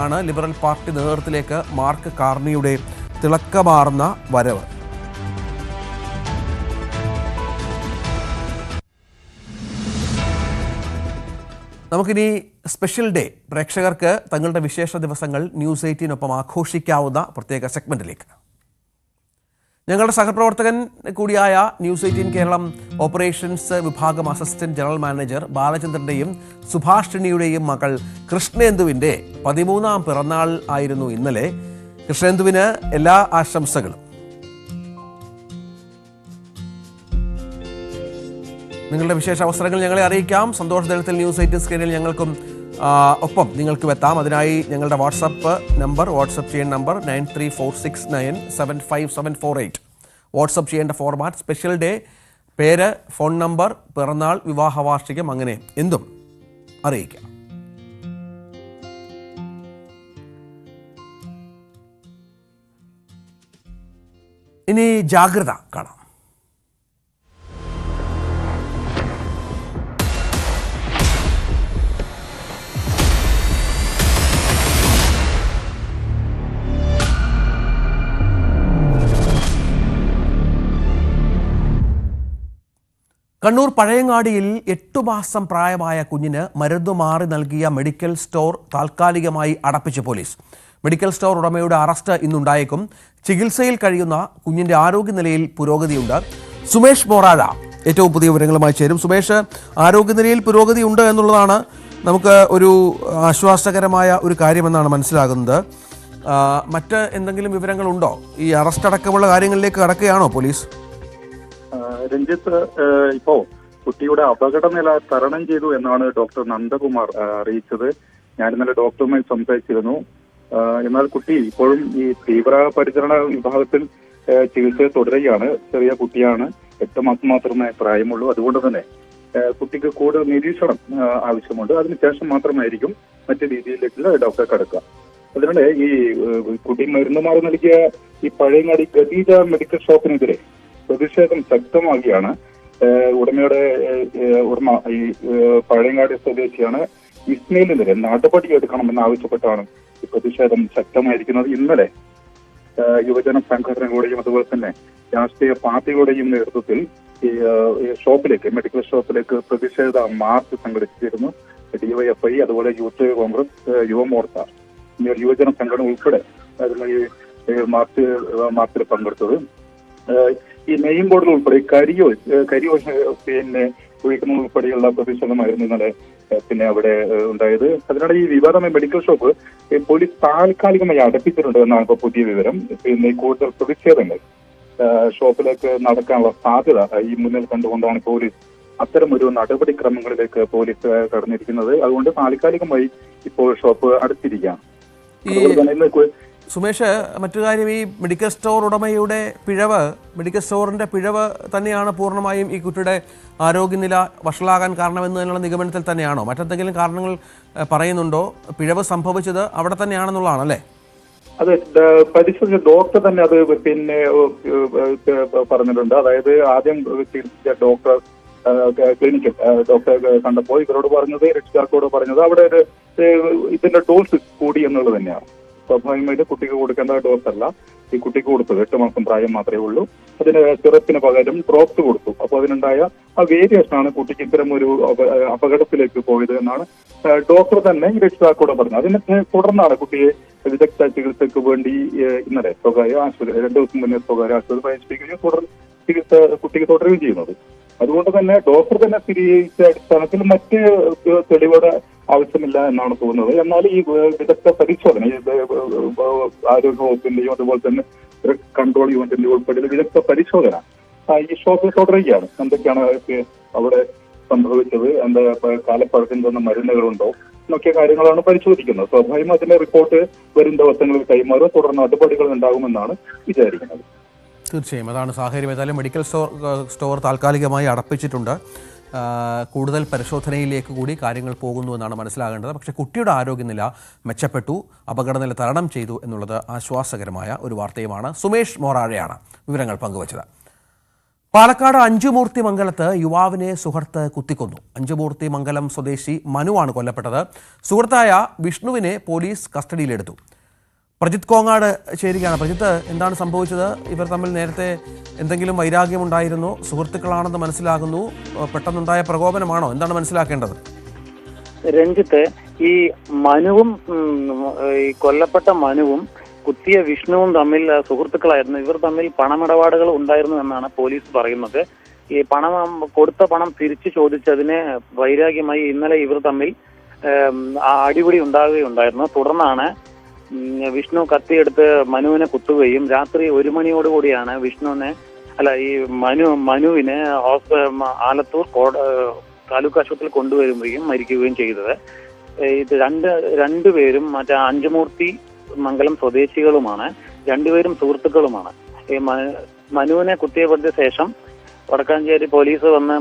ആണ് ലിബറൽ പാർട്ടി നേതൃത്വത്തിലേക്ക് മാർക്ക് കാർണിയുടെ തിളക്കമാർന്ന വരവ്. നമുക്കിനി സ്പെഷ്യൽ ഡേ പ്രേക്ഷകർക്ക് തങ്ങളുടെ വിശേഷ ദിവസങ്ങൾ ന്യൂസ് 18-നൊപ്പം ആഘോഷിക്കാവുന്ന പ്രത്യേക സെഗ്മെന്റിലേക്ക്. ഞങ്ങളുടെ സഹപ്രവർത്തകൻ കൂടിയായ ന്യൂസ് 18 കേരളം ഓപ്പറേഷൻസ് വിഭാഗം അസിസ്റ്റന്റ് ജനറൽ മാനേജർ ബാലചന്ദ്രന്റെയും സുഭാഷിണിയുടെയും മകൾ കൃഷ്ണേന്ദുവിൻ്റെ 13ാം പിറന്നാൾ ആയിരുന്നു ഇന്നലെ. കൃഷ്ണേന്ദുവിന് എല്ലാ ആശംസകളും. നിങ്ങളുടെ വിശേഷ അവസരങ്ങൾ ഞങ്ങളെ അറിയിക്കാം. സന്തോഷ ദിനത്തിൽ ന്യൂസ് 18 സ്ക്രീനിൽ ഞങ്ങൾക്കും ഒപ്പം നിങ്ങൾക്ക് എത്താം. അതിനായി ഞങ്ങളുടെ വാട്സപ്പ് ചെയ്യേണ്ട നമ്പർ 9346975748. വാട്സപ്പ് ചെയ്യേണ്ട ഫോർമാറ്റ് സ്പെഷ്യൽ ഡേ, പേര്, ഫോൺ നമ്പർ, പിറന്നാൾ, വിവാഹ വാർഷികം, അങ്ങനെ എന്തും അറിയിക്കാം. ഇനി ജാഗ്രത കാണാം. കണ്ണൂർ പഴയങ്ങാടിയിൽ 8 മാസം പ്രായമായ കുഞ്ഞിന് മരുന്ന് മാറി നൽകിയ മെഡിക്കൽ സ്റ്റോർ താൽക്കാലികമായി അടപ്പിച്ച് പോലീസ്. മെഡിക്കൽ സ്റ്റോർ ഉടമയുടെ അറസ്റ്റ് ഇന്നുണ്ടായേക്കും. ചികിത്സയിൽ കഴിയുന്ന കുഞ്ഞിന്റെ ആരോഗ്യനിലയിൽ പുരോഗതിയുണ്ട്. സുമേഷ് മോറാഴ ഏറ്റവും പുതിയ വിവരങ്ങളുമായി ചേരും. സുമേഷ്, ആരോഗ്യനിലയിൽ പുരോഗതിയുണ്ട് എന്നുള്ളതാണ് നമുക്ക് ഒരു ആശ്വാസകരമായ ഒരു കാര്യമെന്നാണ് മനസ്സിലാകുന്നത്. മറ്റ് എന്തെങ്കിലും വിവരങ്ങളുണ്ടോ? ഈ അറസ്റ്റ് അടക്കമുള്ള കാര്യങ്ങളിലേക്ക് കടക്കുകയാണോ പോലീസ്? രഞ്ജിത്ത്, ഇപ്പോ കുട്ടിയുടെ അപകടനില തരണം ചെയ്തു എന്നാണ് ഡോക്ടർ നന്ദകുമാർ അറിയിച്ചത്. ഞാൻ ഇന്നലെ ഡോക്ടറുമായി സംസാരിച്ചിരുന്നു. എന്നാൽ കുട്ടി ഇപ്പോഴും ഈ തീവ്ര പരിചരണ വിഭാഗത്തിൽ ചികിത്സ തുടരുകയാണ്. ചെറിയ കുട്ടിയാണ്, 8 മാസം മാത്രമേ പ്രായമുള്ളൂ. അതുകൊണ്ട് തന്നെ കുട്ടിക്ക് കൂടുതൽ നിരീക്ഷണം ആവശ്യമുണ്ട്. അതിനുശേഷം മാത്രമായിരിക്കും മറ്റു രീതിയിലേക്കുള്ള ഡോക്ടറെ കടക്കുക. അതിനാണ് ഈ കുട്ടി മരുന്ന് മാറി നൽകിയ ഈ പഴയങ്ങാടി ഖദീജ മെഡിക്കൽ ഷോപ്പിനെതിരെ പ്രതിഷേധം ശക്തമാക്കിയാണ്. ഉടമ ഈ പഴയങ്ങാടി സ്വദേശിയാണ് ഇസ്മയിലിനെതിരെ നടപടി എടുക്കണമെന്ന് ആവശ്യപ്പെട്ടാണ് ഈ പ്രതിഷേധം ശക്തമായിരിക്കുന്നത്. ഇന്നലെ യുവജന സംഘടനകളുടെയും അതുപോലെ തന്നെ രാഷ്ട്രീയ പാർട്ടികളുടെയും നേതൃത്വത്തിൽ ഈ ഷോപ്പിലേക്ക്, മെഡിക്കൽ ഷോപ്പിലേക്ക് പ്രതിഷേധ മാർച്ച് സംഘടിപ്പിച്ചിരുന്നു. DYFI, അതുപോലെ യൂത്ത് കോൺഗ്രസ്, യുവമോർച്ച, യുവജന സംഘടന ഉൾപ്പെടെ അതിൽ ഈ മാർച്ചിൽ പങ്കെടുത്തത്. ഈ നെയിം ബോർഡിൽ ഉൾപ്പെടെ കരിയോ പിന്നെ ഒഴിക്കുന്ന ഉൾപ്പെടെയുള്ള പ്രതിഷേധമായിരുന്നു ഇന്നലെ പിന്നെ അവിടെ ഉണ്ടായത്. അതിനിടെ ഈ വിവാദമായ മെഡിക്കൽ ഷോപ്പ് പോലീസ് താൽക്കാലികമായി അടപ്പിച്ചിട്ടുണ്ട് എന്നാണ് ഇപ്പോൾ പുതിയ വിവരം. പിന്നെ കൂടുതൽ പ്രതിഷേധങ്ങൾ ഷോപ്പിലേക്ക് നടക്കാനുള്ള സാധ്യത ഈ മുന്നിൽ കണ്ടുകൊണ്ടാണ് പോലീസ് അത്തരമൊരു നടപടിക്രമങ്ങളിലേക്ക് പോലീസ് കടന്നിരിക്കുന്നത്. അതുകൊണ്ട് താൽക്കാലികമായി ഇപ്പോൾ ഷോപ്പ് അടച്ചിരിക്കുകയാണ്. അതുപോലെ തന്നെ സുമേഷ്, മറ്റു കാര്യം, ഈ മെഡിക്കൽ സ്റ്റോർ ഉടമയുടെ പിഴവ്, മെഡിക്കൽ സ്റ്റോറിന്റെ പിഴവ് തന്നെയാണ് പൂർണ്ണമായും ഈ കുട്ടിയുടെ ആരോഗ്യനില വഷളാകാൻ കാരണമെന്നുള്ള നിഗമനത്തിൽ തന്നെയാണോ? മറ്റെന്തെങ്കിലും കാരണങ്ങൾ പറയുന്നുണ്ടോ? പിഴവ് സംഭവിച്ചത് അവിടെ തന്നെയാണെന്നുള്ളതാണ് അല്ലേ? അതെ, പരിശോധിച്ച ഡോക്ടർ തന്നെ അത് പിന്നെ പറഞ്ഞിട്ടുണ്ട്. അതായത് ആദ്യം ചികിത്സിച്ച ഡോക്ടർ ക്ലിനിക്കിൽ ഡോക്ടറെ കണ്ടപ്പോൾ ഇവരോട് പറഞ്ഞത്, രക്ഷിതാക്കളോട് പറഞ്ഞത് അവിടെ ഇതിന്റെ ഡോസ് കൂടി എന്നുള്ളത് തന്നെയാണ്. സ്വാഭാവികമായിട്ട് കുട്ടിക്ക് കൊടുക്കേണ്ട ഡോസ് അല്ല ഈ കുട്ടിക്ക് കൊടുത്തത്. 8 മാസം പ്രായം മാത്രമേ ഉള്ളൂ. അതിന് സിറപ്പിന് പകരം ഡ്രോപ്സ് കൊടുത്തു. അപ്പോൾ അതിനുണ്ടായ ആ വേരിയേഷനാണ് കുട്ടിക്ക് ഇത്തരം ഒരു അപകടത്തിലേക്ക് പോയത് എന്നാണ് ഡോക്ടർ തന്നെ ഈ രക്ഷിതാക്കളോട് പറഞ്ഞത്. അതിനെ തുടർന്നാണ് കുട്ടിയെ വിദഗ്ധ ചികിത്സയ്ക്ക് വേണ്ടി ഇന്നലെ സ്വകാര്യ ആശുപത്രി, 2 ദിവസം മുന്നേ സ്വകാര്യ ആശുപത്രി പ്രവേശിപ്പിക്കുകയും തുടർ ചികിത്സ കുട്ടിക്ക് തുടരുകയും ചെയ്യുന്നത്. അതുകൊണ്ട് തന്നെ ഡോക്ടർ തന്നെ സ്ഥിരീകരിച്ച അടിസ്ഥാനത്തിൽ മറ്റ് തെളിവുകളുടെ ആവശ്യമില്ല എന്നാണ് തോന്നുന്നത്. എന്നാൽ ഈ വിദഗ്ധ പരിശോധന, ആരോഗ്യ വകുപ്പിന്റെയും അതുപോലെ തന്നെ കൺട്രോൾ യൂണിറ്റിന്റെയും ഉൾപ്പെടെ വിദഗ്ധ പരിശോധന ഈ ഷോപ്പിൽ തുടരുകയാണ്. എന്തൊക്കെയാണ് അവിടെ സംഭവിച്ചത്, എന്താ കാലപ്പഴക്കം തോന്നുന്ന മരുന്നുകളുണ്ടോ എന്നൊക്കെ കാര്യങ്ങളാണ് പരിശോധിക്കുന്നത്. സ്വാഭാവികം അതിന്റെ റിപ്പോർട്ട് വരും ദിവസങ്ങളിൽ കൈമാറുക, തുടർന്ന് നടപടികൾ ഉണ്ടാകുമെന്നാണ് വിചാരിക്കുന്നത്. തീർച്ചയായും അതാണ് സാഹചര്യം. ഏതായാലും മെഡിക്കൽ സ്റ്റോർ താൽക്കാലികമായി അടപ്പിച്ചിട്ടുണ്ട്. കൂടുതൽ പരിശോധനയിലേക്ക് കൂടി കാര്യങ്ങൾ പോകുന്നു എന്നാണ് മനസ്സിലാകേണ്ടത്. പക്ഷേ കുട്ടിയുടെ ആരോഗ്യനില മെച്ചപ്പെട്ടു, അപകടനില തരണം ചെയ്തു എന്നുള്ളത് ആശ്വാസകരമായ ഒരു വാർത്തയുമാണ്. സുമേഷ് മോറാഴയാണ് വിവരങ്ങൾ പങ്കുവച്ചത്. പാലക്കാട് അഞ്ചുമൂർത്തി മംഗലത്ത് യുവാവിനെ സുഹൃത്ത് കുത്തിക്കൊന്നു. അഞ്ചുമൂർത്തി മംഗലം സ്വദേശി മനുവാണ് കൊല്ലപ്പെട്ടത്. സുഹൃത്തായ വിഷ്ണുവിനെ പോലീസ് കസ്റ്റഡിയിലെടുത്തു. പ്രജിത്ത് കോങ്ങാട് ചേരുകയാണ്. പ്രജിത്ത്, എന്താണ് സംഭവിച്ചത്? ഇവർ തമ്മിൽ നേരത്തെ എന്തെങ്കിലും വൈരാഗ്യമുണ്ടായിരുന്നോ? സുഹൃത്തുക്കളാണെന്ന് മനസ്സിലാകുന്നു. പെട്ടെന്നുണ്ടായ പ്രകോപനമാണോ? എന്താണ് മനസ്സിലാക്കേണ്ടത്? രഞ്ജിത്ത്, ഈ മനുവും ഈ കൊല്ലപ്പെട്ട മനുവും കുത്തിയ വിഷ്ണുവും തമ്മിൽ സുഹൃത്തുക്കളായിരുന്നു. ഇവർ തമ്മിൽ പണമിടപാടുകൾ ഉണ്ടായിരുന്നു എന്നാണ് പോലീസ് പറയുന്നത്. ഈ കൊടുത്ത പണം തിരിച്ചു ചോദിച്ചതിന് വൈരാഗ്യമായി ഇന്നലെ ഇവർ തമ്മിൽ അടിപിടി ഉണ്ടാകുകയുണ്ടായിരുന്നു. തുടർന്നാണ് വിഷ്ണു കത്തിയെടുത്ത് മനുവിനെ കുത്തുകയും രാത്രി 1 മണിയോടുകൂടിയാണ് ഈ മനുവിനെ ആലത്തൂർ താലൂക്ക് ആശുപത്രിയിൽ കൊണ്ടുവരുകയും മരിക്കുകയും ചെയ്തത്. ഇത് രണ്ടുപേരും മറ്റേ അഞ്ചുമൂർത്തി മംഗലം സ്വദേശികളുമാണ്. രണ്ടുപേരും സുഹൃത്തുക്കളുമാണ്. ഈ മനുവിനെ കുത്തിയപ്പെടുത്തിയ ശേഷം വടക്കാഞ്ചേരി പോലീസ് വന്ന്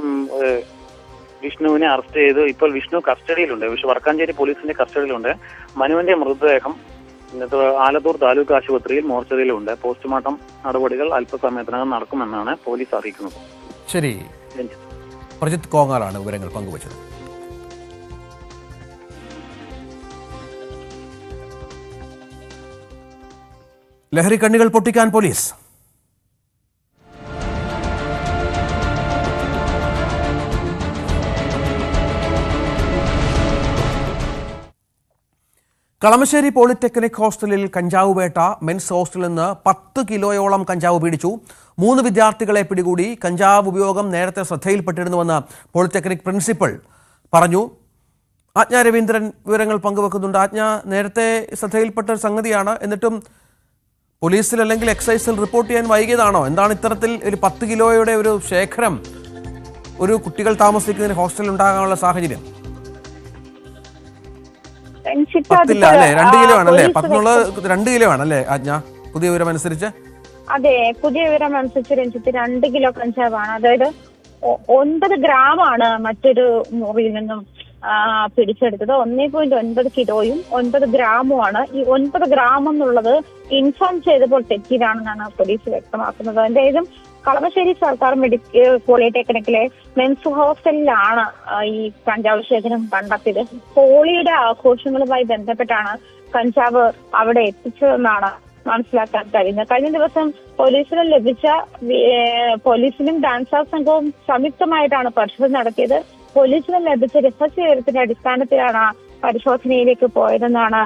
വിഷ്ണുവിനെ അറസ്റ്റ് ചെയ്തു. ഇപ്പോൾ വിഷ്ണു കസ്റ്റഡിയിലുണ്ട്. വടക്കാഞ്ചേരി പോലീസിന്റെ കസ്റ്റഡിയിലുണ്ട്. മനുവിന്റെ മൃതദേഹം ആലത്തൂർ താലൂക്ക് ആശുപത്രിയിൽ മോർച്ചറിയിലുണ്ട്. പോസ്റ്റ്മോർട്ടം നടപടികൾ അല്പസമയത്തിനകം നടക്കുമെന്നാണ് പോലീസ് അറിയിക്കുന്നത്. ശരി, പ്രജിത്ത് കോങ്ങാലാണ് വിവരങ്ങൾ പങ്കുവച്ചത്. ലഹരി കണ്ണികൾ പൊട്ടിക്കാൻ പോലീസ്. കളമശ്ശേരി പോളിടെക്നിക് ഹോസ്റ്റലിൽ കഞ്ചാവ് വേട്ട. മെൻസ് ഹോസ്റ്റലിൽ നിന്ന് 10 കിലോയോളം കഞ്ചാവ് പിടിച്ചു. 3 വിദ്യാർത്ഥികളെ പിടികൂടി. കഞ്ചാവ് ഉപയോഗം നേരത്തെ ശ്രദ്ധയിൽപ്പെട്ടിരുന്നുവെന്ന് പോളിടെക്നിക് പ്രിൻസിപ്പൽ പറഞ്ഞു. ആജ്ഞ രവീന്ദ്രൻ വിവരങ്ങൾ പങ്കുവെക്കുന്നുണ്ട്. ആജ്ഞ, നേരത്തെ ശ്രദ്ധയിൽപ്പെട്ട സംഗതിയാണ്, എന്നിട്ടും പോലീസിൽ അല്ലെങ്കിൽ എക്സൈസിൽ റിപ്പോർട്ട് ചെയ്യാൻ വൈകിയതാണോ? എന്താണ് ഇത്തരത്തിൽ ഒരു 10 കിലോയുടെ ഒരു ശേഖരം ഒരു കുട്ടികൾ താമസിക്കുന്നതിന് ഹോസ്റ്റലിൽ ഉണ്ടാകാനുള്ള സാഹചര്യം? 10 അല്ലേ? 2 കിലോ ആണല്ലേ? 2 കിലോ ആണല്ലേ ആജ്ഞ, പുതിയ വിവരം അനുസരിച്ച്? അതെ, പുതിയ വിവരം അനുസരിച്ച് രഞ്ജിത്ത് 2 കിലോ കഞ്ചാവാണ്. അതായത് 9 ഗ്രാമാണ് മറ്റൊരു മുറിയിൽ നിന്നും പിടിച്ചെടുത്തത്. 1.9 കിലോയും 9 ഗ്രാമുമാണ്. ഈ 9 ഗ്രാം എന്നുള്ളത് ഇൻഫോം ചെയ്തപ്പോൾ തെറ്റിയതാണെന്നാണ് പോലീസ് വ്യക്തമാക്കുന്നത്. എന്തായാലും കളമശ്ശേരി സർക്കാർ മെഡിക്കൽ പോളിടെക്നിക്കിലെ മെൻസ് ഹോസ്റ്റലിലാണ് ഈ കഞ്ചാവ് ശേഖരം കണ്ടെത്തിയത്. ഹോളിയുടെ ആഘോഷങ്ങളുമായി ബന്ധപ്പെട്ടാണ് കഞ്ചാവ് അവിടെ എത്തിച്ചതെന്നാണ് മനസ്സിലാക്കാൻ കഴിയുന്നത്. കഴിഞ്ഞ ദിവസം പോലീസിന് ലഭിച്ച പോലീസിനും ഡാൻസ് സംഘവും സംയുക്തമായിട്ടാണ് പരിശോധന നടത്തിയത്. പോലീസിന് ലഭിച്ച രഹസ്യവിവരത്തിന്റെ അടിസ്ഥാനത്തിലാണ് പരിശോധനയിലേക്ക് പോയതെന്നാണ്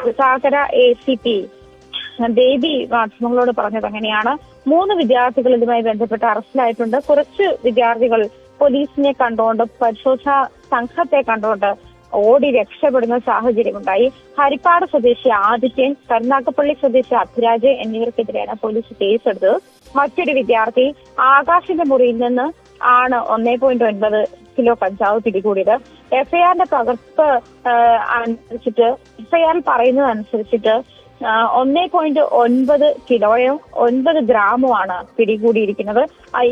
തൃക്കാക്കര ACP ദേവി മാധ്യമങ്ങളോട് പറഞ്ഞത്. അങ്ങനെയാണ് 3 വിദ്യാർത്ഥികൾ ഇതുമായി ബന്ധപ്പെട്ട് അറസ്റ്റിലായിട്ടുണ്ട്. കുറച്ച് വിദ്യാർത്ഥികൾ പോലീസിനെ കണ്ടുകൊണ്ട് പരിശോധനാ സംഘത്തെ കണ്ടുകൊണ്ട് ഓടി രക്ഷപ്പെടുന്ന സാഹചര്യമുണ്ടായി. ഹരിപ്പാട് സ്വദേശി ആദിത്യൻ, കരുനാഗപ്പള്ളി സ്വദേശി അഭിരാജ് എന്നിവർക്കെതിരെയാണ് പോലീസ് കേസെടുത്തത്. മറ്റൊരു വിദ്യാർത്ഥി ആകാശിന്റെ മുറിയിൽ നിന്ന് ആണ് 1.9 കിലോ കഞ്ചാവ് പിടികൂടിയത്. എഫ്ഐആറിന്റെ പകർപ്പ് അനുസരിച്ചിട്ട് എഫ്ഐആറിൽ പറയുന്നത് അനുസരിച്ചിട്ട് 1.9 കിലോയും 9 ഗ്രാമുമാണ് പിടികൂടിയിരിക്കുന്നത്.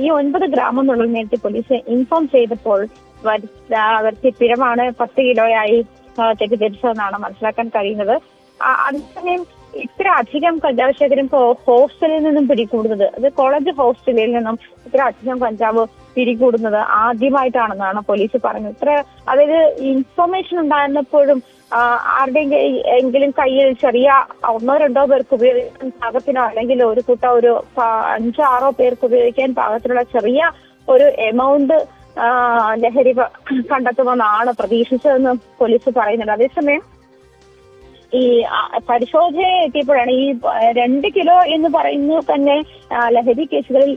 ഈ 9 ഗ്രാം എന്നുള്ളത് നേരത്തെ പോലീസ് ഇൻഫോം ചെയ്തപ്പോൾ വരുത്തിയ പിഴമാണ് 10 കിലോയായി തെറ്റിദ്ധരിച്ചതെന്നാണ് മനസ്സിലാക്കാൻ കഴിയുന്നത്. അതേസമയം ഇത്ര അധികം കഞ്ചാവ് ശേഖരം ഹോസ്റ്റലിൽ നിന്നും പിടികൂടുന്നത്, അത് കോളേജ് ഹോസ്റ്റലിൽ നിന്നും ഇത്ര അധികം കഞ്ചാവ് പിടികൂടുന്നത് ആദ്യമായിട്ടാണെന്നാണ് പോലീസ് പറഞ്ഞത്. അതായത് ഇൻഫർമേഷൻ ഉണ്ടായിരുന്നപ്പോഴും ആരുടെയെങ്കിലും കയ്യിൽ ചെറിയ 1-2 പേർക്ക് ഉപയോഗിക്കാൻ പാകത്തിനോ അല്ലെങ്കിൽ ഒരു കൂട്ടം ഒരു 5-6 പേർക്ക് ഉപയോഗിക്കാൻ പാകത്തിനുള്ള ചെറിയ ഒരു എമൗണ്ട് ലഹരി കണ്ടെത്തുമെന്നാണ് പ്രതീക്ഷിച്ചതെന്ന് പോലീസ് പറയുന്നുണ്ട്. അതേസമയം ഈ പരിശോധന എത്തിയപ്പോഴാണ് ഈ 2 കിലോ എന്ന് പറയുന്നത് തന്നെ ലഹരി കേസുകളിൽ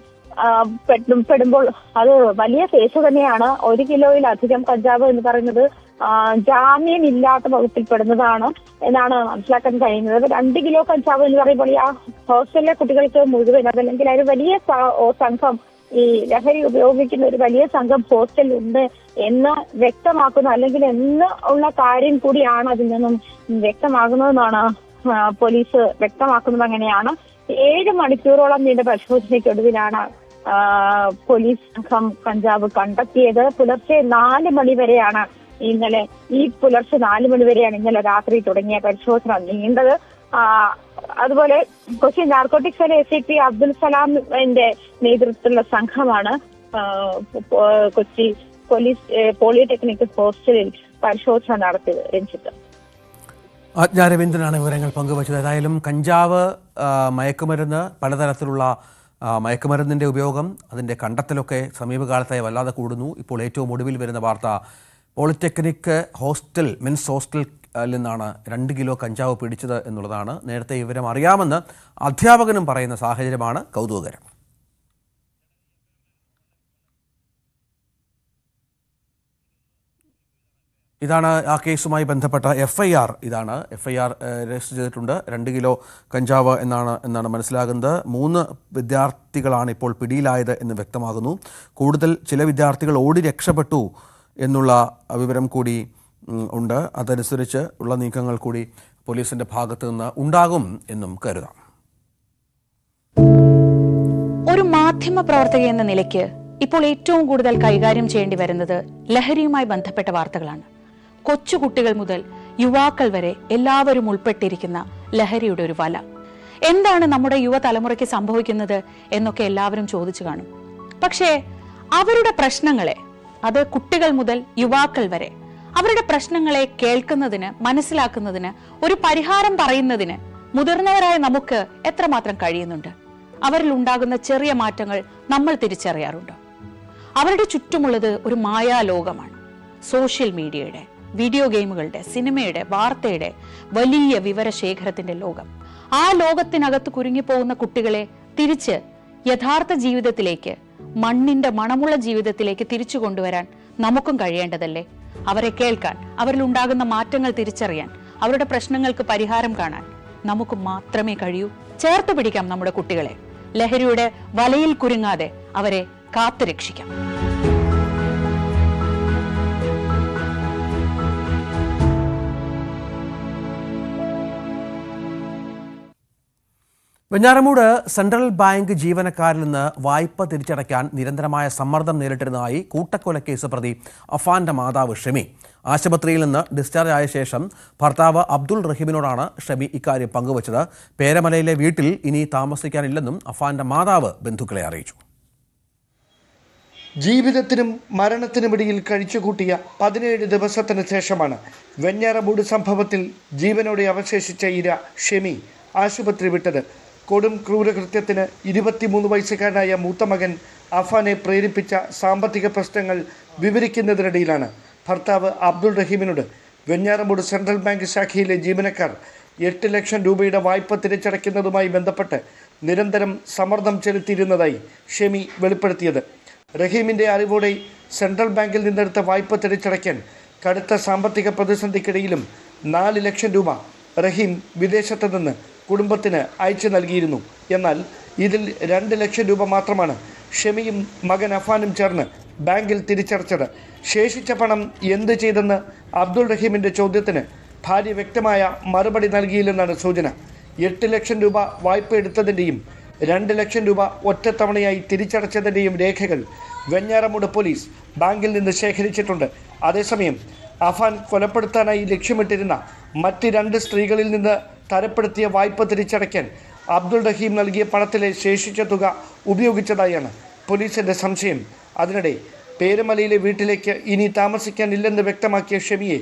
പെടുമ്പോൾ അത് വലിയ കേസ് തന്നെയാണ്. 1 കിലോയിലധികം കഞ്ചാവ് എന്ന് പറയുന്നത് ജാമ്യമില്ലാത്ത വകുപ്പിൽ പെടുന്നതാണ് എന്നാണ് മനസ്സിലാക്കാൻ കഴിയുന്നത്. 2 കിലോ കഞ്ചാവ് എന്ന് പറയുമ്പോൾ ആ ഹോസ്റ്റലിലെ കുട്ടികൾക്ക് മുഴുവൻ അതല്ലെങ്കിൽ ഒരു വലിയ സംഘം ഈ ലഹരി ഉപയോഗിക്കുന്ന ഒരു വലിയ സംഘം ഹോസ്റ്റലിൽ ഉണ്ട് എന്ന് വ്യക്തമാക്കുന്ന അല്ലെങ്കിൽ എന്ന് ഉള്ള കാര്യം കൂടിയാണ് അതിൽ നിന്നും വ്യക്തമാകുന്നതെന്നാണ് പോലീസ് വ്യക്തമാക്കുന്നത്. അങ്ങനെയാണ് 7 മണിക്കൂറോളം നീണ്ട പരിശോധനയ്ക്കൊടുവിലാണ് പോലീസ് സംഘം കഞ്ചാവ് കണ്ടെത്തിയത്. പുലർച്ചെ 4 മണി വരെയാണ് ഇന്നലെ രാത്രി തുടങ്ങിയ പരിശോധന നീണ്ടത്. അതുപോലെ Kochi narcotic cell ACP Abdul സലാമിന്റെ നേതൃത്വത്തിലുള്ള സംഘമാണ് കൊച്ചി പോളിടെക്നിക് ഹോസ്റ്റലിൽ പരിശോധന നടത്തിയത്. രഞ്ജിത്ത്. ആജ്ഞ രവീന്ദ്രനാണ് വിവരങ്ങൾ പങ്കുവച്ചത്. ഏതായാലും കഞ്ചാവ്, മയക്കുമരുന്ന്, പലതരത്തിലുള്ള മയക്കുമരുന്നിൻ്റെ ഉപയോഗം, അതിൻ്റെ കണ്ടെത്തലൊക്കെ സമീപകാലത്തായി വല്ലാതെ കൂടുന്നു. ഇപ്പോൾ ഏറ്റവും ഒടുവിൽ വരുന്ന വാർത്ത പോളിടെക്നിക് ഹോസ്റ്റൽ, മെൻസ് ഹോസ്റ്റലിൽ നിന്നാണ് 2 കിലോ കഞ്ചാവ് പിടിച്ചത് എന്നുള്ളതാണ്. നേരത്തെ വിവരം അറിയാമെന്ന് അധ്യാപകനും പറയുന്ന സാഹചര്യമാണ് കൗതുകകരം. ഇതാണ് ആ കേസുമായി ബന്ധപ്പെട്ട FIR. ഇതാണ് FIR രജിസ്റ്റർ ചെയ്തിട്ടുണ്ട്. 2 കിലോ കഞ്ചാവ് എന്നാണ് മനസ്സിലാകുന്നത്. 3 വിദ്യാർത്ഥികളാണ് ഇപ്പോൾ പിടിയിലായത് എന്ന് വ്യക്തമാകുന്നു. കൂടുതൽ ചില വിദ്യാർത്ഥികൾ ഓടി രക്ഷപ്പെട്ടു എന്നുള്ള വിവരം കൂടി ഉണ്ട്. അതനുസരിച്ച് ഉള്ള നീക്കങ്ങൾ കൂടി പോലീസിന്റെ ഭാഗത്തു നിന്ന് ഉണ്ടാകും എന്നും കരുതാം. ഒരു മാധ്യമ പ്രവർത്തക എന്ന നിലയ്ക്ക് ഇപ്പോൾ ഏറ്റവും കൂടുതൽ കൈകാര്യം ചെയ്യേണ്ടി വരുന്നത് ലഹരിയുമായി ബന്ധപ്പെട്ട വാർത്തകളാണ്. കൊച്ചുകുട്ടികൾ മുതൽ യുവാക്കൾ വരെ എല്ലാവരും ഉൾപ്പെട്ടിരിക്കുന്ന ലഹരിയുടെ ഒരു വല. എന്താണ് നമ്മുടെ യുവതലമുറയ്ക്ക് സംഭവിക്കുന്നത് എന്നൊക്കെ എല്ലാവരും ചോദിച്ചു കാണും. പക്ഷേ അവരുടെ പ്രശ്നങ്ങളെ, അത് കുട്ടികൾ മുതൽ യുവാക്കൾ വരെ, അവരുടെ പ്രശ്നങ്ങളെ കേൾക്കുന്നതിന്, മനസ്സിലാക്കുന്നതിന്, ഒരു പരിഹാരം പറയുന്നതിന് മുതിർന്നവരായ നമുക്ക് എത്രമാത്രം കഴിയുന്നുണ്ട്? അവരിൽ ഉണ്ടാകുന്ന ചെറിയ മാറ്റങ്ങൾ നമ്മൾ തിരിച്ചറിയാറുണ്ടോ? അവരുടെ ചുറ്റുമുള്ളത് ഒരു മായാലോകമാണ്. സോഷ്യൽ മീഡിയയുടെ, വീഡിയോ ഗെയിമുകളുടെ, സിനിമയുടെ, വാർത്തയുടെ വലിയ വിവരശേഖരത്തിന്റെ ലോകം. ആ ലോകത്തിനകത്ത് കുരുങ്ങിപ്പോകുന്ന കുട്ടികളെ തിരിച്ച് യഥാർത്ഥ ജീവിതത്തിലേക്ക്, മണ്ണിന്റെ മണമുള്ള ജീവിതത്തിലേക്ക് തിരിച്ചു കൊണ്ടുവരാൻ നമുക്കും കഴിയേണ്ടതല്ലേ? അവരെ കേൾക്കാൻ, അവരിൽ ഉണ്ടാകുന്ന മാറ്റങ്ങൾ തിരിച്ചറിയാൻ, അവരുടെ പ്രശ്നങ്ങൾക്ക് പരിഹാരം കാണാൻ നമുക്ക് മാത്രമേ കഴിയൂ. ചേർത്ത് പിടിക്കാം നമ്മുടെ കുട്ടികളെ. ലഹരിയുടെ വലയിൽ കുരുങ്ങാതെ അവരെ കാത്തുരക്ഷിക്കാം. വെഞ്ഞാറമൂട് സെൻട്രൽ ബാങ്ക് ജീവനക്കാരിൽ നിന്ന് വായ്പ തിരിച്ചടയ്ക്കാൻ നിരന്തരമായ സമ്മർദ്ദം നേരിട്ടിരുന്നതായി കൂട്ടക്കൊലക്കേസ് പ്രതി അഫാന്റെ മാതാവ് ഷെമി. ആശുപത്രിയിൽ നിന്ന് ഡിസ്ചാർജ് ആയ ശേഷം ഭർത്താവ് അബ്ദുൾ റഹീമിനോടാണ് ഷെമി ഇക്കാര്യം പങ്കുവച്ചത്. പേരമലയിലെ വീട്ടിൽ ഇനി താമസിക്കാനില്ലെന്നും അഫാന്റെ മാതാവ് ബന്ധുക്കളെ അറിയിച്ചു. ജീവിതത്തിനും മരണത്തിനുമിടയിൽ കഴിച്ചുകൂട്ടിയ 17 ദിവസത്തിന് ശേഷമാണ് വെഞ്ഞാറമൂട് സംഭവത്തിൽ ജീവനോടെ അവശേഷിച്ച ഇര ഷെമി ആശുപത്രി വിട്ടത്. കൊടും ക്രൂരകൃത്യത്തിന് 23 വയസ്സുകാരനായ മൂത്ത മകൻ അഫാനെ പ്രേരിപ്പിച്ച സാമ്പത്തിക പ്രശ്നങ്ങൾ വിവരിക്കുന്നതിനിടയിലാണ് ഭർത്താവ് അബ്ദുൾ റഹീമിനോട് വെഞ്ഞാറമൂട് സെൻട്രൽ ബാങ്ക് ശാഖയിലെ ജീവനക്കാർ 8 ലക്ഷം രൂപയുടെ വായ്പ തിരിച്ചടയ്ക്കുന്നതുമായി ബന്ധപ്പെട്ട് നിരന്തരം സമ്മർദ്ദം ചെലുത്തിയിരുന്നതായി ഷെമി വെളിപ്പെടുത്തിയത്. റഹീമിൻ്റെ അറിവോടെ സെൻട്രൽ ബാങ്കിൽ നിന്നെടുത്ത വായ്പ തിരിച്ചടയ്ക്കാൻ കടുത്ത സാമ്പത്തിക പ്രതിസന്ധിക്കിടയിലും 4 ലക്ഷം രൂപ റഹീം വിദേശത്ത് നിന്ന് കുടുംബത്തിന് അയച്ചു നൽകിയിരുന്നു. എന്നാൽ ഇതിൽ 2 ലക്ഷം രൂപ മാത്രമാണ് ഷെമിയും മകൻ അഫാനും ചേർന്ന് ബാങ്കിൽ തിരിച്ചടച്ചത്. ശേഷിച്ച പണം എന്ത് ചെയ്തെന്ന് അബ്ദുൾ റഹീമിൻ്റെ ചോദ്യത്തിന് ഭാര്യ വ്യക്തമായ മറുപടി നൽകിയില്ലെന്നാണ് സൂചന. 8 ലക്ഷം രൂപ വായ്പ എടുത്തതിൻ്റെയും 2 ലക്ഷം രൂപ ഒറ്റത്തവണയായി തിരിച്ചടച്ചതിൻ്റെയും രേഖകൾ വെഞ്ഞാറമൂട് പോലീസ് ബാങ്കിൽ നിന്ന് ശേഖരിച്ചിട്ടുണ്ട്. അതേസമയം അഫാൻ കൊലപ്പെടുത്താനായി ലക്ഷ്യമിട്ടിരുന്ന മറ്റ് 2 സ്ത്രീകളിൽ നിന്ന് തരപ്പെടുത്തിയ വായ്പ തിരിച്ചടയ്ക്കാൻ അബ്ദുൾ റഹീം നൽകിയ പണത്തിലെ ശേഷിച്ച തുക ഉപയോഗിച്ചതായാണ് പോലീസിൻ്റെ സംശയം. അതിനിടെ പേരമലയിലെ വീട്ടിലേക്ക് ഇനി താമസിക്കാനില്ലെന്ന് വ്യക്തമാക്കിയ ഷെമിയെ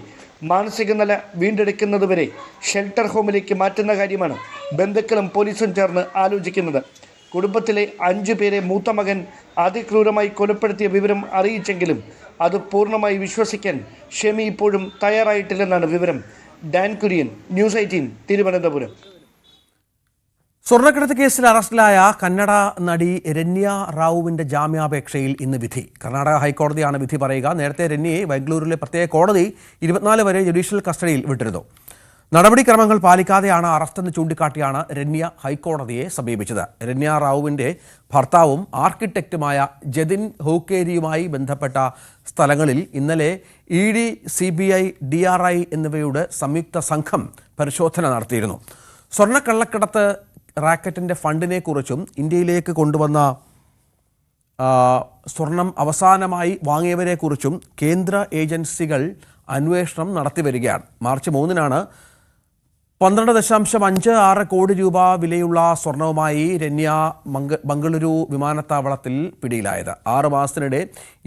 മാനസിക നില വീണ്ടെടുക്കുന്നതുവരെ ഷെൽട്ടർ ഹോമിലേക്ക് മാറ്റുന്ന കാര്യമാണ് ബന്ധുക്കളും പോലീസും ചേർന്ന് ആലോചിക്കുന്നത്. കുടുംബത്തിലെ 5 പേരെ മൂത്ത മകൻ അതിക്രൂരമായി കൊലപ്പെടുത്തിയ വിവരം അറിയിച്ചെങ്കിലും അത് പൂർണ്ണമായി വിശ്വസിക്കാൻ ഷെമി ഇപ്പോഴും തയ്യാറായിട്ടില്ലെന്നാണ് വിവരം. Dan Kurian, news 18, Thiruvananthapuram. സ്വർണ്ണക്കടത്ത് കേസിൽ അറസ്റ്റിലായ കന്നഡ നടി രന്യ റാവുവിന്റെ ജാമ്യാപേക്ഷയിൽ ഇന്ന് വിധി. കർണാടക ഹൈക്കോടതിയാണ് വിധി പറയുക. നേരത്തെ രന്യയെ ബംഗളൂരുവിലെ പ്രത്യേക കോടതി 24 വരെ ജുഡീഷ്യൽ കസ്റ്റഡിയിൽ വിട്ടിരുന്നു. നടപടിക്രമങ്ങൾ പാലിക്കാതെയാണ് അറസ്റ്റെന്ന് ചൂണ്ടിക്കാട്ടിയാണ് രന്യ ഹൈക്കോടതിയെ സമീപിച്ചത്. രന്യ റാവുവിന്റെ ഭർത്താവും ആർക്കിടെക്റ്റുമായ ജതിൻ ഹൂക്കേരിയുമായി ബന്ധപ്പെട്ട സ്ഥലങ്ങളിൽ ഇന്നലെ ED, CBI, DRI എന്നിവയുടെ സംയുക്ത സംഘം പരിശോധന നടത്തിയിരുന്നു. സ്വർണ്ണക്കള്ളക്കടത്ത് റാക്കറ്റിൻ്റെ ഫണ്ടിനെക്കുറിച്ചും ഇന്ത്യയിലേക്ക് കൊണ്ടുവന്ന സ്വർണം അവസാനമായി വാങ്ങിയവരെക്കുറിച്ചും കേന്ദ്ര ഏജൻസികൾ അന്വേഷണം നടത്തിവരികയാണ്. മാർച്ച് 3-നാണ് 12.56 കോടി രൂപ വിലയുള്ള സ്വർണവുമായി രന്യ ബംഗളൂരു വിമാനത്താവളത്തിൽ പിടിയിലായത്. 6 മാസത്തിനിടെ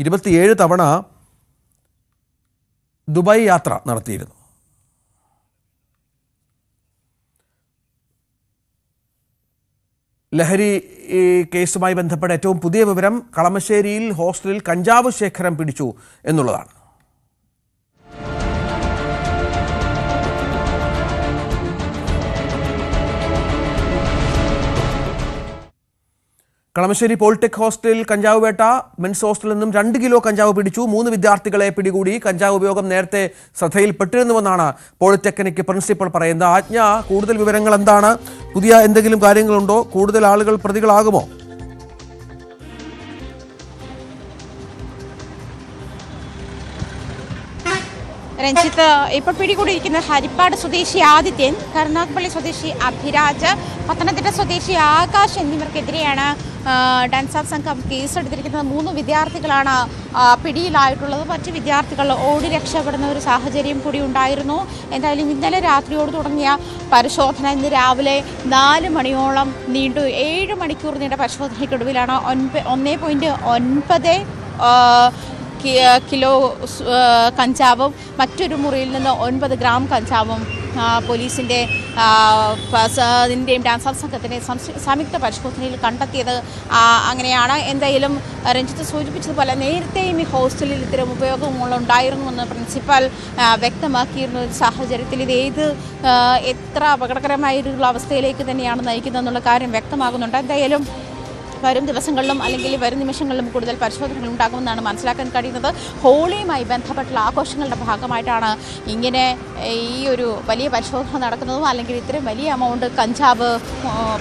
27 തവണ ദുബായ് യാത്ര നടത്തിയിരുന്നു. ലഹരി കേസുമായി ബന്ധപ്പെട്ട ഏറ്റവും പുതിയ വിവരം കളമശ്ശേരിയിൽ ഹോസ്റ്റലിൽ കഞ്ചാവ് ശേഖരം പിടിച്ചു എന്നുള്ളതാണ്. കളമശ്ശേരി പോളിടെക് ഹോസ്റ്റലിൽ കഞ്ചാവ് വേട്ട. മെൻസ് ഹോസ്റ്റലിൽ നിന്നും 2 കിലോ കഞ്ചാവ് പിടിച്ചു. 3 വിദ്യാർത്ഥികളെ പിടികൂടി. കഞ്ചാവ് ഉപയോഗം നേരത്തെ ശ്രദ്ധയിൽപ്പെട്ടിരുന്നുവെന്നാണ് പോളിടെക്നിക് പ്രിൻസിപ്പൽ പറയുന്നത്. ആജ്ഞ, കൂടുതൽ വിവരങ്ങൾ എന്താണ്? പുതിയ എന്തെങ്കിലും കാര്യങ്ങളുണ്ടോ? കൂടുതൽ ആളുകൾ പ്രതികളാകുമോ? രഞ്ജിത്ത്, ഇപ്പോൾ പിടികൂടിയിരിക്കുന്ന ഹരിപ്പാട് സ്വദേശി ആദിത്യൻ, കരുനാഗപ്പള്ളി സ്വദേശി അഭിരാജ്, പത്തനംതിട്ട സ്വദേശി ആകാശ് എന്നിവർക്കെതിരെയാണ് ഡാൻസ് സംഘം കേസെടുത്തിരിക്കുന്നത്. 3 വിദ്യാർത്ഥികളാണ് പിടിയിലായിട്ടുള്ളത്. മറ്റ് വിദ്യാർത്ഥികൾ ഓടി രക്ഷപ്പെടുന്ന ഒരു സാഹചര്യം കൂടി ഉണ്ടായിരുന്നു. എന്തായാലും ഇന്നലെ രാത്രിയോട് തുടങ്ങിയ പരിശോധന ഇന്ന് രാവിലെ 4 മണിയോളം നീണ്ടു. 7 മണിക്കൂർ നീണ്ട പരിശോധനയ്ക്കൊടുവിലാണ് 1.9 കിലോ കഞ്ചാവും മറ്റൊരു മുറിയിൽ നിന്ന് 9 ഗ്രാം കഞ്ചാവും പോലീസിൻ്റെ ഡാൻസ് സംഘത്തിൻ്റെ സംയുക്ത പരിശോധനയിൽ കണ്ടെത്തിയത്. അങ്ങനെയാണ്. എന്തായാലും രഞ്ജിത്ത് സൂചിപ്പിച്ചതുപോലെ നേരത്തെയും ഈ ഹോസ്റ്റലിൽ ഇത്തരം ഉപയോഗങ്ങളുണ്ടായിരുന്നുവെന്ന് പ്രിൻസിപ്പൽ വ്യക്തമാക്കിയിരുന്ന ഒരു സാഹചര്യത്തിൽ ഇത് എത്ര അപകടകരമായിട്ടുള്ള അവസ്ഥയിലേക്ക് തന്നെയാണ് നയിക്കുന്നതെന്നുള്ള കാര്യം വ്യക്തമാകുന്നുണ്ട്. എന്തായാലും വരും ദിവസങ്ങളിലും അല്ലെങ്കിൽ വരും നിമിഷങ്ങളിലും കൂടുതൽ പരിശോധനകൾ ഉണ്ടാകുമെന്നാണ് മനസ്സിലാക്കാൻ കഴിയുന്നത്. ഹോളിയുമായി ബന്ധപ്പെട്ടുള്ള ആഘോഷങ്ങളുടെ ഭാഗമായിട്ടാണ് ഇങ്ങനെ ഈ ഒരു വലിയ പരിശോധന നടക്കുന്നതും അല്ലെങ്കിൽ ഇത്രയും വലിയ എമൗണ്ട് കഞ്ചാവ്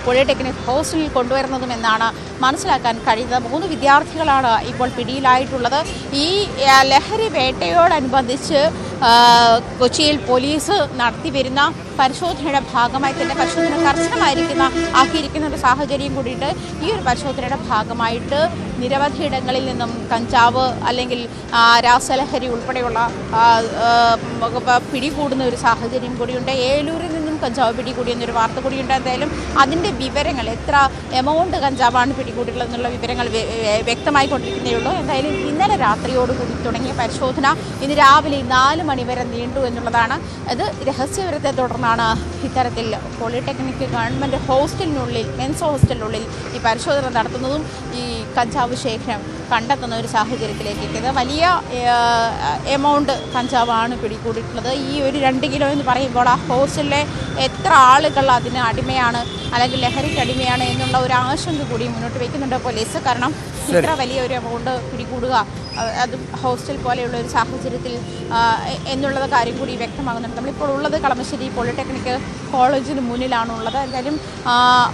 പോളിടെക്നിക് ഹോസ്റ്റലിൽ കൊണ്ടുവരുന്നതും എന്നാണ് മനസ്സിലാക്കാൻ കഴിയുന്നത്. 3 വിദ്യാർത്ഥികളാണ് ഇപ്പോൾ പിടിയിലായിട്ടുള്ളത്. ഈ ലഹരി വേട്ടയോടനുബന്ധിച്ച് കൊച്ചിയിൽ പോലീസ് നടത്തി വരുന്ന പരിശോധനയുടെ ഭാഗമായി തന്നെ പരിശോധന ആക്കിയിരിക്കുന്ന ഒരു സാഹചര്യം കൂടിയിട്ട്. ഈ ഒരു പരിശോധനയുടെ ഭാഗമായിട്ട് നിരവധി ഇടങ്ങളിൽ നിന്നും കഞ്ചാവ് അല്ലെങ്കിൽ രാസലഹരി ഉൾപ്പെടെയുള്ള പിടികൂടുന്ന ഒരു സാഹചര്യം കൂടിയുണ്ട്. ഏലൂരിൽ നിന്നും കഞ്ചാവ് പിടികൂടിയെന്നൊരു വാർത്ത കൂടിയുണ്ട്. എന്തായാലും അതിൻ്റെ വിവരങ്ങൾ, എത്ര എമൗണ്ട് കഞ്ചാവാണ് പിടികൂടിയിട്ടുള്ളതെന്നുള്ള വിവരങ്ങൾ വ്യക്തമായിക്കൊണ്ടിരിക്കുന്നേ ഉള്ളൂ. എന്തായാലും ഇന്നലെ രാത്രിയോടുകൂടി തുടങ്ങിയ പരിശോധന ഇന്ന് രാവിലെ 4 മണി വരെ നീണ്ടു എന്നുള്ളതാണ്. അത് രഹസ്യവിവരത്തെ തുടർന്നാണ് ഇത്തരത്തിൽ പോളിടെക്നിക് ഗവൺമെൻറ് ഹോസ്റ്റലിനുള്ളിൽ, മെൻസ് ഹോസ്റ്റലിനുള്ളിൽ ഈ പരിശോധന നടത്തുന്നതും ഈ കഞ്ചാവ് ശേഖരം കണ്ടെത്തുന്ന ഒരു സാഹചര്യത്തിലേക്ക് എത്തിയത്. വലിയ എമൗണ്ട് കഞ്ചാവാണ് പിടികൂടിയിട്ടുള്ളത്. ഈ ഒരു 2 കിലോ എന്ന് പറയുമ്പോൾ ആ ഹോസ്റ്റലിലെ എത്ര ആളുകൾ അതിന് അടിമയാണ് അല്ലെങ്കിൽ ലഹരിക്ക് അടിമയാണ് എന്നുള്ള ഒരു ആശങ്ക കൂടി മുന്നോട്ട് വയ്ക്കുന്നുണ്ട് പോലീസ്. കാരണം ഇത്ര വലിയ ഒരു എമൗണ്ട് പിടികൂടുക, അത് ഹോസ്റ്റൽ പോലെയുള്ള ഒരു സാഹചര്യത്തിൽ എന്നുള്ള കാര്യം കൂടി വ്യക്തമാകുന്നുണ്ട്. നമ്മളിപ്പോൾ ഉള്ളത് കളമശ്ശേരി പോളിടെക്നിക് കോളേജിന് മുന്നിലാണുള്ളത്. എന്തായാലും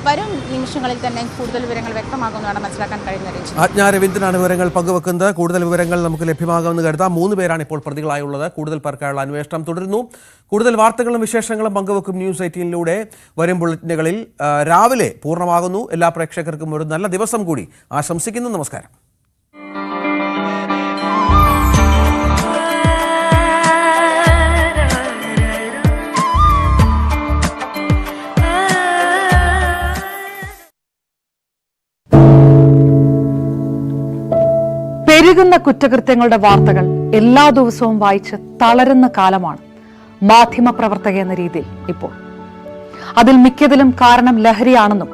വരും നിമിഷങ്ങളിൽ തന്നെ കൂടുതൽ വിവരങ്ങൾ വ്യക്തമാകുമെന്നാണ് മനസ്സിലാക്കാൻ കഴിയുന്നത്. ആജ്ഞ രവീന്ദ്രനാണ് വിവരങ്ങൾ പങ്കുവെക്കുന്നത്. കൂടുതൽ വിവരങ്ങൾ നമുക്ക് ലഭ്യമാകുമെന്ന് കരുതാം. 3 പേരാണ് ഇപ്പോൾ പ്രതികളായുള്ളത്. കൂടുതൽ പേർക്കായുള്ള അന്വേഷണം തുടരുന്നു. കൂടുതൽ വാർത്തകളും വിശേഷങ്ങളും പങ്കുവെക്കും ന്യൂസ് 18-ലൂടെ. വരും ബുള്ളറ്റിനുകളിൽ രാവിലെ പൂർണ്ണമാകുന്നു. എല്ലാ പ്രേക്ഷകർക്കും ഒരു നല്ല ദിവസം കൂടി ആശംസിക്കുന്നു. നമസ്കാരം. പെരുകുന്ന കുറ്റകൃത്യങ്ങളുടെ വാർത്തകൾ എല്ലാ ദിവസവും വായിച്ച് തളരുന്ന കാലമാണ് മാധ്യമപ്രവർത്തക എന്ന രീതിയിൽ ഇപ്പോൾ. അതിൽ മിക്കതിലും കാരണം ലഹരിയാണെന്നും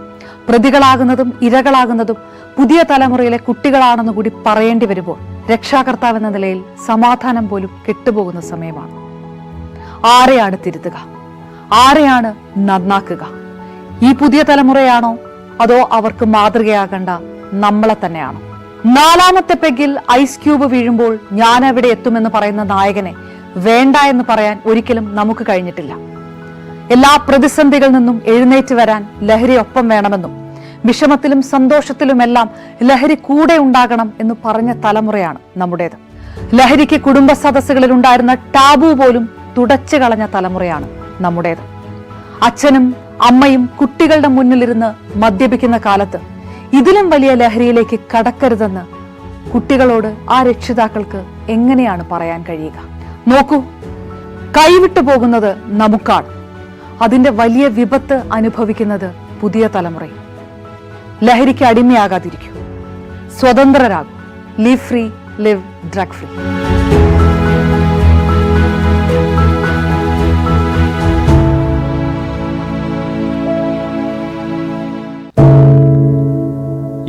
പ്രതികളാകുന്നതും ഇരകളാകുന്നതും പുതിയ തലമുറയിലെ കുട്ടികളാണെന്ന് കൂടി പറയേണ്ടി വരുമ്പോൾ രക്ഷാകർത്താവെന്ന നിലയിൽ സമാധാനം പോലും കെട്ടുപോകുന്ന സമയമാണ്. ആരെയാണ് തിരുത്തുക? ആരെയാണ് നന്നാക്കുക? ഈ പുതിയ തലമുറയാണോ അതോ അവർക്ക് മാതൃകയാകേണ്ട നമ്മളെ തന്നെയാണോ? 4ാമത്തെ പെഗിൽ ഐസ് ക്യൂബ് വീഴുമ്പോൾ ഞാൻ എവിടെ എത്തുമെന്ന് പറയുന്ന നായകനെ വേണ്ട എന്ന് പറയാൻ ഒരിക്കലും നമുക്ക് കഴിഞ്ഞിട്ടില്ല. എല്ലാ പ്രതിസന്ധികളിൽ നിന്നും എഴുന്നേറ്റ് വരാൻ ലഹരി ഒപ്പം വേണമെന്നും വിഷമത്തിലും സന്തോഷത്തിലുമെല്ലാം ലഹരി കൂടെ ഉണ്ടാകണം എന്ന് പറഞ്ഞ തലമുറയാണ് നമ്മുടേത്. ലഹരിക്ക് കുടുംബ സദസ്സുകളിൽ ഉണ്ടായിരുന്ന ടാബു പോലും തുടച്ചു കളഞ്ഞ തലമുറയാണ് നമ്മുടേത്. അച്ഛനും അമ്മയും കുട്ടികളുടെ മുന്നിലിരുന്ന് മദ്യപിക്കുന്ന കാലത്ത് ഇതിലും വലിയ ലഹരിയിലേക്ക് കടക്കരുതെന്ന് കുട്ടികളോട് ആ രക്ഷിതാക്കൾക്ക് എങ്ങനെയാണ് പറയാൻ കഴിയുക? നോക്കൂ, കൈവിട്ടു പോകുന്നത് നമുക്കാണ്. അതിന്റെ വലിയ വിപത്ത് അനുഭവിക്കുന്നത് പുതിയ തലമുറയും. ലഹരിക്ക് അടിമയാകാതിരിക്കൂ, സ്വതന്ത്രരാകൂ. Live free, live drug free.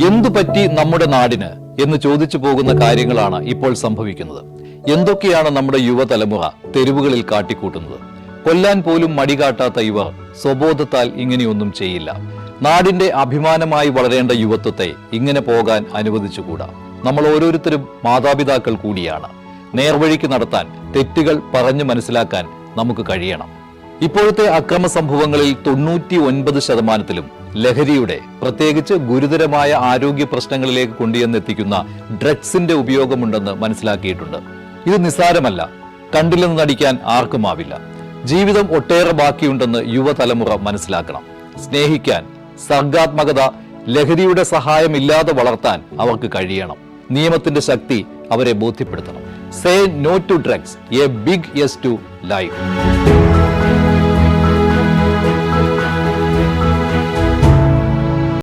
എന്തുപറ്റി നമ്മുടെ നാടിന് എന്ന് ചോദിച്ചു പോകുന്ന കാര്യങ്ങളാണ് ഇപ്പോൾ സംഭവിക്കുന്നത്. എന്തൊക്കെയാണ് നമ്മുടെ യുവതലമുറ തെരുവുകളിൽ കാട്ടിക്കൂട്ടുന്നത്? കൊല്ലാൻ പോലും മടികാട്ടാത്ത ഇവർ സ്വബോധത്താൽ ഇങ്ങനെയൊന്നും ചെയ്യില്ല. നാടിന്റെ അഭിമാനമായി വളരേണ്ട യുവത്വത്തെ ഇങ്ങനെ പോകാൻ അനുവദിച്ചുകൂടാ. നമ്മൾ ഓരോരുത്തരും മാതാപിതാക്കൾ കൂടിയാണ്. നേർവഴിക്ക് നടത്താൻ, തെറ്റുകൾ പറഞ്ഞു മനസ്സിലാക്കാൻ നമുക്ക് കഴിയണം. ഇപ്പോഴത്തെ അക്രമ സംഭവങ്ങളിൽ 99% ലഹരിയുടെ, പ്രത്യേകിച്ച് ഗുരുതരമായ ആരോഗ്യ പ്രശ്നങ്ങളിലേക്ക് കൊണ്ടുവന്നെത്തിക്കുന്ന ഡ്രഗ്സിന്റെ ഉപയോഗമുണ്ടെന്ന് മനസ്സിലാക്കിയിട്ടുണ്ട്. ഇത് നിസ്സാരമല്ല. കണ്ടില്ലെന്ന് നടിക്കാൻ ആർക്കുമാവില്ല. ജീവിതം ഒട്ടേറെ ബാക്കിയുണ്ടെന്ന് യുവതലമുറ മനസ്സിലാക്കണം. സ്നേഹിക്കാൻ, സർഗാത്മകത, ലഹരിയുടെ സഹായമില്ലാതെ വളർത്താൻ അവർക്ക് കഴിയണം. നിയമത്തിന്റെ ശക്തി അവരെ ബോധ്യപ്പെടുത്തണം. Say no to drugs, a big yes to life.